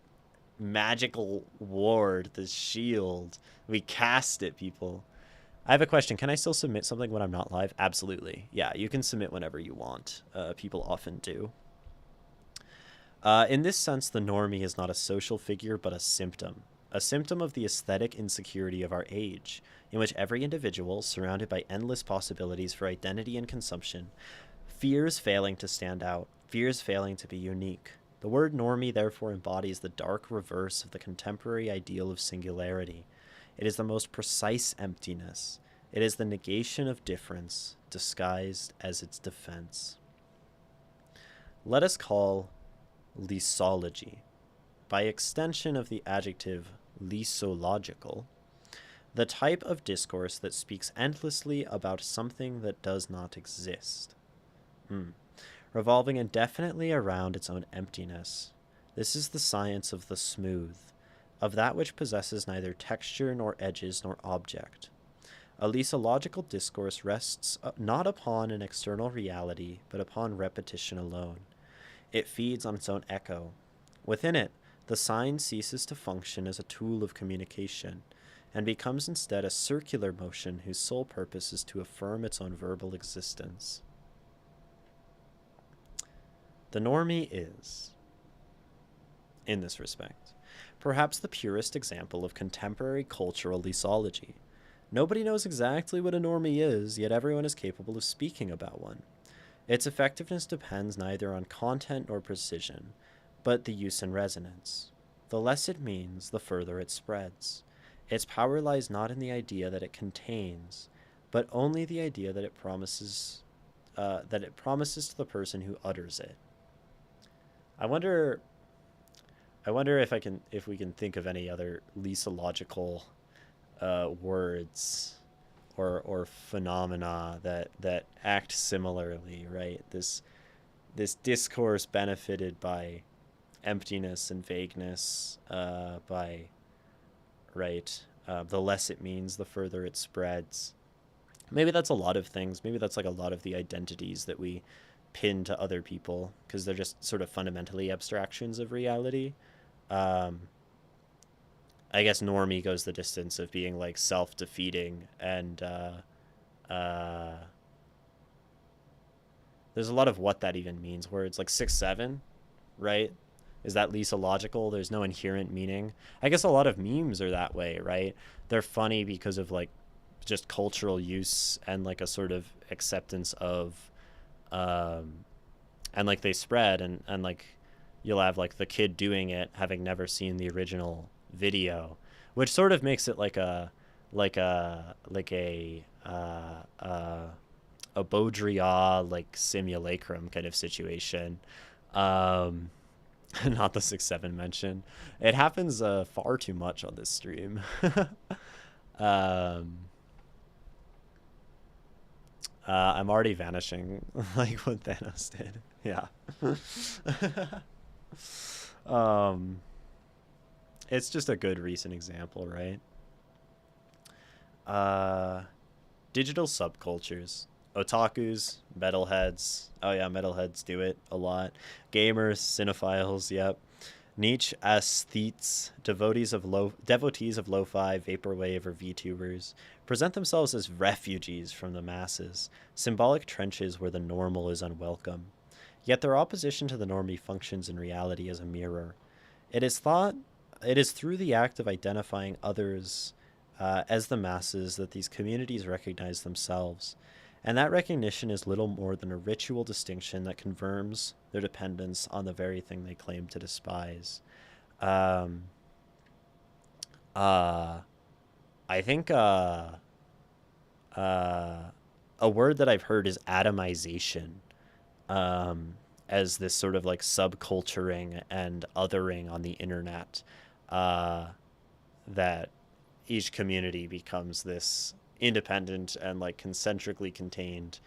magical ward, this shield. We cast it, people. I have a question. Can I still submit something when I'm not live? Absolutely. Yeah, you can submit whenever you want. People often do. In this sense, the normie is not a social figure, but a symptom of the aesthetic insecurity of our age, in which every individual, surrounded by endless possibilities for identity and consumption, fears failing to stand out, fears failing to be unique. The word normie therefore embodies the dark reverse of the contemporary ideal of singularity. It is the most precise emptiness. It is the negation of difference, disguised as its defense. Let us call lisology, by extension of the adjective lisological, the type of discourse that speaks endlessly about something that does not exist, revolving indefinitely around its own emptiness. This is the science of the smooth, of that which possesses neither texture nor edges nor object. A lisological discourse rests not upon an external reality, but upon repetition alone. It feeds on its own echo. Within it, the sign ceases to function as a tool of communication, and becomes instead a circular motion whose sole purpose is to affirm its own verbal existence. The normie is, in this respect, perhaps the purest example of contemporary cultural lisology. Nobody knows exactly what a normie is, yet everyone is capable of speaking about one. Its effectiveness depends neither on content nor precision, but the use and resonance. The less it means, the further it spreads. Its power lies not in the idea that it contains, but only the idea that it promises to the person who utters it. I wonder if we can think of any other lesological words or phenomena that act similarly, right? This discourse benefited by emptiness and vagueness, by right. The less it means, the further it spreads. Maybe that's a lot of things. Maybe that's like a lot of the identities that we pin to other people because they're just sort of fundamentally abstractions of reality. Um, I guess normie goes the distance of being like self-defeating and uh, there's a lot of what that even means. Words like 6'7", right? Is that lesological? There's no inherent meaning. I guess a lot of memes are that way, right? They're funny because of like just cultural use and like a sort of acceptance of um and like they spread and like you'll have like the kid doing it having never seen the original video, which sort of makes it like a like a Baudrillard like simulacrum kind of situation. um Not the 6'7" mention. It happens far too much on this stream. um I'm already vanishing like what Thanos did. Yeah. um it's just a good recent example, right? uh Digital subcultures. Otakus, metalheads. Oh yeah, metalheads do it a lot. Gamers, cinephiles, yep. Niche aesthetes, devotees of lo-fi, vaporwave, or VTubers, present themselves as refugees from the masses, symbolic trenches where the normal is unwelcome. Yet their opposition to the normie functions in reality as a mirror. It is thought it is through the act of identifying others as the masses that these communities recognize themselves, and that recognition is little more than a ritual distinction that confirms their dependence on the very thing they claim to despise. Um, uh, I think a word that I've heard is atomization, as this sort of like subculturing and othering on the internet, uh, that each community becomes this independent and like concentrically contained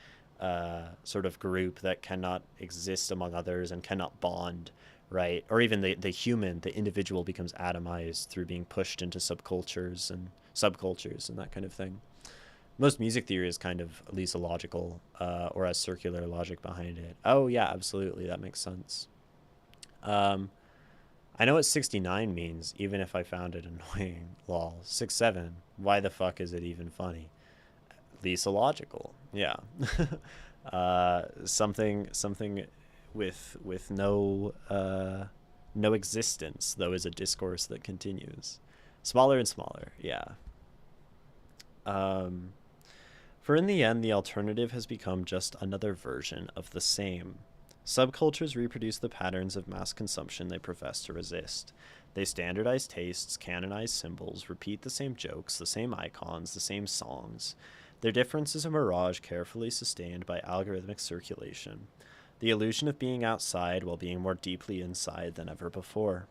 sort of group that cannot exist among others and cannot bond, right? Or even the individual becomes atomized through being pushed into subcultures and that kind of thing. Most music theory is kind of lesological, or has circular logic behind it. Oh yeah, absolutely, that makes sense. Um, I know what 69 means, even if I found it annoying. Lol. 6'7". Why the fuck is it even funny? Lesological, yeah. Something with no existence, though, is a discourse that continues. Smaller and smaller, yeah. Um, for in the end, the alternative has become just another version of the same. Subcultures reproduce the patterns of mass consumption they profess to resist. They standardize tastes, canonize symbols, repeat the same jokes, the same icons, the same songs. Their difference is a mirage carefully sustained by algorithmic circulation, the illusion of being outside while being more deeply inside than ever before.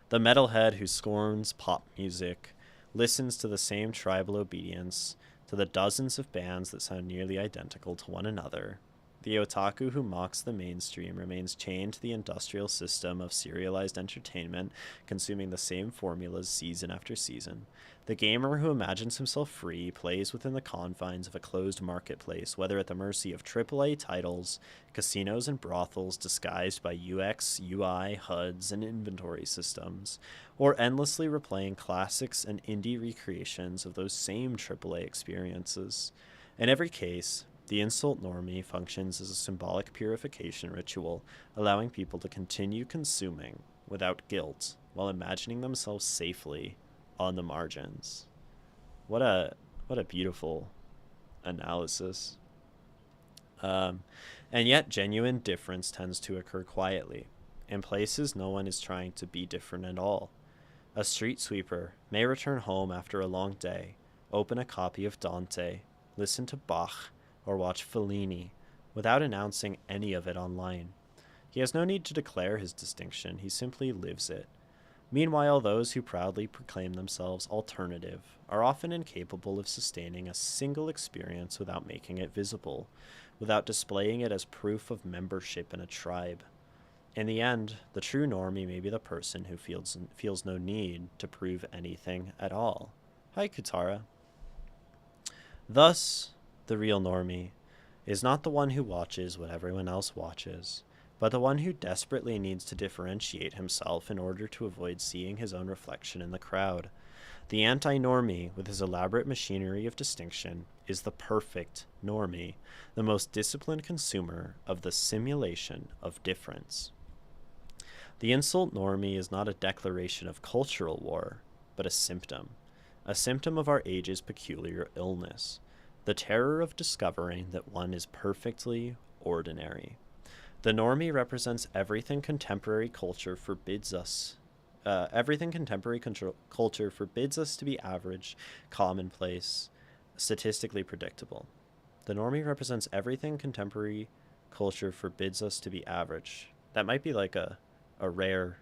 The metalhead who scorns pop music listens to the same tribal obedience to the dozens of bands that sound nearly identical to one another. The otaku who mocks the mainstream remains chained to the industrial system of serialized entertainment, consuming the same formulas season after season. The gamer who imagines himself free plays within the confines of a closed marketplace, whether at the mercy of AAA titles, casinos and brothels disguised by UX, UI, HUDs, and inventory systems, or endlessly replaying classics and indie recreations of those same AAA experiences. In every case, the insult normie functions as a symbolic purification ritual, allowing people to continue consuming without guilt while imagining themselves safely on the margins. What a beautiful analysis. And yet, genuine difference tends to occur quietly, in places no one is trying to be different at all. A street sweeper may return home after a long day, open a copy of Dante, listen to Bach, or watch Fellini without announcing any of it online. He has no need to declare his distinction, he simply lives it. Meanwhile, those who proudly proclaim themselves alternative are often incapable of sustaining a single experience without making it visible, without displaying it as proof of membership in a tribe. In the end, the true normie may be the person who feels no need to prove anything at all. Hi, Kutara. Thus, the real normie is not the one who watches what everyone else watches, but the one who desperately needs to differentiate himself in order to avoid seeing his own reflection in the crowd. The anti-normie, with his elaborate machinery of distinction, is the perfect normie, the most disciplined consumer of the simulation of difference. The insult normie is not a declaration of cultural war, but a symptom of our age's peculiar illness, the terror of discovering that one is perfectly ordinary. The normie represents everything contemporary culture forbids us. Culture forbids us to be average, commonplace, statistically predictable. The normie represents everything contemporary culture forbids us to be average. That might be like a rare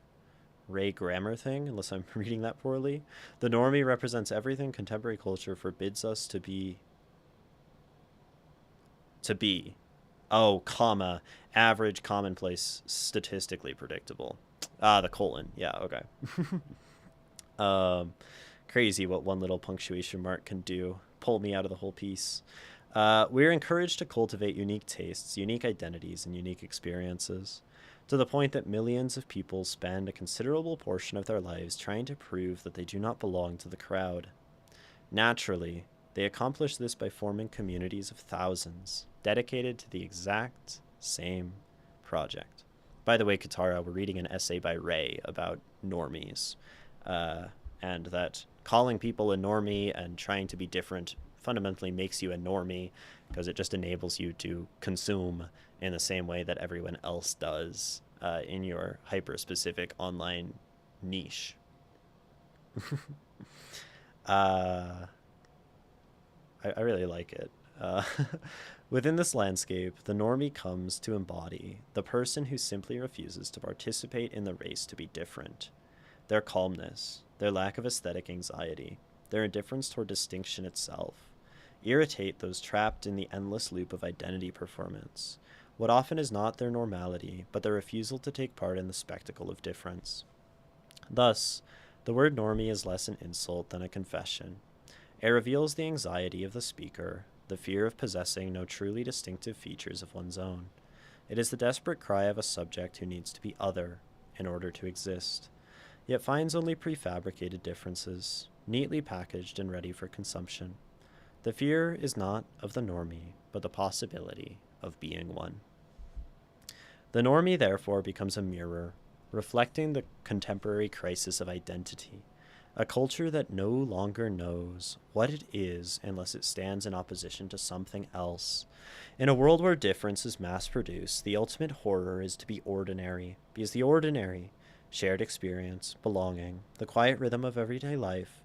Ray grammar thing, unless I'm reading that poorly. The normie represents everything contemporary culture forbids us to be. Oh, comma, average, commonplace, statistically predictable. The colon. Yeah, okay. Crazy what one little punctuation mark can do. Pull me out of the whole piece. We're encouraged to cultivate unique tastes, unique identities, and unique experiences, to the point that millions of people spend a considerable portion of their lives trying to prove that they do not belong to the crowd. Naturally, they accomplish this by forming communities of thousands, dedicated to the exact same project. By the way, Katara, we're reading an essay by Ray about normies, and that calling people a normie and trying to be different fundamentally makes you a normie because it just enables you to consume in the same way that everyone else does in your hyper-specific online niche. I really like it. Within this landscape, the normie comes to embody the person who simply refuses to participate in the race to be different. Their calmness, their lack of aesthetic anxiety, their indifference toward distinction itself, irritate those trapped in the endless loop of identity performance, what often is not their normality, but their refusal to take part in the spectacle of difference. Thus, the word normie is less an insult than a confession. It reveals the anxiety of the speaker, the fear of possessing no truly distinctive features of one's own. It is the desperate cry of a subject who needs to be other in order to exist, yet finds only prefabricated differences, neatly packaged and ready for consumption. The fear is not of the normie, but the possibility of being one. The normie, therefore, becomes a mirror, reflecting the contemporary crisis of identity, a culture that no longer knows what it is unless it stands in opposition to something else. In a world where difference is mass produced, the ultimate horror is to be ordinary, because the ordinary, shared experience, belonging, the quiet rhythm of everyday life,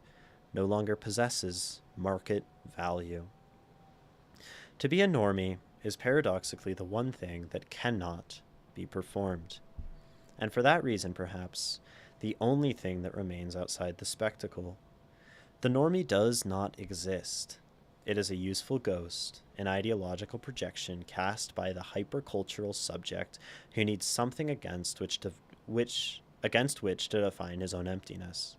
no longer possesses market value. To be a normie is paradoxically the one thing that cannot be performed. And for that reason, perhaps, the only thing that remains outside the spectacle. The normie does not exist. It is a useful ghost, an ideological projection cast by the hypercultural subject who needs something against which to define his own emptiness.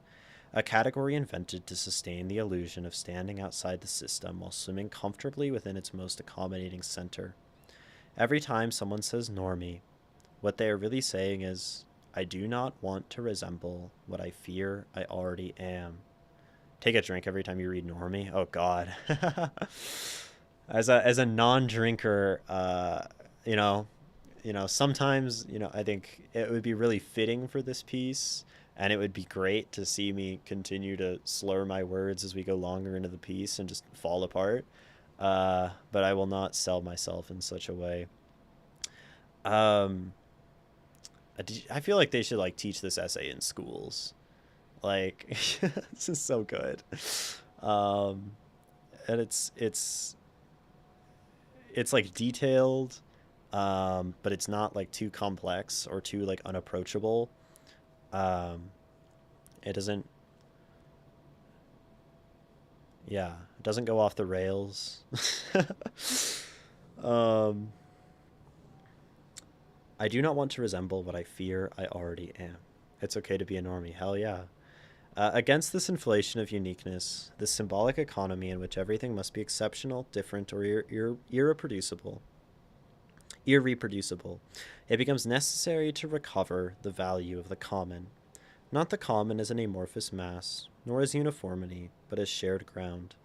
A category invented to sustain the illusion of standing outside the system while swimming comfortably within its most accommodating center. Every time someone says normie, what they are really saying is, I do not want to resemble what I fear I already am. Take a drink every time you read normie. Oh God. As a non-drinker, you know, sometimes, I think it would be really fitting for this piece, and it would be great to see me continue to slur my words as we go longer into the piece and just fall apart. But I will not sell myself in such a way. Um, I feel like they should teach this essay in schools. Like this is so good. Um, and it's like detailed, but it's not like too complex or too like unapproachable. Um, it doesn't, yeah, it doesn't go off the rails. um, I do not want to resemble what I fear I already am. It's okay to be a normie. Hell yeah. Against this inflation of uniqueness, this symbolic economy in which everything must be exceptional, different, or irreproducible, it becomes necessary to recover the value of the common. Not the common as an amorphous mass, nor as uniformity, but as shared ground.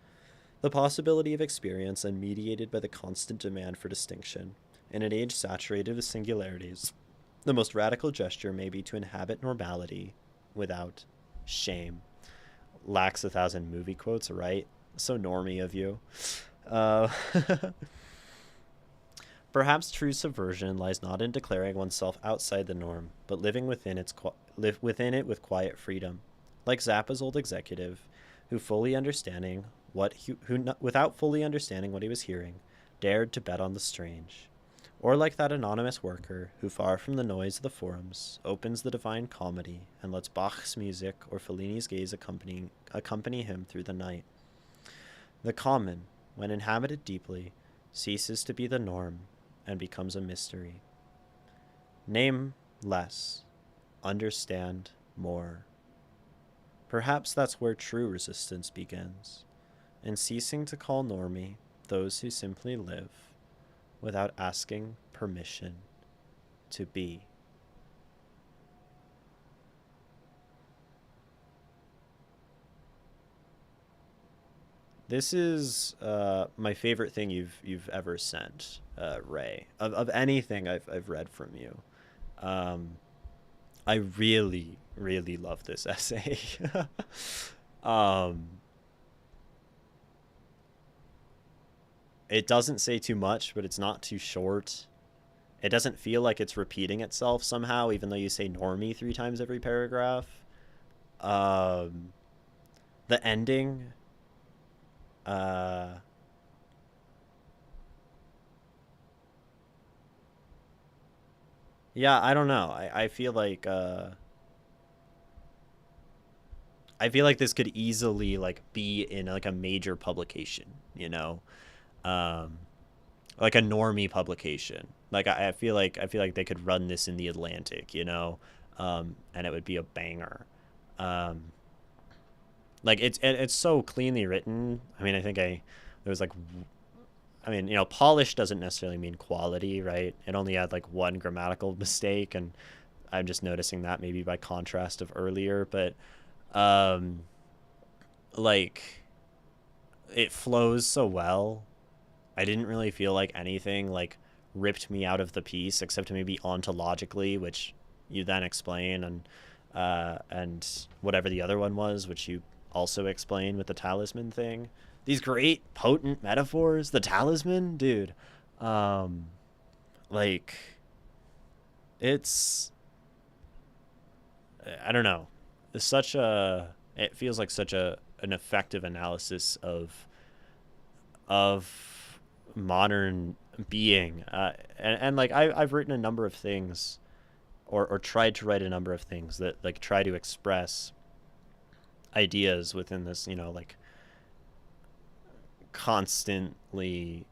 The possibility of experience unmediated by the constant demand for distinction. In an age saturated with singularities, the most radical gesture may be to inhabit normality without shame. Lacks 1,000 movie quotes, right? So normie of you. Uh, Perhaps true subversion lies not in declaring oneself outside the norm, but living live within it with quiet freedom. Like Zappa's old executive, who fully understanding what he, who without fully understanding what he was hearing, dared to bet on the strange. Or like that anonymous worker who, far from the noise of the forums, opens the divine comedy and lets Bach's music or Fellini's gaze accompany him through the night. The common, when inhabited deeply, ceases to be the norm and becomes a mystery. Name less, understand more. Perhaps that's where true resistance begins, in ceasing to call normie those who simply live without asking permission to be. This is my favorite thing you've ever sent, Ray. Of anything I've read from you, I really really love this essay. um, it doesn't say too much, but it's not too short. It doesn't feel like it's repeating itself somehow, even though you say normie 3 times every paragraph. Um, the ending, uh, yeah, I don't know. I feel like this could easily be in like a major publication, um, like a normie publication. Like I feel like they could run this in the Atlantic, and it would be a banger. Um, like it's so cleanly written. I mean, I think I there was like I mean, polish doesn't necessarily mean quality, right? It only had like one grammatical mistake, and I'm just noticing that maybe by contrast of earlier, but um like it flows so well. I didn't really feel like anything like ripped me out of the piece except maybe ontologically, which you then explain, and whatever the other one was, which you also explain with the talisman thing. These great potent metaphors, the talisman, dude. Um, like it's I don't know. It's such a it feels like such a an effective analysis of modern being. And like I've written a number of things or tried to write a number of things that like try to express ideas within this, like constantly,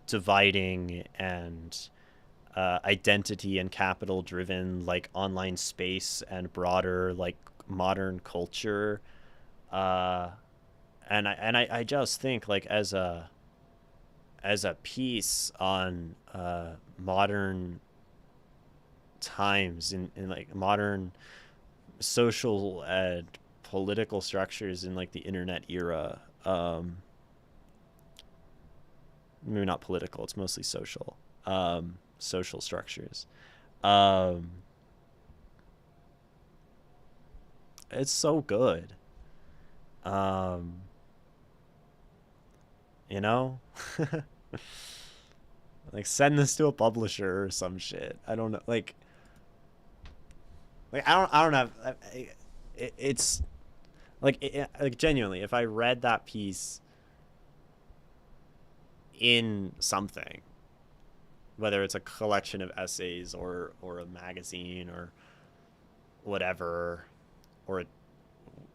dividing and identity and capital driven like online space and broader like modern culture. Uh, and I just think like as a piece on modern times in like modern social and political structures in like the internet era. Maybe not political, it's mostly social. Social structures. Um, it's so good. Um, you know? Like send this to a publisher or some shit. I don't know. Like I don't have. It's like genuinely. If I read that piece in something, whether it's a collection of essays or a magazine or whatever, or a,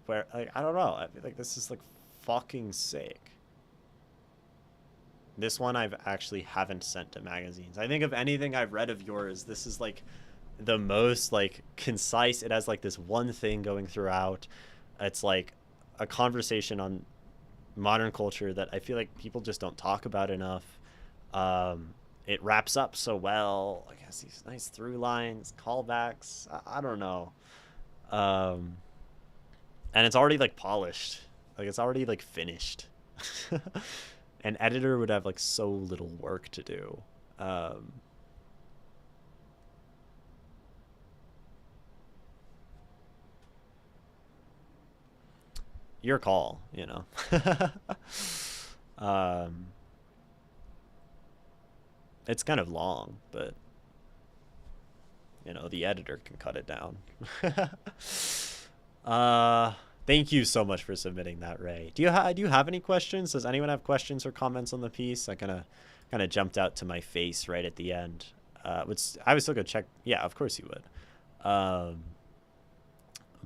where like I don't know. I feel like this is like fucking sick. This one I've actually haven't sent to magazines. I think of anything I've read of yours, this is like the most like concise. It has like this one thing going throughout. It's like a conversation on modern culture that I feel like people just don't talk about enough. It wraps up so well. Like has these nice through lines, callbacks. I don't know. Um, and it's already like polished. Like it's already like finished. An editor would have like so little work to do. Um, your call. um, it's kind of long, but the editor can cut it down. uh, Thank you so much for submitting that, Ray. Do you have any questions? Does anyone have questions or comments on the piece? I kind of jumped out to my face right at the end. Which I was still gonna check. Yeah, of course you would.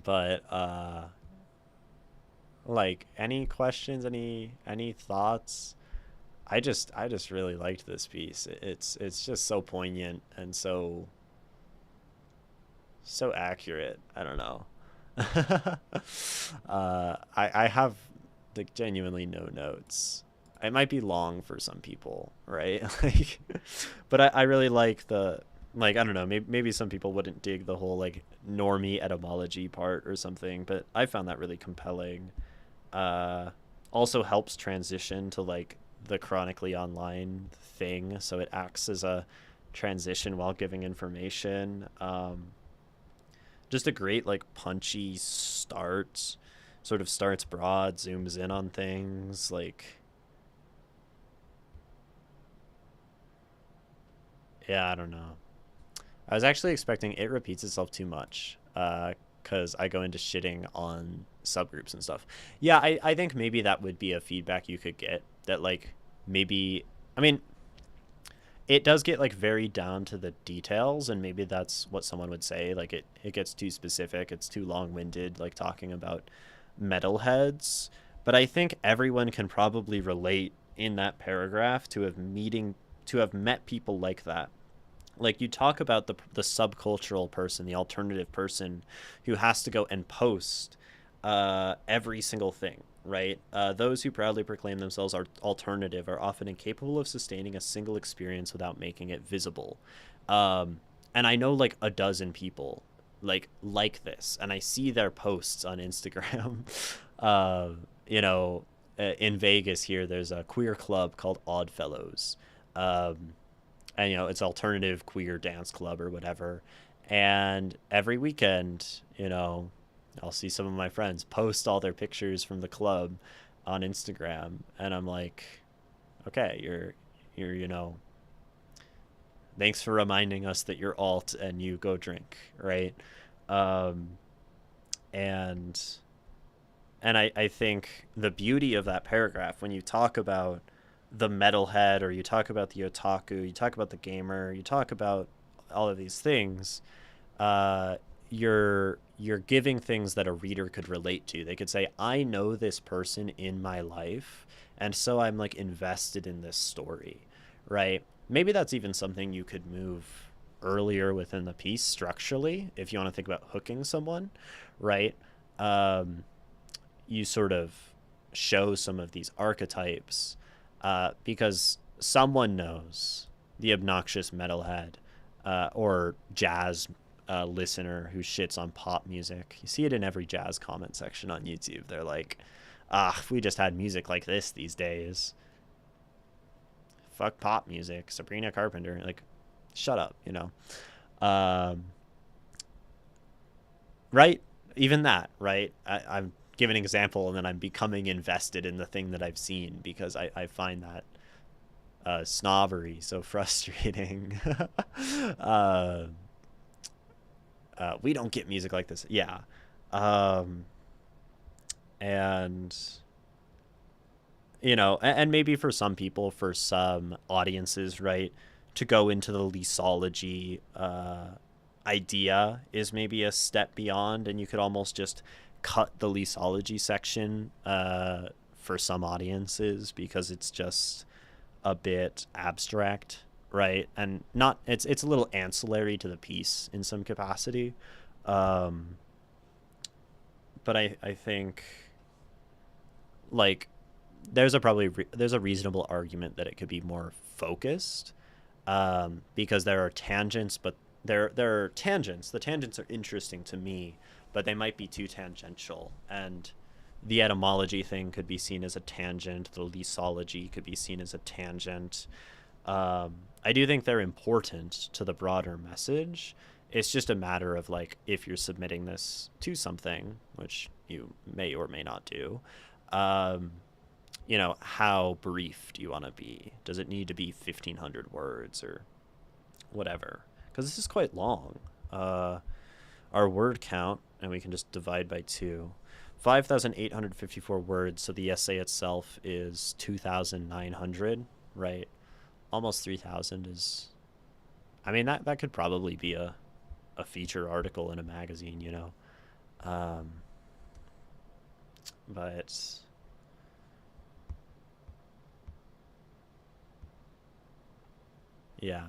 But like any questions, any thoughts? I just really liked this piece. It's just so poignant and so accurate. I don't know. I have like genuinely no notes. It might be long for some people, right? Like, but I really like the like I don't know. Maybe some people wouldn't dig the whole like normie etymology part or something, but I found that really compelling. Uh, Also helps transition to like the chronically online thing, so it acts as a transition while giving information. Just a great like punchy start. Sort of starts broad, zooms in on things. Like yeah, I don't know. I was actually expecting it repeats itself too much. Because I go into shitting on subgroups and stuff. Yeah, I think maybe that would be a feedback you could get that like maybe I mean it does get like very down to the details, and maybe that's what someone would say like it gets too specific, it's too long-winded like talking about metalheads. But I think everyone can probably relate in that paragraph to have met people like that. Like you talk about the subcultural person, the alternative person who has to go and post every single thing, right? Those who proudly proclaim themselves are alternative are often incapable of sustaining a single experience without making it visible. And I know like a dozen people like this, and I see their posts on Instagram. uh, you know, in Vegas here, there's a queer club called Oddfellows. Um, and, you know, it's alternative queer dance club or whatever. And every weekend, you know, I'll see some of my friends post all their pictures from the club on Instagram. And I'm like, okay, you know, thanks for reminding us that you're alt and you go drink, right? Um, and I think the beauty of that paragraph, when you talk about the metalhead or you talk about the otaku, you talk about the gamer, you talk about all of these things, uh, you're giving things that a reader could relate to. They could say, I know this person in my life, and so I'm like invested in this story, right? Maybe that's even something you could move earlier within the piece structurally if you want to think about hooking someone, right? Um, you sort of show some of these archetypes because someone knows the obnoxious metalhead or jazz listener who shits on pop music. You see it in every jazz comment section on YouTube. They're like, if we just had music like this these days. Fuck pop music. Sabrina Carpenter. Like, shut up, you know? Um, right? Even that, right? I'm giving an example and then I'm becoming invested in the thing that I've seen because I find that snobbery so frustrating. uh, we don't get music like this. Yeah. Um, and, you know, and maybe for some people, for some audiences, right, to go into the leasology idea is maybe a step beyond, and you could almost just cut the leasology section for some audiences because it's just a bit abstract, right? And not it's a little ancillary to the piece in some capacity. Um, but I think like there's a reasonable argument that it could be more focused because there are tangents, but there are tangents. The tangents are interesting to me, but they might be too tangential. And the etymology thing could be seen as a tangent. The leasology could be seen as a tangent. I do think they're important to the broader message. It's just a matter of like if you're submitting this to something, which you may or may not do. Um, you know, how brief do you want to be? Does it need to be 1,500 words or whatever? Because this is quite long. Our word count, and we can just divide by two. 5,854 words, so the essay itself is 2,900, right? Almost 3,000 is. I mean, that could probably be a feature article in a magazine, you know? Um, but yeah.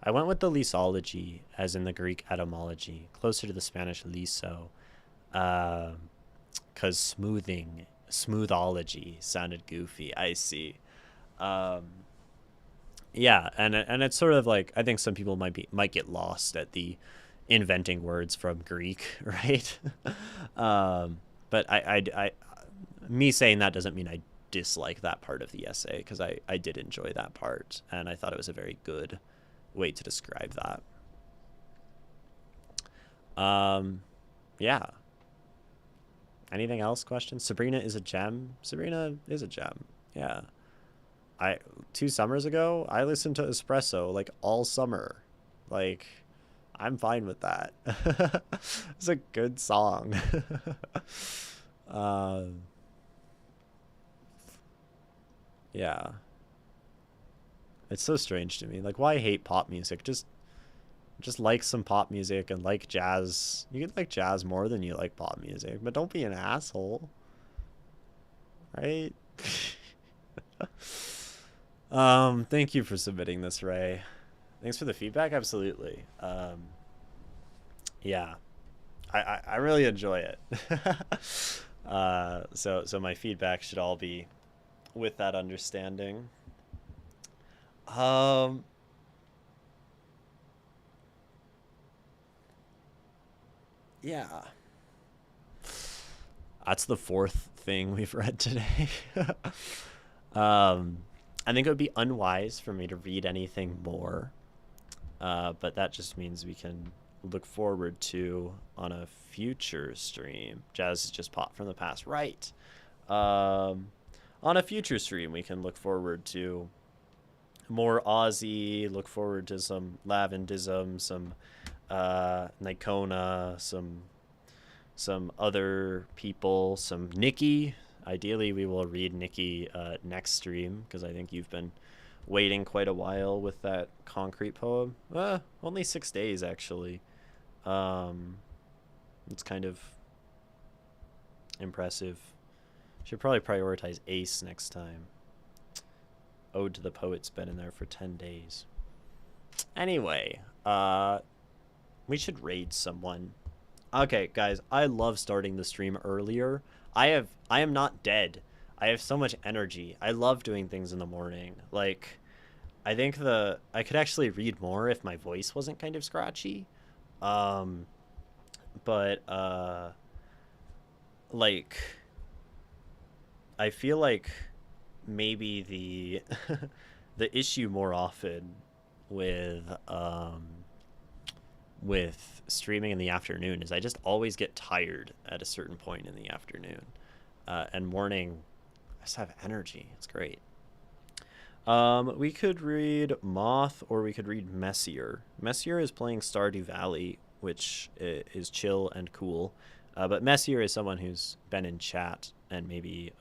I went with the leasology, as in the Greek etymology, closer to the Spanish liso, because smoothology sounded goofy. I see. Um, yeah, and it's sort of like I think some people might get lost at the inventing words from Greek, right? um, but me saying that doesn't mean I dislike that part of the essay because I did enjoy that part and I thought it was a very good way to describe that. Um, yeah. Anything else? Questions? Sabrina is a gem. Sabrina is a gem. Yeah. I 2 summers ago I listened to Espresso like all summer. Like I'm fine with that. It's a good song. um, yeah. It's so strange to me. Like why hate pop music? Just like some pop music and like jazz. You can like jazz more than you like pop music, but don't be an asshole, right? Thank you for submitting this, Ray. Thanks for the feedback. Absolutely. Yeah, I really enjoy it. So my feedback should all be with that understanding. Um, yeah, that's the fourth thing we've read today. I think it would be unwise for me to read anything more, but that just means we can look forward to on a future stream. Jazz has just popped from the past. Right. On a future stream, we can look forward to more Aussie, look forward to some Lavendism, some Nikona, some other people, some Nikki. Ideally, we will read Nikki next stream, because I think you've been waiting quite a while with that concrete poem. Only 6 days, actually. It's kind of impressive. Should probably prioritize Ace next time. Ode to the Poet's been in there for 10 days. Anyway, we should raid someone. Okay, guys, I love starting the stream earlier. I am not dead. I have so much energy. I love doing things in the morning. Like, I think I could actually read more if my voice wasn't kind of scratchy. But like, I feel like maybe the issue more often with streaming in the afternoon is I just always get tired at a certain point in the afternoon, and morning I just have energy. It's great. We could read Moth, or we could read Messier. Messier is playing Stardew Valley, which is chill and cool, but Messier is someone who's been in chat and maybe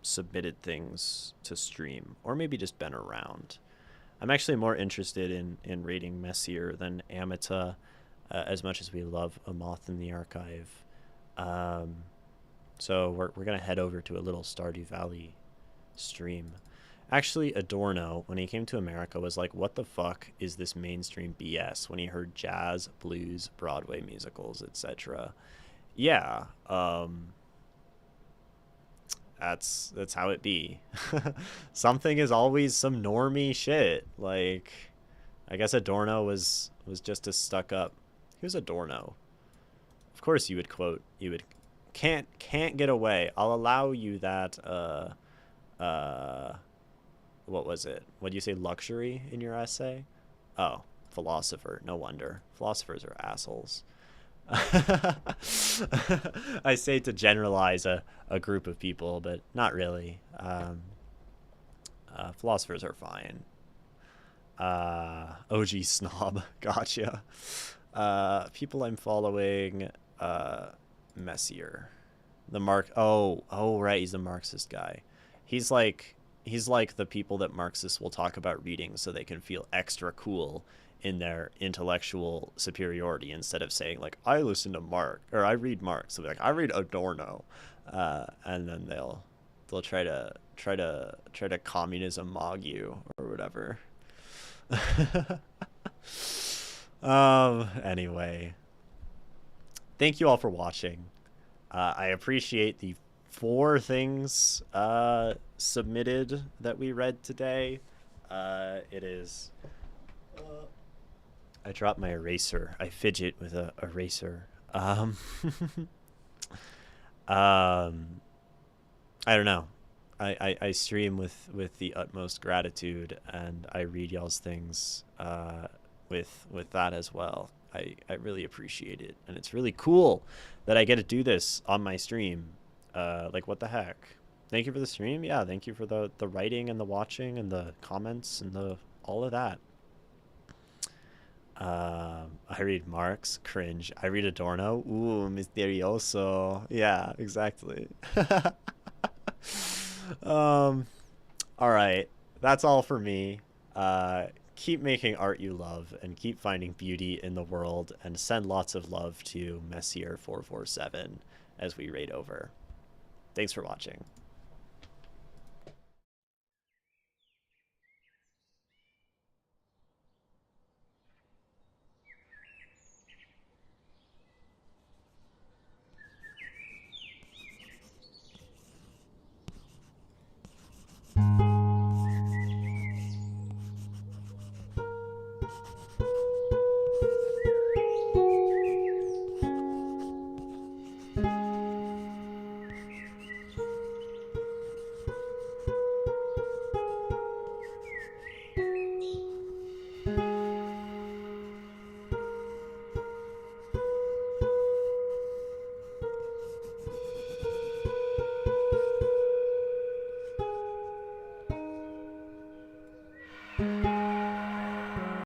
submitted things to stream, or maybe just been around. I'm actually more interested in rating Messier than Amita, as much as we love A Moth in the Archive. So we're gonna head over to a little Stardew Valley stream. Actually, Adorno, when he came to America, was like, what the fuck is this mainstream BS, when he heard jazz, blues, Broadway musicals, etc. Yeah, that's how it be. Something is always some normie shit. Like, I guess Adorno was just as stuck up. Who's Adorno? Of course you would quote, can't get away. I'll allow you that what was it? What do you say, luxury in your essay? Oh, philosopher. No wonder. Philosophers are assholes. I say to generalize a group of people, but not really. Philosophers are fine. OG snob. Gotcha. People I'm following, Messier. Oh, right, he's the Marxist guy. He's like the people that Marxists will talk about reading so they can feel extra cool in their intellectual superiority, instead of saying like, I listen to Marx, or I read Marx. So like, I read Adorno, and then they'll try to communism mog you or whatever. Anyway, thank you all for watching. I appreciate the 4 things submitted that we read today. It is I dropped my eraser. I fidget with a eraser. I don't know. I stream with the utmost gratitude, and I read y'all's things with that as well. I really appreciate it, and it's really cool that I get to do this on my stream. Like, what the heck? Thank you for the stream. Yeah, thank you for the writing and the watching and the comments and all of that. I read Marx, cringe. I read Adorno, ooh, misterioso. Yeah, exactly. All right, that's all for me. Keep making art you love, and keep finding beauty in the world, and send lots of love to Messier447 as we raid over. Thanks for watching.